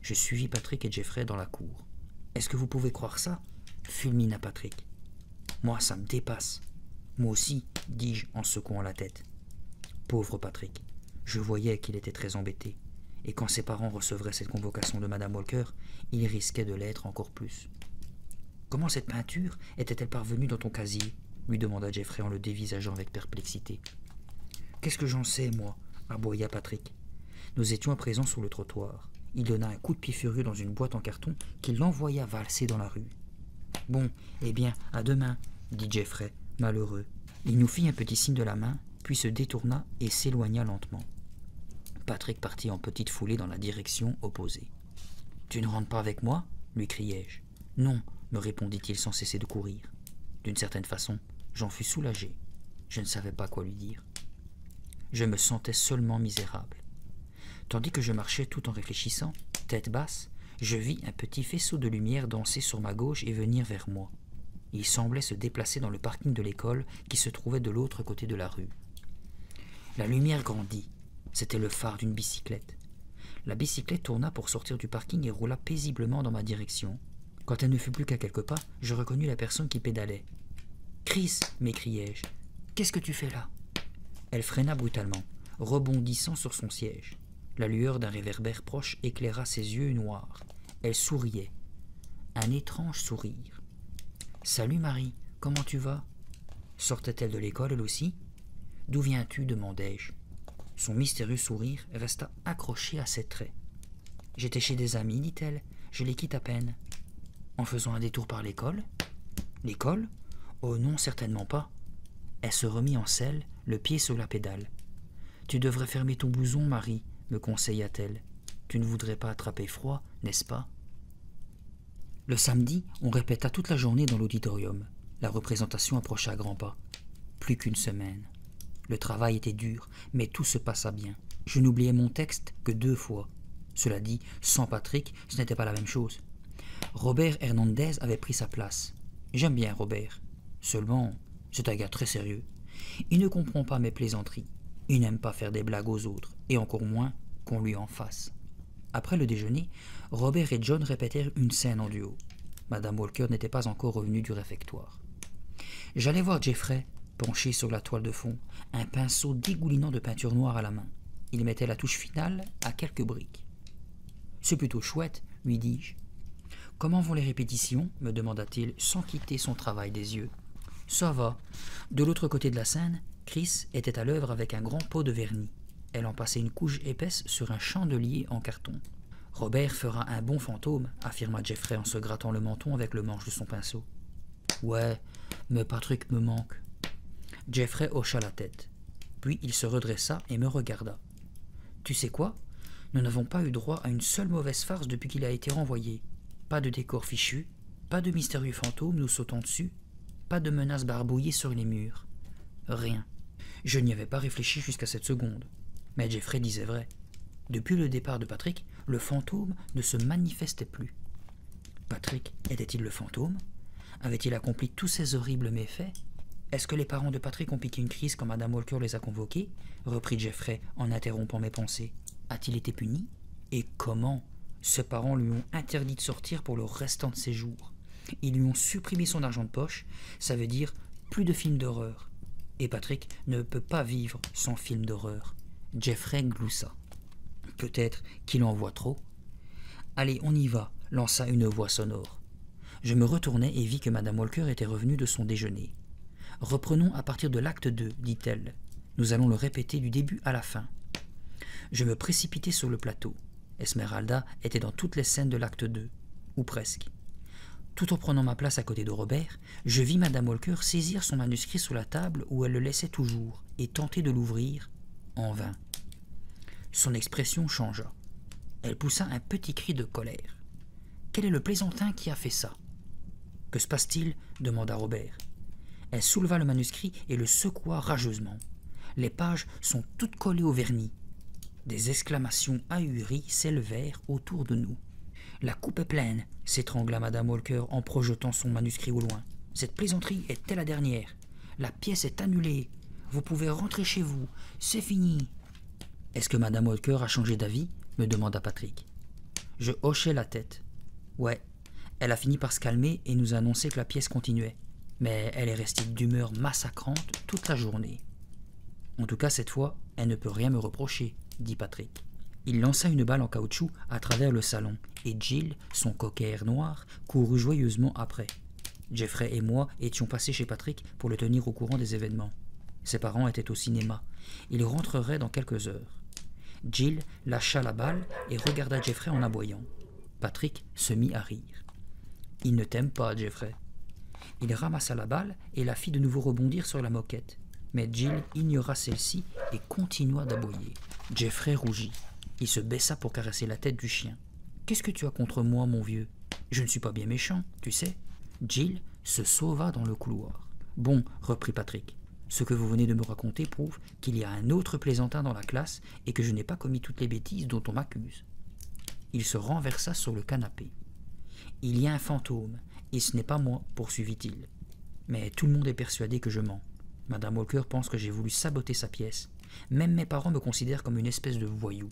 S1: Je suivis Patrick et Jeffrey dans la cour. « Est-ce que vous pouvez croire ça ?» fulmina Patrick. « Moi, ça me dépasse. »« Moi aussi, » dis-je en secouant la tête. Pauvre Patrick. Je voyais qu'il était très embêté. Et quand ses parents recevraient cette convocation de Madame Walker, il risquait de l'être encore plus. « Comment cette peinture était-elle parvenue dans ton casier ?» lui demanda Jeffrey en le dévisageant avec perplexité. « Qu'est-ce que j'en sais, moi ?» aboya Patrick. Nous étions à présent sur le trottoir. Il donna un coup de pied furieux dans une boîte en carton qui l'envoya valser dans la rue. « Bon, eh bien, à demain, » dit Jeffrey, malheureux. Il nous fit un petit signe de la main, puis se détourna et s'éloigna lentement. Patrick partit en petite foulée dans la direction opposée. « Tu ne rentres pas avec moi ?» lui criai-je. « Non, » me répondit-il sans cesser de courir. D'une certaine façon, j'en fus soulagé. Je ne savais pas quoi lui dire. Je me sentais seulement misérable. Tandis que je marchais tout en réfléchissant, tête basse, je vis un petit faisceau de lumière danser sur ma gauche et venir vers moi. Il semblait se déplacer dans le parking de l'école qui se trouvait de l'autre côté de la rue. La lumière grandit. C'était le phare d'une bicyclette. La bicyclette tourna pour sortir du parking et roula paisiblement dans ma direction. Quand elle ne fut plus qu'à quelques pas, je reconnus la personne qui pédalait. « Chris !» m'écriai-je. « Qu'est-ce que tu fais là ?» Elle freina brutalement, rebondissant sur son siège. La lueur d'un réverbère proche éclaira ses yeux noirs. Elle souriait. Un étrange sourire. « Salut Marie, comment tu vas ?» Sortait-elle de l'école elle aussi ? « D'où viens-tu » demandai-je. Son mystérieux sourire resta accroché à ses traits. « J'étais chez des amis, dit-elle. Je les quitte à peine. » En faisant un détour par l'école ? L'école ? Oh non, certainement pas. Elle se remit en selle, le pied sur la pédale. « Tu devrais fermer ton blouson, Marie, » me conseilla-t-elle. « Tu ne voudrais pas attraper froid, n'est-ce pas ?» Le samedi, on répéta toute la journée dans l'auditorium. La représentation approcha à grands pas. Plus qu'une semaine. Le travail était dur, mais tout se passa bien. Je n'oubliai mon texte que 2 fois. Cela dit, sans Patrick, ce n'était pas la même chose. Robert Hernandez avait pris sa place. J'aime bien Robert. Seulement, c'est un gars très sérieux. Il ne comprend pas mes plaisanteries. Il n'aime pas faire des blagues aux autres, et encore moins qu'on lui en fasse. Après le déjeuner, Robert et John répétèrent une scène en duo. Madame Walker n'était pas encore revenue du réfectoire. J'allais voir Jeffrey, penché sur la toile de fond, un pinceau dégoulinant de peinture noire à la main. Il mettait la touche finale à quelques briques. « C'est plutôt chouette, » lui dis-je. « Comment vont les répétitions ?» me demanda-t-il sans quitter son travail des yeux. « Ça va. De l'autre côté de la scène, Chris était à l'œuvre avec un grand pot de vernis. Elle en passait une couche épaisse sur un chandelier en carton. « Robert fera un bon fantôme, » affirma Jeffrey en se grattant le menton avec le manche de son pinceau. « Ouais, mais Patrick me manque. » Jeffrey hocha la tête. Puis il se redressa et me regarda. « Tu sais quoi? Nous n'avons pas eu droit à une seule mauvaise farce depuis qu'il a été renvoyé. Pas de décor fichu, pas de mystérieux fantômes nous sautant dessus, pas de menaces barbouillées sur les murs. Rien. Je n'y avais pas réfléchi jusqu'à cette seconde. Mais Jeffrey disait vrai. Depuis le départ de Patrick, le fantôme ne se manifestait plus. Patrick était-il le fantôme? Avait-il accompli tous ces horribles méfaits? Est-ce que les parents de Patrick ont piqué une crise quand Madame Walker les a convoqués? Reprit Jeffrey en interrompant mes pensées. A-t-il été puni? Et comment? Ses parents lui ont interdit de sortir pour le restant de ses jours. Ils lui ont supprimé son argent de poche, ça veut dire plus de films d'horreur. Et Patrick ne peut pas vivre sans film d'horreur. Jeffrey gloussa. Peut-être qu'il en voit trop. Allez, on y va, lança une voix sonore. Je me retournai et vis que Madame Walker était revenue de son déjeuner. Reprenons à partir de l'acte 2, dit-elle. Nous allons le répéter du début à la fin. Je me précipitai sur le plateau. Esmeralda était dans toutes les scènes de l'acte 2, ou presque. Tout en prenant ma place à côté de Robert, je vis Madame Walker saisir son manuscrit sur la table où elle le laissait toujours et tenter de l'ouvrir, en vain. Son expression changea. Elle poussa un petit cri de colère. « Quel est le plaisantin qui a fait ça ?»« Que se passe-t-il » demanda Robert. Elle souleva le manuscrit et le secoua rageusement. Les pages sont toutes collées au vernis. Des exclamations ahuries s'élevèrent autour de nous. « La coupe est pleine !» s'étrangla Madame Walker en projetant son manuscrit au loin. « Cette plaisanterie était la dernière. La pièce est annulée. Vous pouvez rentrer chez vous. C'est fini. »« Est-ce que Madame Walker a changé d'avis ?» me demanda Patrick. Je hochai la tête. « Ouais, elle a fini par se calmer et nous a annoncé que la pièce continuait. Mais elle est restée d'humeur massacrante toute la journée. En tout cas, cette fois, elle ne peut rien me reprocher, dit Patrick. Il lança une balle en caoutchouc à travers le salon, et Jill, son cocker noir, courut joyeusement après. Jeffrey et moi étions passés chez Patrick pour le tenir au courant des événements. Ses parents étaient au cinéma. Ils rentreraient dans quelques heures. Jill lâcha la balle et regarda Jeffrey en aboyant. Patrick se mit à rire. « Il ne t'aime pas, Jeffrey. » Il ramassa la balle et la fit de nouveau rebondir sur la moquette. Mais Jill ignora celle-ci et continua d'aboyer. Jeffrey rougit. Il se baissa pour caresser la tête du chien. « Qu'est-ce que tu as contre moi, mon vieux? Je ne suis pas bien méchant, tu sais. » Jill se sauva dans le couloir. « Bon, » reprit Patrick, « ce que vous venez de me raconter prouve qu'il y a un autre plaisantin dans la classe et que je n'ai pas commis toutes les bêtises dont on m'accuse. » Il se renversa sur le canapé. « Il y a un fantôme, et ce n'est pas moi, poursuivit-il. Mais tout le monde est persuadé que je mens. Madame Walker pense que j'ai voulu saboter sa pièce. Même mes parents me considèrent comme une espèce de voyou. »«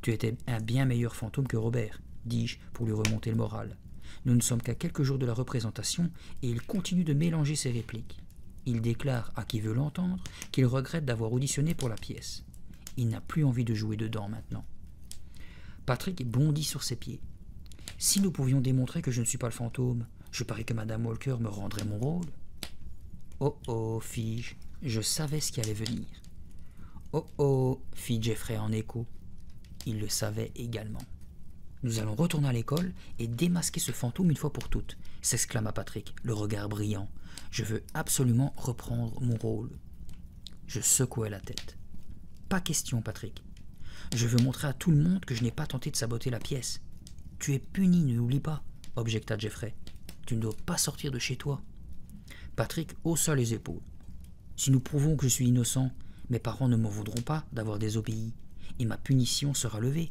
S1: Tu étais un bien meilleur fantôme que Robert, dis-je pour lui remonter le moral. Nous ne sommes qu'à quelques jours de la représentation et il continue de mélanger ses répliques. Il déclare à qui veut l'entendre qu'il regrette d'avoir auditionné pour la pièce. Il n'a plus envie de jouer dedans maintenant. » Patrick bondit sur ses pieds. « Si nous pouvions démontrer que je ne suis pas le fantôme, je parie que Madame Walker me rendrait mon rôle. »« Oh oh, fis-je, je savais ce qui allait venir. »« Oh oh, fit Jeffrey en écho. Il le savait également. »« Nous allons retourner à l'école et démasquer ce fantôme une fois pour toutes, » s'exclama Patrick, le regard brillant. « Je veux absolument reprendre mon rôle. » Je secouai la tête. « Pas question, Patrick. Je veux montrer à tout le monde que je n'ai pas tenté de saboter la pièce. »« Tu es puni, ne l'oublie pas, » objecta Jeffrey. « Tu ne dois pas sortir de chez toi. » Patrick haussa les épaules. « Si nous prouvons que je suis innocent, mes parents ne m'en voudront pas d'avoir désobéi, et ma punition sera levée.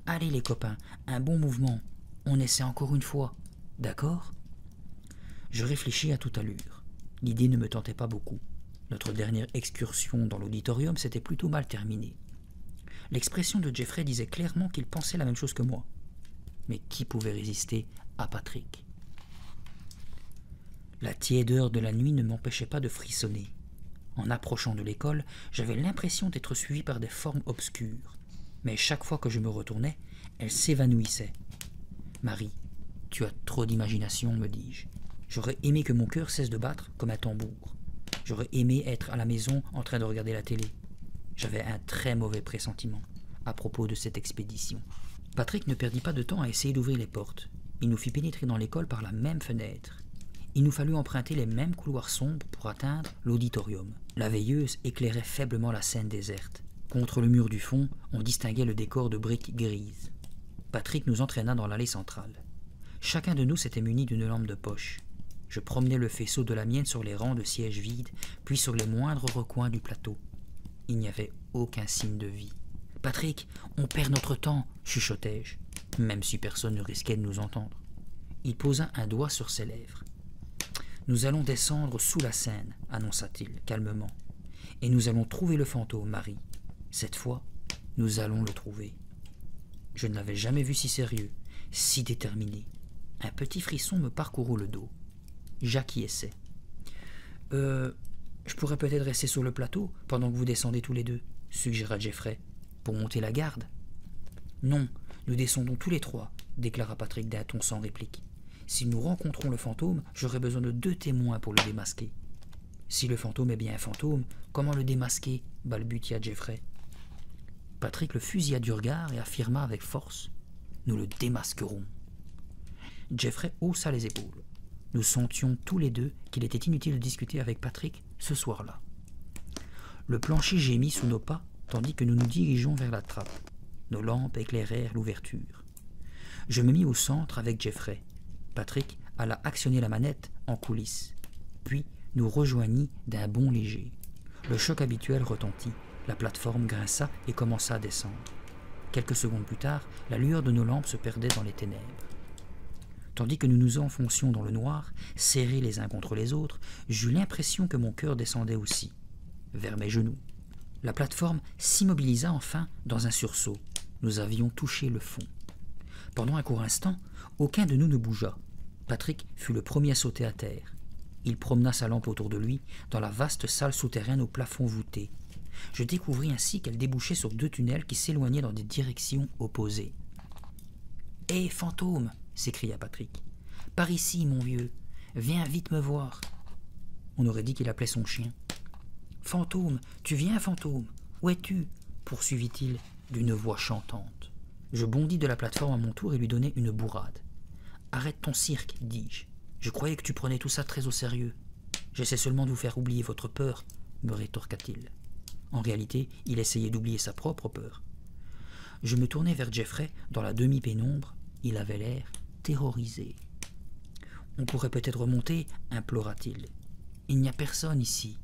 S1: Allez les copains, un bon mouvement. On essaie encore une fois. D'accord ?» Je réfléchis à toute allure. L'idée ne me tentait pas beaucoup. Notre dernière excursion dans l'auditorium s'était plutôt mal terminée. L'expression de Jeffrey disait clairement qu'il pensait la même chose que moi. Mais qui pouvait résister à Patrick? La tiédeur de la nuit ne m'empêchait pas de frissonner. En approchant de l'école, j'avais l'impression d'être suivi par des formes obscures. Mais chaque fois que je me retournais, elles s'évanouissaient. « Marie, tu as trop d'imagination, me dis-je. J'aurais aimé que mon cœur cesse de battre comme un tambour. J'aurais aimé être à la maison en train de regarder la télé. J'avais un très mauvais pressentiment à propos de cette expédition. Patrick ne perdit pas de temps à essayer d'ouvrir les portes. Il nous fit pénétrer dans l'école par la même fenêtre. Il nous fallut emprunter les mêmes couloirs sombres pour atteindre l'auditorium. La veilleuse éclairait faiblement la scène déserte. Contre le mur du fond, on distinguait le décor de briques grises. Patrick nous entraîna dans l'allée centrale. Chacun de nous s'était muni d'une lampe de poche. Je promenais le faisceau de la mienne sur les rangs de sièges vides, puis sur les moindres recoins du plateau. Il n'y avait aucun signe de vie. « Patrick, on perd notre temps !» chuchotai-je, même si personne ne risquait de nous entendre. Il posa un doigt sur ses lèvres. « Nous allons descendre sous la Seine, annonça-t-il calmement. « Et nous allons trouver le fantôme, Marie. Cette fois, nous allons le trouver. » Je ne l'avais jamais vu si sérieux, si déterminé. Un petit frisson me parcourut le dos. J'acquiesçai. « Je pourrais peut-être rester sur le plateau pendant que vous descendez tous les deux, suggéra Jeffrey, pour monter la garde. Non, nous descendons tous les trois, déclara Patrick d'un ton sans réplique. Si nous rencontrons le fantôme, j'aurai besoin de 2 témoins pour le démasquer. Si le fantôme est bien un fantôme, comment le démasquer balbutia Jeffrey. Patrick le fusilla du regard et affirma avec force. Nous le démasquerons. Jeffrey haussa les épaules. Nous sentions tous les deux qu'il était inutile de discuter avec Patrick ce soir-là. Le plancher gémit sous nos pas, tandis que nous nous dirigeons vers la trappe. Nos lampes éclairèrent l'ouverture. Je me mis au centre avec Jeffrey. Patrick alla actionner la manette en coulisses, puis nous rejoignit d'un bond léger. Le choc habituel retentit, la plateforme grinça et commença à descendre. Quelques secondes plus tard, la lueur de nos lampes se perdait dans les ténèbres. Tandis que nous nous enfoncions dans le noir, serrés les uns contre les autres, j'eus l'impression que mon cœur descendait aussi, vers mes genoux. La plateforme s'immobilisa enfin dans un sursaut. Nous avions touché le fond. Pendant un court instant, aucun de nous ne bougea. Patrick fut le premier à sauter à terre. Il promena sa lampe autour de lui, dans la vaste salle souterraine au plafond voûté. Je découvris ainsi qu'elle débouchait sur 2 tunnels qui s'éloignaient dans des directions opposées. « Hé, fantôme !» s'écria Patrick. « Par ici, mon vieux. Viens vite me voir. » On aurait dit qu'il appelait son chien. « Fantôme, tu viens, fantôme? Où es-tu » poursuivit-il d'une voix chantante. Je bondis de la plateforme à mon tour et lui donnai une bourrade. « Arrête ton cirque, dis-je. Je croyais que tu prenais tout ça très au sérieux. J'essaie seulement de vous faire oublier votre peur, me rétorqua-t-il. En réalité, il essayait d'oublier sa propre peur. Je me tournai vers Jeffrey dans la demi-pénombre. Il avait l'air terrorisé. « On pourrait peut-être remonter, implora-t-il. Il n'y a personne ici. »«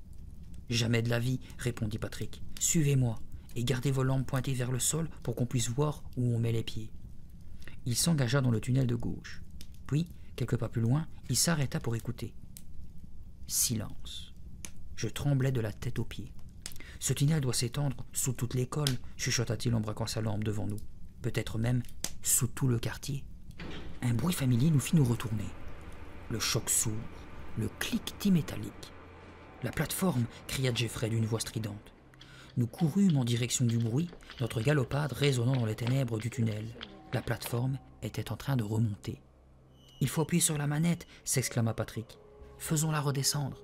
S1: Jamais de la vie, répondit Patrick. Suivez-moi et gardez vos lampes pointées vers le sol pour qu'on puisse voir où on met les pieds. » Il s'engagea dans le tunnel de gauche. Puis, quelques pas plus loin, il s'arrêta pour écouter. Silence. Je tremblais de la tête aux pieds. « Ce tunnel doit s'étendre sous toute l'école, chuchota-t-il en braquant sa lampe devant nous. Peut-être même sous tout le quartier. Un bruit familier nous fit nous retourner. Le choc sourd, le cliquetis métallique. La plateforme, cria Jeffrey d'une voix stridente. Nous courûmes en direction du bruit, notre galopade résonnant dans les ténèbres du tunnel. La plateforme était en train de remonter. « Il faut appuyer sur la manette !» s'exclama Patrick. « Faisons-la redescendre !»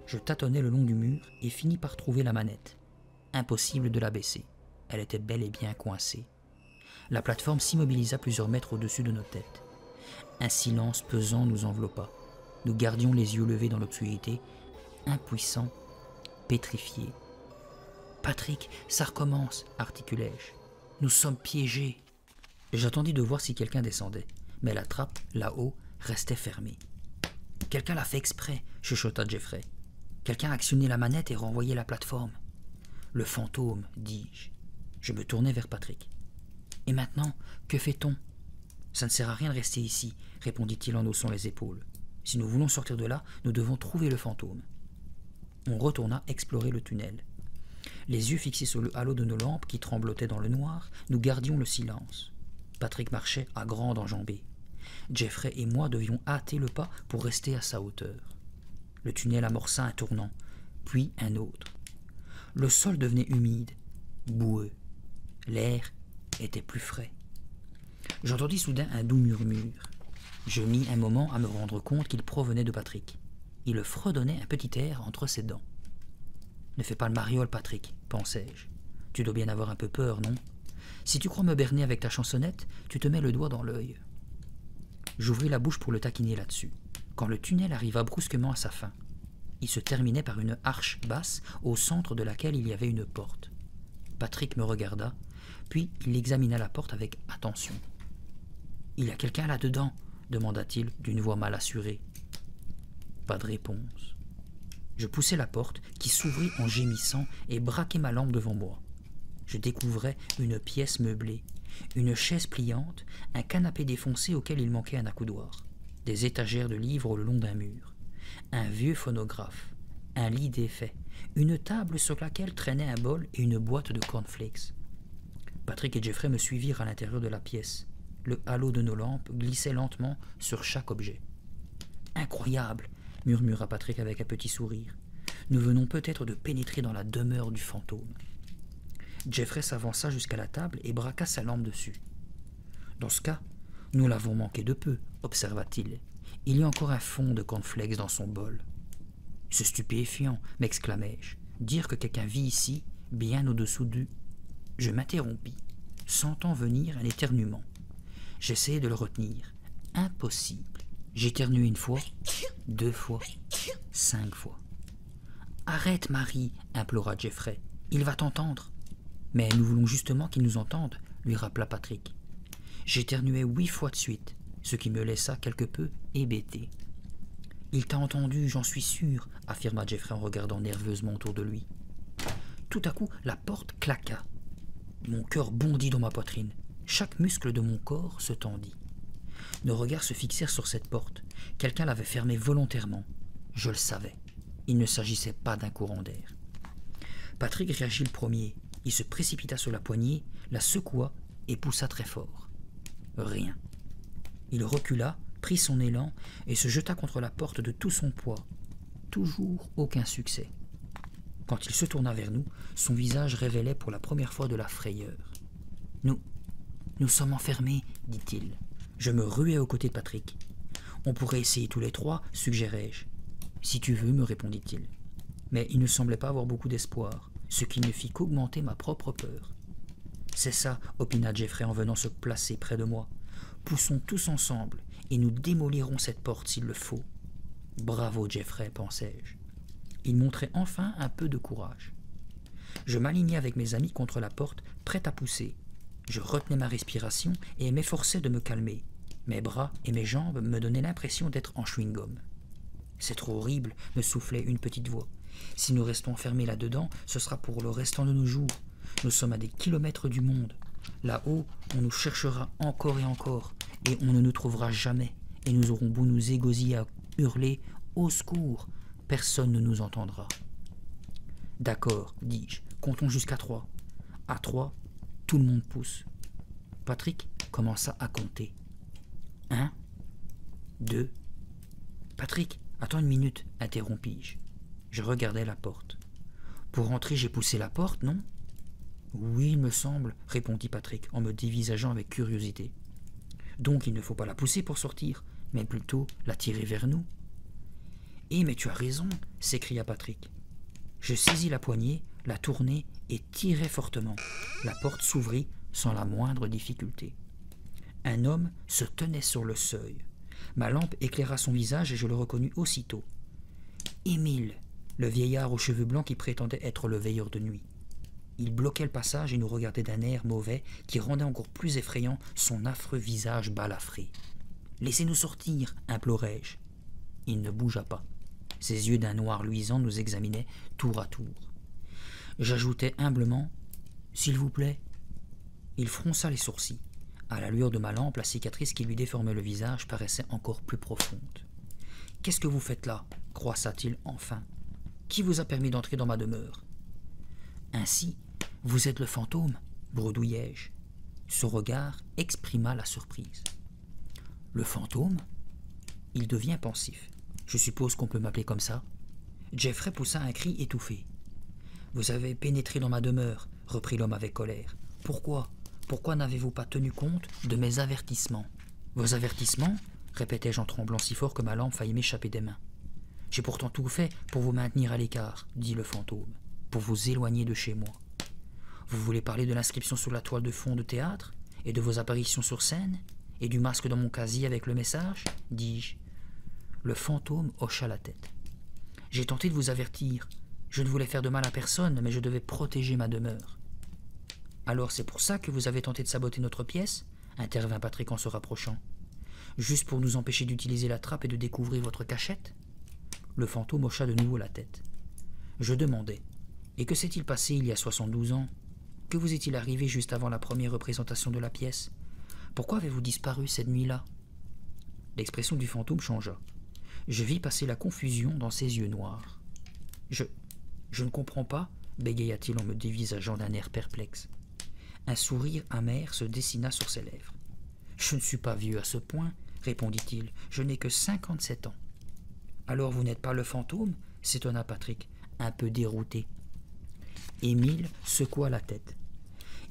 S1: Je tâtonnai le long du mur et finis par trouver la manette. Impossible de la baisser. Elle était bel et bien coincée. La plateforme s'immobilisa plusieurs mètres au-dessus de nos têtes. Un silence pesant nous enveloppa. Nous gardions les yeux levés dans l'obscurité, impuissants, pétrifiés. « Patrick, ça recommence !» articulai-je. « Nous sommes piégés !» J'attendis de voir si quelqu'un descendait, mais la trappe, là-haut, restait fermée. « Quelqu'un l'a fait exprès !» chuchota Jeffrey. « Quelqu'un a actionné la manette et renvoyé la plateforme. »« Le fantôme, dis-je. » Je me tournai vers Patrick. « Et maintenant, que fait-on ?»« Ça ne sert à rien de rester ici, » répondit-il en haussant les épaules. « Si nous voulons sortir de là, nous devons trouver le fantôme. » On retourna explorer le tunnel. Les yeux fixés sur le halo de nos lampes qui tremblotaient dans le noir, nous gardions le silence. Patrick marchait à grandes enjambées. Jeffrey et moi devions hâter le pas pour rester à sa hauteur. Le tunnel amorça un tournant, puis un autre. Le sol devenait humide, boueux. L'air était plus frais. J'entendis soudain un doux murmure. Je mis un moment à me rendre compte qu'il provenait de Patrick. Il fredonnait un petit air entre ses dents. « Ne fais pas le mariole, Patrick, pensai-je. Tu dois bien avoir un peu peur, non? Si tu crois me berner avec ta chansonnette, tu te mets le doigt dans l'œil. » J'ouvris la bouche pour le taquiner là-dessus, quand le tunnel arriva brusquement à sa fin. Il se terminait par une arche basse, au centre de laquelle il y avait une porte. Patrick me regarda, puis il examina la porte avec attention. « Il y a quelqu'un là-dedans » demanda-t-il d'une voix mal assurée. Pas de réponse. Je poussai la porte, qui s'ouvrit en gémissant, et braquai ma lampe devant moi. Je découvrais une pièce meublée, une chaise pliante, un canapé défoncé auquel il manquait un accoudoir, des étagères de livres le long d'un mur, un vieux phonographe, un lit défait, une table sur laquelle traînait un bol et une boîte de cornflakes. Patrick et Jeffrey me suivirent à l'intérieur de la pièce. Le halo de nos lampes glissait lentement sur chaque objet. « Incroyable !» murmura Patrick avec un petit sourire. « Nous venons peut-être de pénétrer dans la demeure du fantôme. » Jeffrey s'avança jusqu'à la table et braqua sa lampe dessus. « Dans ce cas, nous l'avons manqué de peu, observa-t-il. Il y a encore un fond de cornflakes dans son bol. »« C'est stupéfiant, m'exclamai-je. Dire que quelqu'un vit ici, bien au-dessous d'eux. » Je m'interrompis, sentant venir un éternuement. J'essayai de le retenir. Impossible. J'éternuai une fois, 2 fois, 5 fois. « Arrête, Marie, implora Jeffrey. Il va t'entendre. » « Mais nous voulons justement qu'il nous entende, lui rappela Patrick. J'éternuai 8 fois de suite, ce qui me laissa quelque peu hébété. Il t'a entendu, j'en suis sûr, affirma Jeffrey en regardant nerveusement autour de lui. Tout à coup, la porte claqua. Mon cœur bondit dans ma poitrine. Chaque muscle de mon corps se tendit. Nos regards se fixèrent sur cette porte. Quelqu'un l'avait fermée volontairement. Je le savais. Il ne s'agissait pas d'un courant d'air. Patrick réagit le premier. Il se précipita sur la poignée, la secoua et poussa très fort. Rien. Il recula, prit son élan et se jeta contre la porte de tout son poids. Toujours aucun succès. Quand il se tourna vers nous, son visage révélait pour la première fois de la frayeur. « Nous sommes enfermés, dit-il. Je me ruai aux côtés de Patrick. « On pourrait essayer tous les 3, suggérai-je. »« Si tu veux, me répondit-il. » Mais il ne semblait pas avoir beaucoup d'espoir, ce qui ne fit qu'augmenter ma propre peur. « C'est ça, opina Jeffrey en venant se placer près de moi. Poussons tous ensemble, et nous démolirons cette porte s'il le faut. » Bravo, Jeffrey, pensai-je. Il montrait enfin un peu de courage. Je m'alignai avec mes amis contre la porte, prêt à pousser. Je retenais ma respiration et m'efforçais de me calmer. Mes bras et mes jambes me donnaient l'impression d'être en chewing-gum. « C'est trop horrible, me soufflait une petite voix. Si nous restons enfermés là-dedans, ce sera pour le restant de nos jours. Nous sommes à des kilomètres du monde. Là-haut, on nous cherchera encore et on ne nous trouvera jamais. Et nous aurons beau nous égosiller à hurler « Au secours !» personne ne nous entendra. « D'accord, dis-je, comptons jusqu'à 3. À 3, tout le monde pousse. » Patrick commença à compter. 1, 2... Patrick, attends une minute, interrompis-je. Je regardai la porte. Pour entrer, j'ai poussé la porte, non? Oui, il me semble, répondit Patrick en me dévisageant avec curiosité. Donc il ne faut pas la pousser pour sortir, mais plutôt la tirer vers nous. Eh, mais tu as raison, s'écria Patrick. Je saisis la poignée, la tournai et tirai fortement. La porte s'ouvrit sans la moindre difficulté. Un homme se tenait sur le seuil. Ma lampe éclaira son visage et je le reconnus aussitôt. Émile, le vieillard aux cheveux blancs qui prétendait être le veilleur de nuit. Il bloquait le passage et nous regardait d'un air mauvais qui rendait encore plus effrayant son affreux visage balafré. « Laissez-nous sortir !» implorai-je. Il ne bougea pas. Ses yeux d'un noir luisant nous examinaient tour à tour. J'ajoutai humblement « S'il vous plaît ?» Il fronça les sourcils. À la lueur de ma lampe, la cicatrice qui lui déformait le visage paraissait encore plus profonde. « Qu'est-ce que vous faites là ?» croissa-t-il enfin. « Qui vous a permis d'entrer dans ma demeure ?»« Ainsi, vous êtes le fantôme ?» bredouillai-je. Son regard exprima la surprise. « Le fantôme ?» Il devient pensif. « Je suppose qu'on peut m'appeler comme ça ?» Jeffrey poussa un cri étouffé. « Vous avez pénétré dans ma demeure, » reprit l'homme avec colère. « Pourquoi ? Pourquoi n'avez-vous pas tenu compte de mes avertissements ?»« Vos avertissements ?» répétai-je en tremblant si fort que ma lampe faillit m'échapper des mains. J'ai pourtant tout fait pour vous maintenir à l'écart, dit le fantôme, pour vous éloigner de chez moi. Vous voulez parler de l'inscription sur la toile de fond de théâtre, et de vos apparitions sur scène, et du masque dans mon casier avec le message, dis-je. Le fantôme hocha la tête. J'ai tenté de vous avertir. Je ne voulais faire de mal à personne, mais je devais protéger ma demeure. Alors c'est pour ça que vous avez tenté de saboter notre pièce, intervint Patrick en se rapprochant. Juste pour nous empêcher d'utiliser la trappe et de découvrir votre cachette? Le fantôme hocha de nouveau la tête. Je demandai. Et que s'est-il passé il y a 72 ans? Que vous est-il arrivé juste avant la première représentation de la pièce? Pourquoi avez-vous disparu cette nuit-là? L'expression du fantôme changea. Je vis passer la confusion dans ses yeux noirs. Je ne comprends pas, bégaya-t-il en me dévisageant d'un air perplexe. Un sourire amer se dessina sur ses lèvres. Je ne suis pas vieux à ce point, répondit-il. Je n'ai que 57 ans. Alors vous n'êtes pas le fantôme? S'étonna Patrick, un peu dérouté. Émile secoua la tête.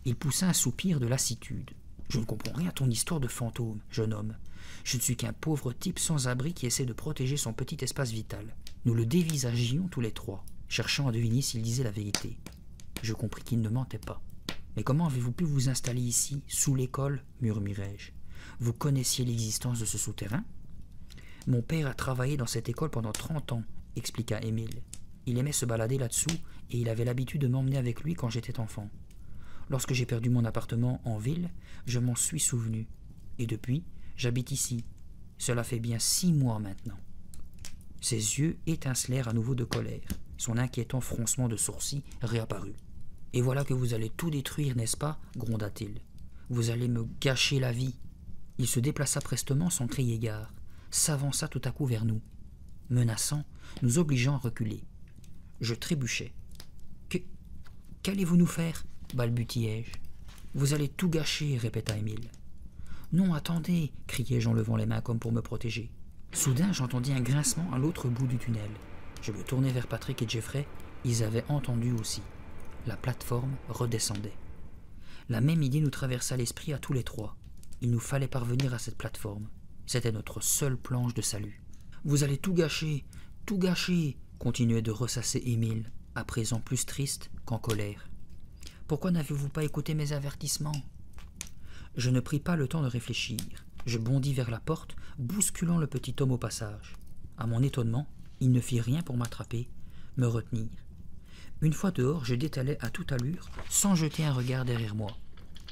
S1: Il poussa un soupir de lassitude. Je ne comprends rien à ton histoire de fantôme, jeune homme. Je ne suis qu'un pauvre type sans abri qui essaie de protéger son petit espace vital. Nous le dévisagions tous les trois, cherchant à deviner s'il disait la vérité. Je compris qu'il ne mentait pas. Mais comment avez-vous pu vous installer ici, sous l'école, murmurai-je. Vous connaissiez l'existence de ce souterrain? Mon père a travaillé dans cette école pendant 30 ans, expliqua Émile. Il aimait se balader là-dessous et il avait l'habitude de m'emmener avec lui quand j'étais enfant. Lorsque j'ai perdu mon appartement en ville, je m'en suis souvenu. Et depuis, j'habite ici. Cela fait bien 6 mois maintenant. Ses yeux étincelèrent à nouveau de colère. Son inquiétant froncement de sourcils réapparut. « Et voilà que vous allez tout détruire, n'est-ce pas ?» gronda-t-il. « Vous allez me gâcher la vie. » Il se déplaça prestement sans crier gare, s'avança tout à coup vers nous, menaçant, nous obligeant à reculer. Je trébuchai. « Qu'allez-vous nous faire ?» balbutiai-je. « Vous allez tout gâcher, répéta Émile. « Non, attendez, criai-je en levant les mains comme pour me protéger. Soudain, j'entendis un grincement à l'autre bout du tunnel. Je me tournai vers Patrick et Jeffrey, ils avaient entendu aussi. La plateforme redescendait. La même idée nous traversa l'esprit à tous les trois. Il nous fallait parvenir à cette plateforme. C'était notre seule planche de salut. « Vous allez tout gâcher, continuait de ressasser Émile, à présent plus triste qu'en colère. « Pourquoi n'avez-vous pas écouté mes avertissements ?» Je ne pris pas le temps de réfléchir. Je bondis vers la porte, bousculant le petit homme au passage. À mon étonnement, il ne fit rien pour m'attraper, me retenir. Une fois dehors, je détalai à toute allure, sans jeter un regard derrière moi.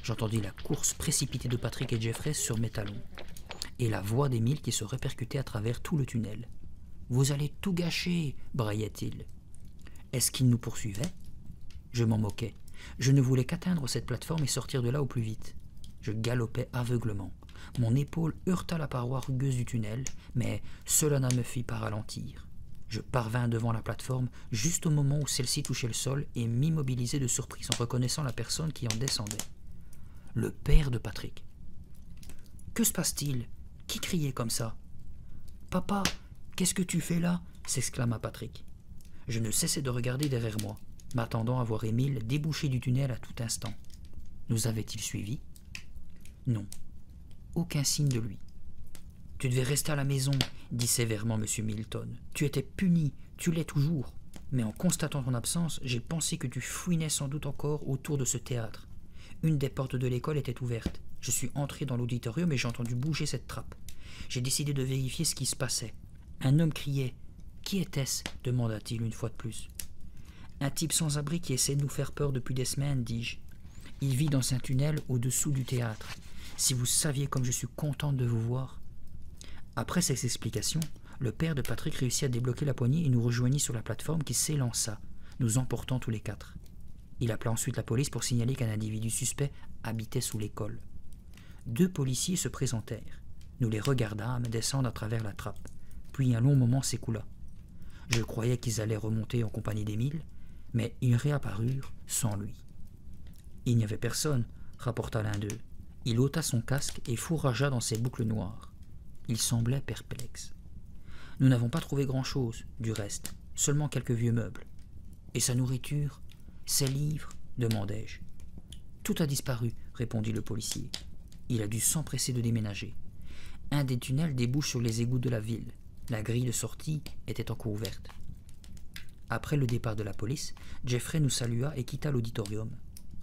S1: J'entendis la course précipitée de Patrick et Jeffrey sur mes talons, et la voix d'Émile qui se répercutait à travers tout le tunnel. « Vous allez tout gâcher !» braillait-il. Est-ce qu'il nous poursuivait? Je m'en moquais. Je ne voulais qu'atteindre cette plateforme et sortir de là au plus vite. Je galopais aveuglement. Mon épaule heurta la paroi rugueuse du tunnel, mais cela ne me fit pas ralentir. Je parvins devant la plateforme juste au moment où celle-ci touchait le sol et m'immobilisai de surprise en reconnaissant la personne qui en descendait. Le père de Patrick. « Que se passe-t-il? Qui criait comme ça ?»« Papa, qu'est-ce que tu fais là ?» s'exclama Patrick. Je ne cessais de regarder derrière moi, m'attendant à voir Émile déboucher du tunnel à tout instant. Nous avait-il suivis? Non. Aucun signe de lui. « Tu devais rester à la maison, » dit sévèrement M. Milton. « Tu étais puni, tu l'es toujours. Mais en constatant ton absence, j'ai pensé que tu fouinais sans doute encore autour de ce théâtre. Une des portes de l'école était ouverte. Je suis entré dans l'auditorium et j'ai entendu bouger cette trappe. J'ai décidé de vérifier ce qui se passait. Un homme criait. « Qui était-ce » demanda-t-il une fois de plus. « Un type sans abri qui essaie de nous faire peur depuis des semaines, dis-je. Il vit dans un tunnel au-dessous du théâtre. Si vous saviez comme je suis contente de vous voir. » Après ces explications, le père de Patrick réussit à débloquer la poignée et nous rejoignit sur la plateforme qui s'élança, nous emportant tous les quatre. Il appela ensuite la police pour signaler qu'un individu suspect habitait sous l'école. 2 policiers se présentèrent. Nous les regardâmes descendre à travers la trappe. Puis un long moment s'écoula. Je croyais qu'ils allaient remonter en compagnie d'Émile, mais ils réapparurent sans lui. « Il n'y avait personne, » rapporta l'un d'eux. Il ôta son casque et fourragea dans ses boucles noires. Il semblait perplexe. « Nous n'avons pas trouvé grand-chose, du reste, seulement quelques vieux meubles. »« Et sa nourriture? Ses livres ?» demandai-je. « Tout a disparu, » répondit le policier. « Il a dû s'empresser de déménager. Un des tunnels débouche sur les égouts de la ville. Il a dû se La grille de sortie était encore ouverte. Après le départ de la police, Jeffrey nous salua et quitta l'auditorium.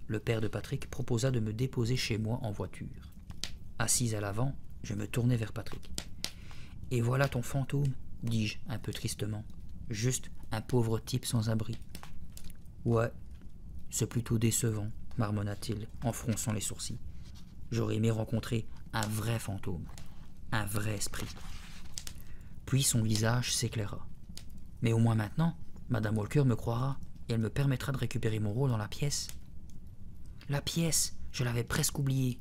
S1: Le père de Patrick proposa de me déposer chez moi en voiture. Assise à l'avant, je me tournai vers Patrick. « Et voilà ton fantôme, dis-je un peu tristement. Juste un pauvre type sans abri. »« Ouais, c'est plutôt décevant, marmonna-t-il en fronçant les sourcils. J'aurais aimé rencontrer un vrai fantôme, un vrai esprit. » Puis son visage s'éclaira. « Mais au moins maintenant, Madame Walker me croira et elle me permettra de récupérer mon rôle dans la pièce. »« La pièce, je l'avais presque oubliée. »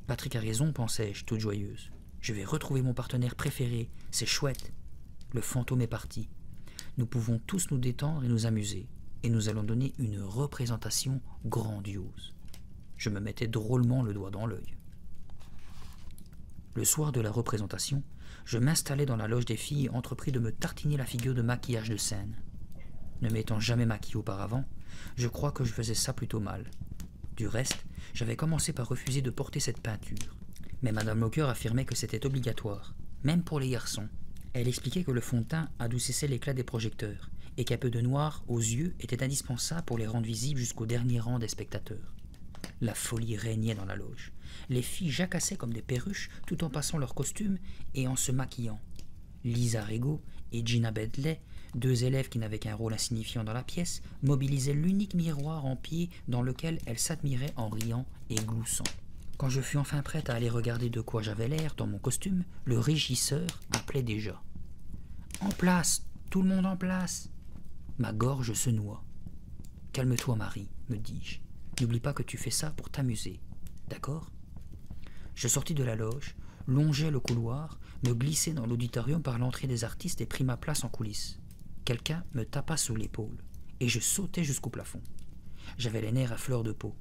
S1: Patrick a raison, pensai-je, toute joyeuse. Je vais retrouver mon partenaire préféré, c'est chouette. Le fantôme est parti. Nous pouvons tous nous détendre et nous amuser, et nous allons donner une représentation grandiose. Je me mettais drôlement le doigt dans l'œil. Le soir de la représentation, je m'installai dans la loge des filles et entrepris de me tartiner la figure de maquillage de scène. Ne m'étant jamais maquillé auparavant, je crois que je faisais ça plutôt mal. Du reste, j'avais commencé par refuser de porter cette peinture. Mais Madame Walker affirmait que c'était obligatoire, même pour les garçons. Elle expliquait que le fond de teint adoucissait l'éclat des projecteurs et qu'un peu de noir aux yeux était indispensable pour les rendre visibles jusqu'au dernier rang des spectateurs. La folie régnait dans la loge. Les filles jacassaient comme des perruches tout en passant leurs costumes et en se maquillant. Lisa Rego et Gina Bentley, deux élèves qui n'avaient qu'un rôle insignifiant dans la pièce, mobilisaient l'unique miroir en pied dans lequel elles s'admiraient en riant et gloussant. Quand je fus enfin prête à aller regarder de quoi j'avais l'air dans mon costume, le régisseur appelait déjà. « En place, tout le monde en place !» Ma gorge se noua. « Calme-toi, Marie, me dis-je. N'oublie pas que tu fais ça pour t'amuser. D'accord ?» Je sortis de la loge, longeai le couloir, me glissai dans l'auditorium par l'entrée des artistes et pris ma place en coulisses. Quelqu'un me tapa sous l'épaule, et je sautai jusqu'au plafond. J'avais les nerfs à fleur de peau.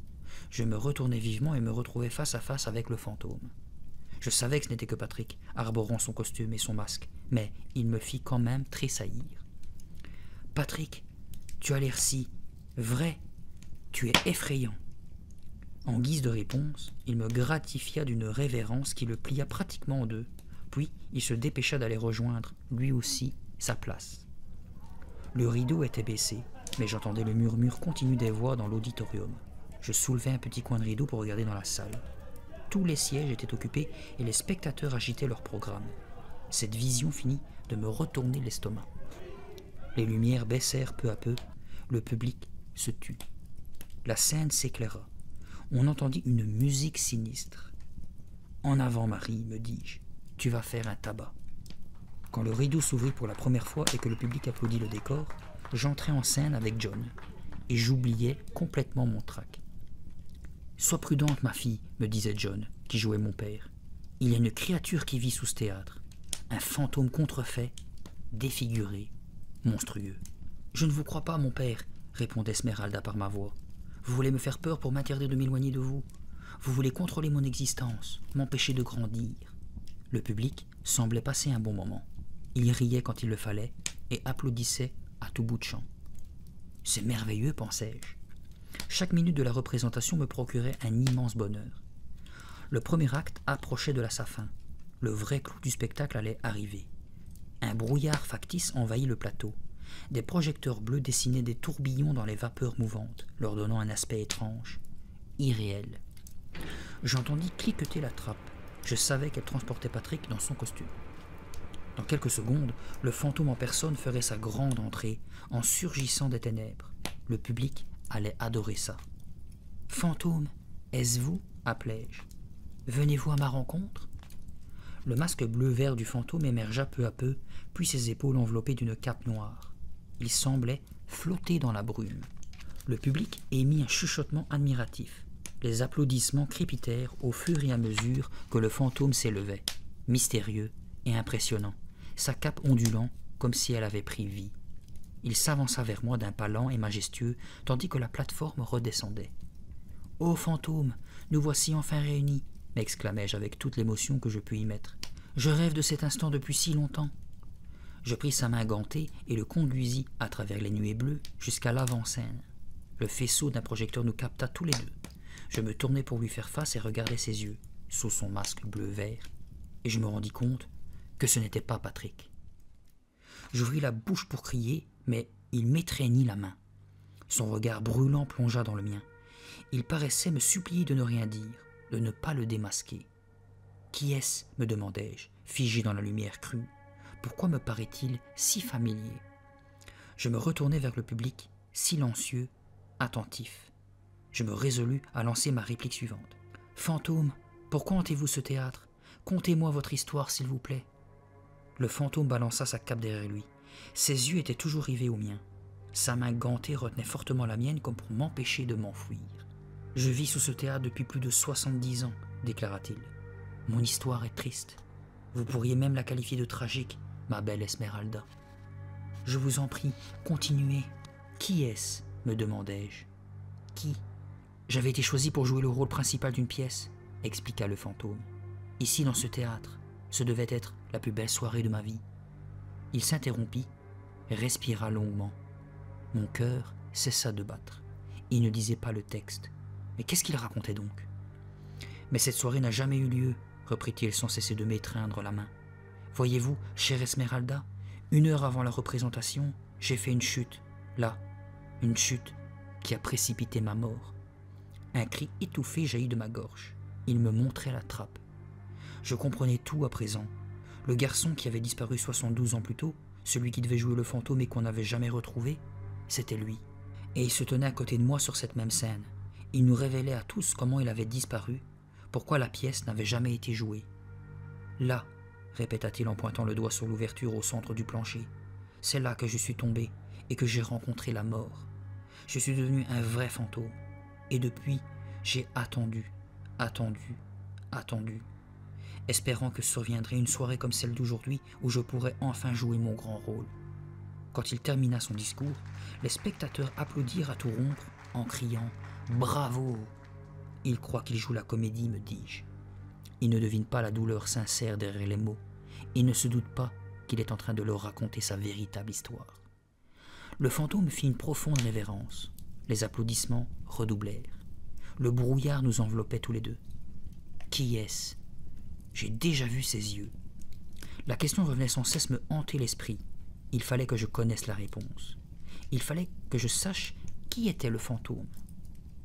S1: Je me retournai vivement et me retrouvai face à face avec le fantôme. Je savais que ce n'était que Patrick, arborant son costume et son masque, mais il me fit quand même tressaillir. « Patrick, tu as l'air si vrai, tu es effrayant. » En guise de réponse, il me gratifia d'une révérence qui le plia pratiquement en deux, puis il se dépêcha d'aller rejoindre, lui aussi, sa place. Le rideau était baissé, mais j'entendais le murmure continu des voix dans l'auditorium. Je soulevai un petit coin de rideau pour regarder dans la salle. Tous les sièges étaient occupés et les spectateurs agitaient leur programme. Cette vision finit de me retourner l'estomac. Les lumières baissèrent peu à peu, le public se tut. La scène s'éclaira. On entendit une musique sinistre. « En avant, Marie, me dis-je, tu vas faire un tabac. » Quand le rideau s'ouvrit pour la première fois et que le public applaudit le décor, j'entrai en scène avec John, et j'oubliais complètement mon trac. « Sois prudente, ma fille, me disait John, qui jouait mon père. Il y a une créature qui vit sous ce théâtre, un fantôme contrefait, défiguré, monstrueux. »« Je ne vous crois pas, mon père, répondait Esmeralda par ma voix. Vous voulez me faire peur pour m'interdire de m'éloigner de vous. Vous voulez contrôler mon existence, m'empêcher de grandir. » Le public semblait passer un bon moment. Il riait quand il le fallait et applaudissait à tout bout de champ. « C'est merveilleux, pensais-je. » Chaque minute de la représentation me procurait un immense bonheur. Le premier acte approchait de sa fin. Le vrai clou du spectacle allait arriver. Un brouillard factice envahit le plateau. Des projecteurs bleus dessinaient des tourbillons dans les vapeurs mouvantes, leur donnant un aspect étrange, irréel. J'entendis cliqueter la trappe. Je savais qu'elle transportait Patrick dans son costume. Dans quelques secondes, le fantôme en personne ferait sa grande entrée, en surgissant des ténèbres. Le public allait adorer ça. « Fantôme, est-ce vous ?» appelai-je. « Venez-vous à ma rencontre ?» Le masque bleu-vert du fantôme émergea peu à peu, puis ses épaules enveloppées d'une cape noire. Il semblait flotter dans la brume. Le public émit un chuchotement admiratif. Les applaudissements crépitèrent au fur et à mesure que le fantôme s'élevait, mystérieux et impressionnant, sa cape ondulant comme si elle avait pris vie. Il s'avança vers moi d'un pas lent et majestueux, tandis que la plateforme redescendait. « Ô fantôme, nous voici enfin réunis !» m'exclamai-je avec toute l'émotion que je pus y mettre. « Je rêve de cet instant depuis si longtemps !» Je pris sa main gantée et le conduisis à travers les nuées bleues jusqu'à l'avant-scène. Le faisceau d'un projecteur nous capta tous les deux. Je me tournai pour lui faire face et regardai ses yeux, sous son masque bleu-vert, et je me rendis compte que ce n'était pas Patrick. J'ouvris la bouche pour crier, mais il m'étreignit la main. Son regard brûlant plongea dans le mien. Il paraissait me supplier de ne rien dire, de ne pas le démasquer. « Qui est-ce » me demandai-je, figé dans la lumière crue. Pourquoi me paraît-il si familier? Je me retournai vers le public, silencieux, attentif. Je me résolus à lancer ma réplique suivante. « Fantôme, pourquoi hantez-vous ce théâtre? Contez-moi votre histoire, s'il vous plaît. » Le fantôme balança sa cape derrière lui. Ses yeux étaient toujours rivés aux miens. Sa main gantée retenait fortement la mienne comme pour m'empêcher de m'enfuir. « Je vis sous ce théâtre depuis plus de 70 ans, déclara-t-il. Mon histoire est triste. Vous pourriez même la qualifier de tragique, ma belle Esmeralda. Je vous en prie, continuez. Qui est-ce? Me demandai-je. Qui? J'avais été choisi pour jouer le rôle principal d'une pièce, expliqua le fantôme. Ici, dans ce théâtre, ce devait être la plus belle soirée de ma vie. Il s'interrompit, respira longuement. Mon cœur cessa de battre. Il ne disait pas le texte. Mais qu'est-ce qu'il racontait donc? Mais cette soirée n'a jamais eu lieu, reprit-il sans cesser de m'étreindre la main. Voyez-vous, chère Esmeralda, 1 heure avant la représentation, j'ai fait une chute, là, une chute qui a précipité ma mort. Un cri étouffé jaillit de ma gorge. Il me montrait la trappe. Je comprenais tout à présent. Le garçon qui avait disparu 72 ans plus tôt, celui qui devait jouer le fantôme et qu'on n'avait jamais retrouvé, c'était lui. Et il se tenait à côté de moi sur cette même scène. Il nous révélait à tous comment il avait disparu, pourquoi la pièce n'avait jamais été jouée. Là, répéta-t-il en pointant le doigt sur l'ouverture au centre du plancher, c'est là que je suis tombé et que j'ai rencontré la mort. Je suis devenu un vrai fantôme. Et depuis, j'ai attendu, espérant que surviendrait une soirée comme celle d'aujourd'hui où je pourrais enfin jouer mon grand rôle. Quand il termina son discours, les spectateurs applaudirent à tout rompre en criant « Bravo !» Il croit qu'il joue la comédie, me dis-je. Il ne devine pas la douleur sincère derrière les mots. Il ne se doute pas qu'il est en train de leur raconter sa véritable histoire. Le fantôme fit une profonde révérence. Les applaudissements redoublèrent. Le brouillard nous enveloppait tous les deux. Qui est-ce? J'ai déjà vu ses yeux. La question revenait sans cesse me hanter l'esprit. Il fallait que je connaisse la réponse. Il fallait que je sache qui était le fantôme.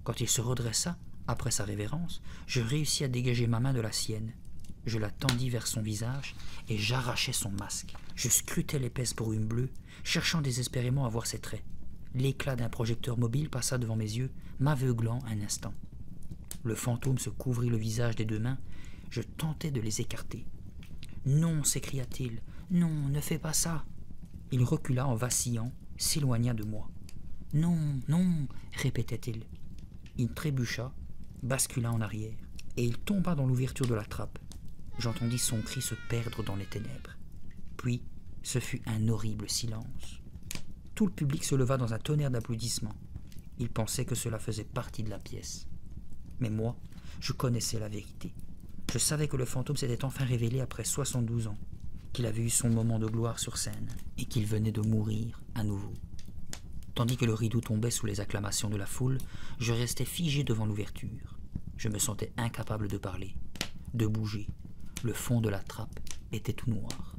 S1: Quand il se redressa, après sa révérence, je réussis à dégager ma main de la sienne. Je la tendis vers son visage et j'arrachai son masque. Je scrutais l'épaisse brume bleue, cherchant désespérément à voir ses traits. L'éclat d'un projecteur mobile passa devant mes yeux, m'aveuglant un instant. Le fantôme se couvrit le visage des 2 mains. Je tentais de les écarter. « Non » s'écria-t-il. « Non, ne fais pas ça !» Il recula en vacillant, s'éloigna de moi. « Non, non » répétait-il. Il trébucha, bascula en arrière, et il tomba dans l'ouverture de la trappe. J'entendis son cri se perdre dans les ténèbres. Puis, ce fut un horrible silence. Tout le public se leva dans un tonnerre d'applaudissements. Il pensait que cela faisait partie de la pièce. Mais moi, je connaissais la vérité. Je savais que le fantôme s'était enfin révélé après 72 ans, qu'il avait eu son moment de gloire sur scène et qu'il venait de mourir à nouveau. Tandis que le rideau tombait sous les acclamations de la foule, je restais figé devant l'ouverture. Je me sentais incapable de parler, de bouger. Le fond de la trappe était tout noir.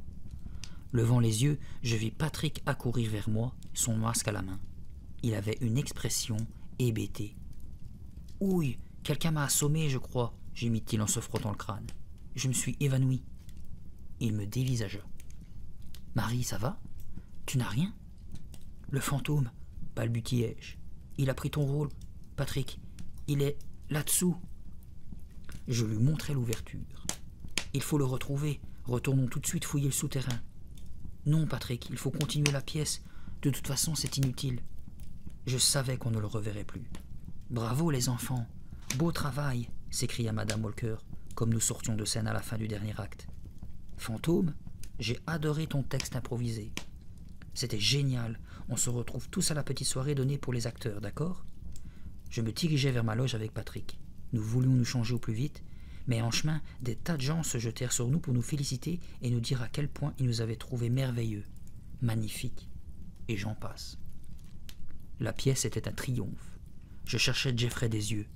S1: Levant les yeux, je vis Patrick accourir vers moi, son masque à la main. Il avait une expression hébétée. « Ouille, quelqu'un m'a assommé, je crois », gémit-il en se frottant le crâne. Je me suis évanoui. Il me dévisagea. « Marie, ça va? Tu n'as rien ?»« Le fantôme, balbutiai-je. Il a pris ton rôle, Patrick. Il est là-dessous. » Je lui montrai l'ouverture. « Il faut le retrouver. Retournons tout de suite fouiller le souterrain. »« Non, Patrick, il faut continuer la pièce. De toute façon, c'est inutile. » Je savais qu'on ne le reverrait plus. « Bravo, les enfants. Beau travail !» s'écria Madame Walker, comme nous sortions de scène à la fin du dernier acte. « Fantôme, j'ai adoré ton texte improvisé. C'était génial. On se retrouve tous à la petite soirée donnée pour les acteurs, d'accord ?» Je me dirigeais vers ma loge avec Patrick. Nous voulions nous changer au plus vite, mais en chemin, des tas de gens se jetèrent sur nous pour nous féliciter et nous dire à quel point ils nous avaient trouvés merveilleux, magnifiques, et j'en passe. La pièce était un triomphe. Je cherchais Jeffrey des yeux.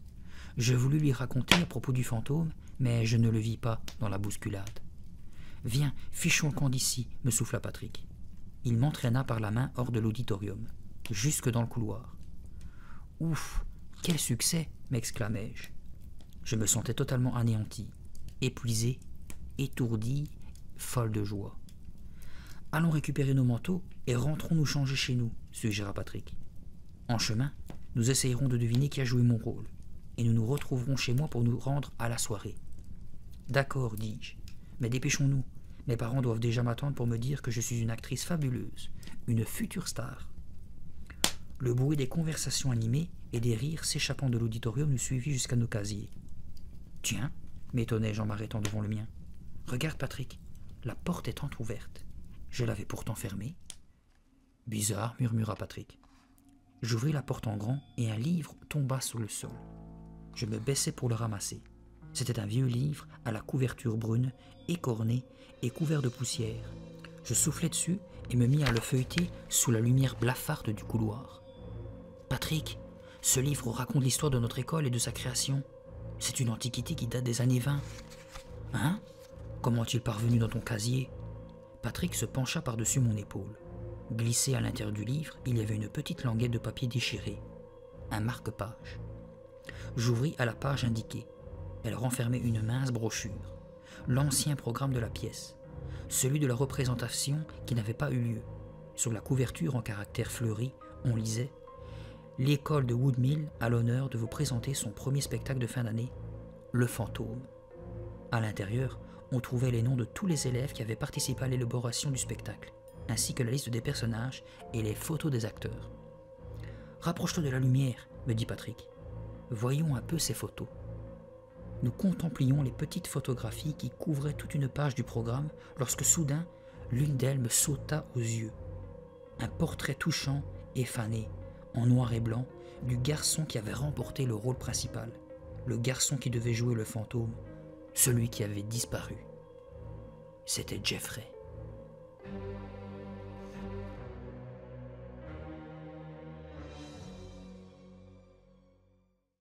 S1: Je voulus lui raconter à propos du fantôme, mais je ne le vis pas dans la bousculade. « Viens, fichons le camp d'ici » me souffla Patrick. Il m'entraîna par la main hors de l'auditorium, jusque dans le couloir. « Ouf, quel succès !» m'exclamai-je. Je me sentais totalement anéanti, épuisé, étourdi, folle de joie. « Allons récupérer nos manteaux et rentrons nous changer chez nous, suggéra Patrick. En chemin, nous essayerons de deviner qui a joué mon rôle, et nous nous retrouverons chez moi pour nous rendre à la soirée. D'accord, dis-je, mais dépêchons-nous. Mes parents doivent déjà m'attendre pour me dire que je suis une actrice fabuleuse, une future star. Le bruit des conversations animées et des rires s'échappant de l'auditorium nous suivit jusqu'à nos casiers. Tiens, m'étonnai-je en m'arrêtant devant le mien. Regarde, Patrick, la porte est entr'ouverte. Je l'avais pourtant fermée. Bizarre, murmura Patrick. J'ouvris la porte en grand et un livre tomba sur le sol. Je me baissai pour le ramasser. C'était un vieux livre à la couverture brune, écorné et couvert de poussière. Je soufflai dessus et me mis à le feuilleter sous la lumière blafarde du couloir. Patrick, ce livre raconte l'histoire de notre école et de sa création. C'est une antiquité qui date des années 20. Hein? Comment est-il parvenu dans ton casier? Patrick se pencha par-dessus mon épaule. Glissé à l'intérieur du livre, il y avait une petite languette de papier déchirée. Un marque-page. J'ouvris à la page indiquée. Elle renfermait une mince brochure. L'ancien programme de la pièce. Celui de la représentation qui n'avait pas eu lieu. Sur la couverture, en caractères fleuris, on lisait « L'école de Woodmill a l'honneur de vous présenter son premier spectacle de fin d'année, Le Fantôme ». À l'intérieur, on trouvait les noms de tous les élèves qui avaient participé à l'élaboration du spectacle, ainsi que la liste des personnages et les photos des acteurs. « Rapproche-toi de la lumière, me dit Patrick. Voyons un peu ces photos. » Nous contemplions les petites photographies qui couvraient toute une page du programme lorsque soudain, l'une d'elles me sauta aux yeux. Un portrait touchant et fané, en noir et blanc, du garçon qui avait remporté le rôle principal, le garçon qui devait jouer le fantôme, celui qui avait disparu. C'était Jeffrey.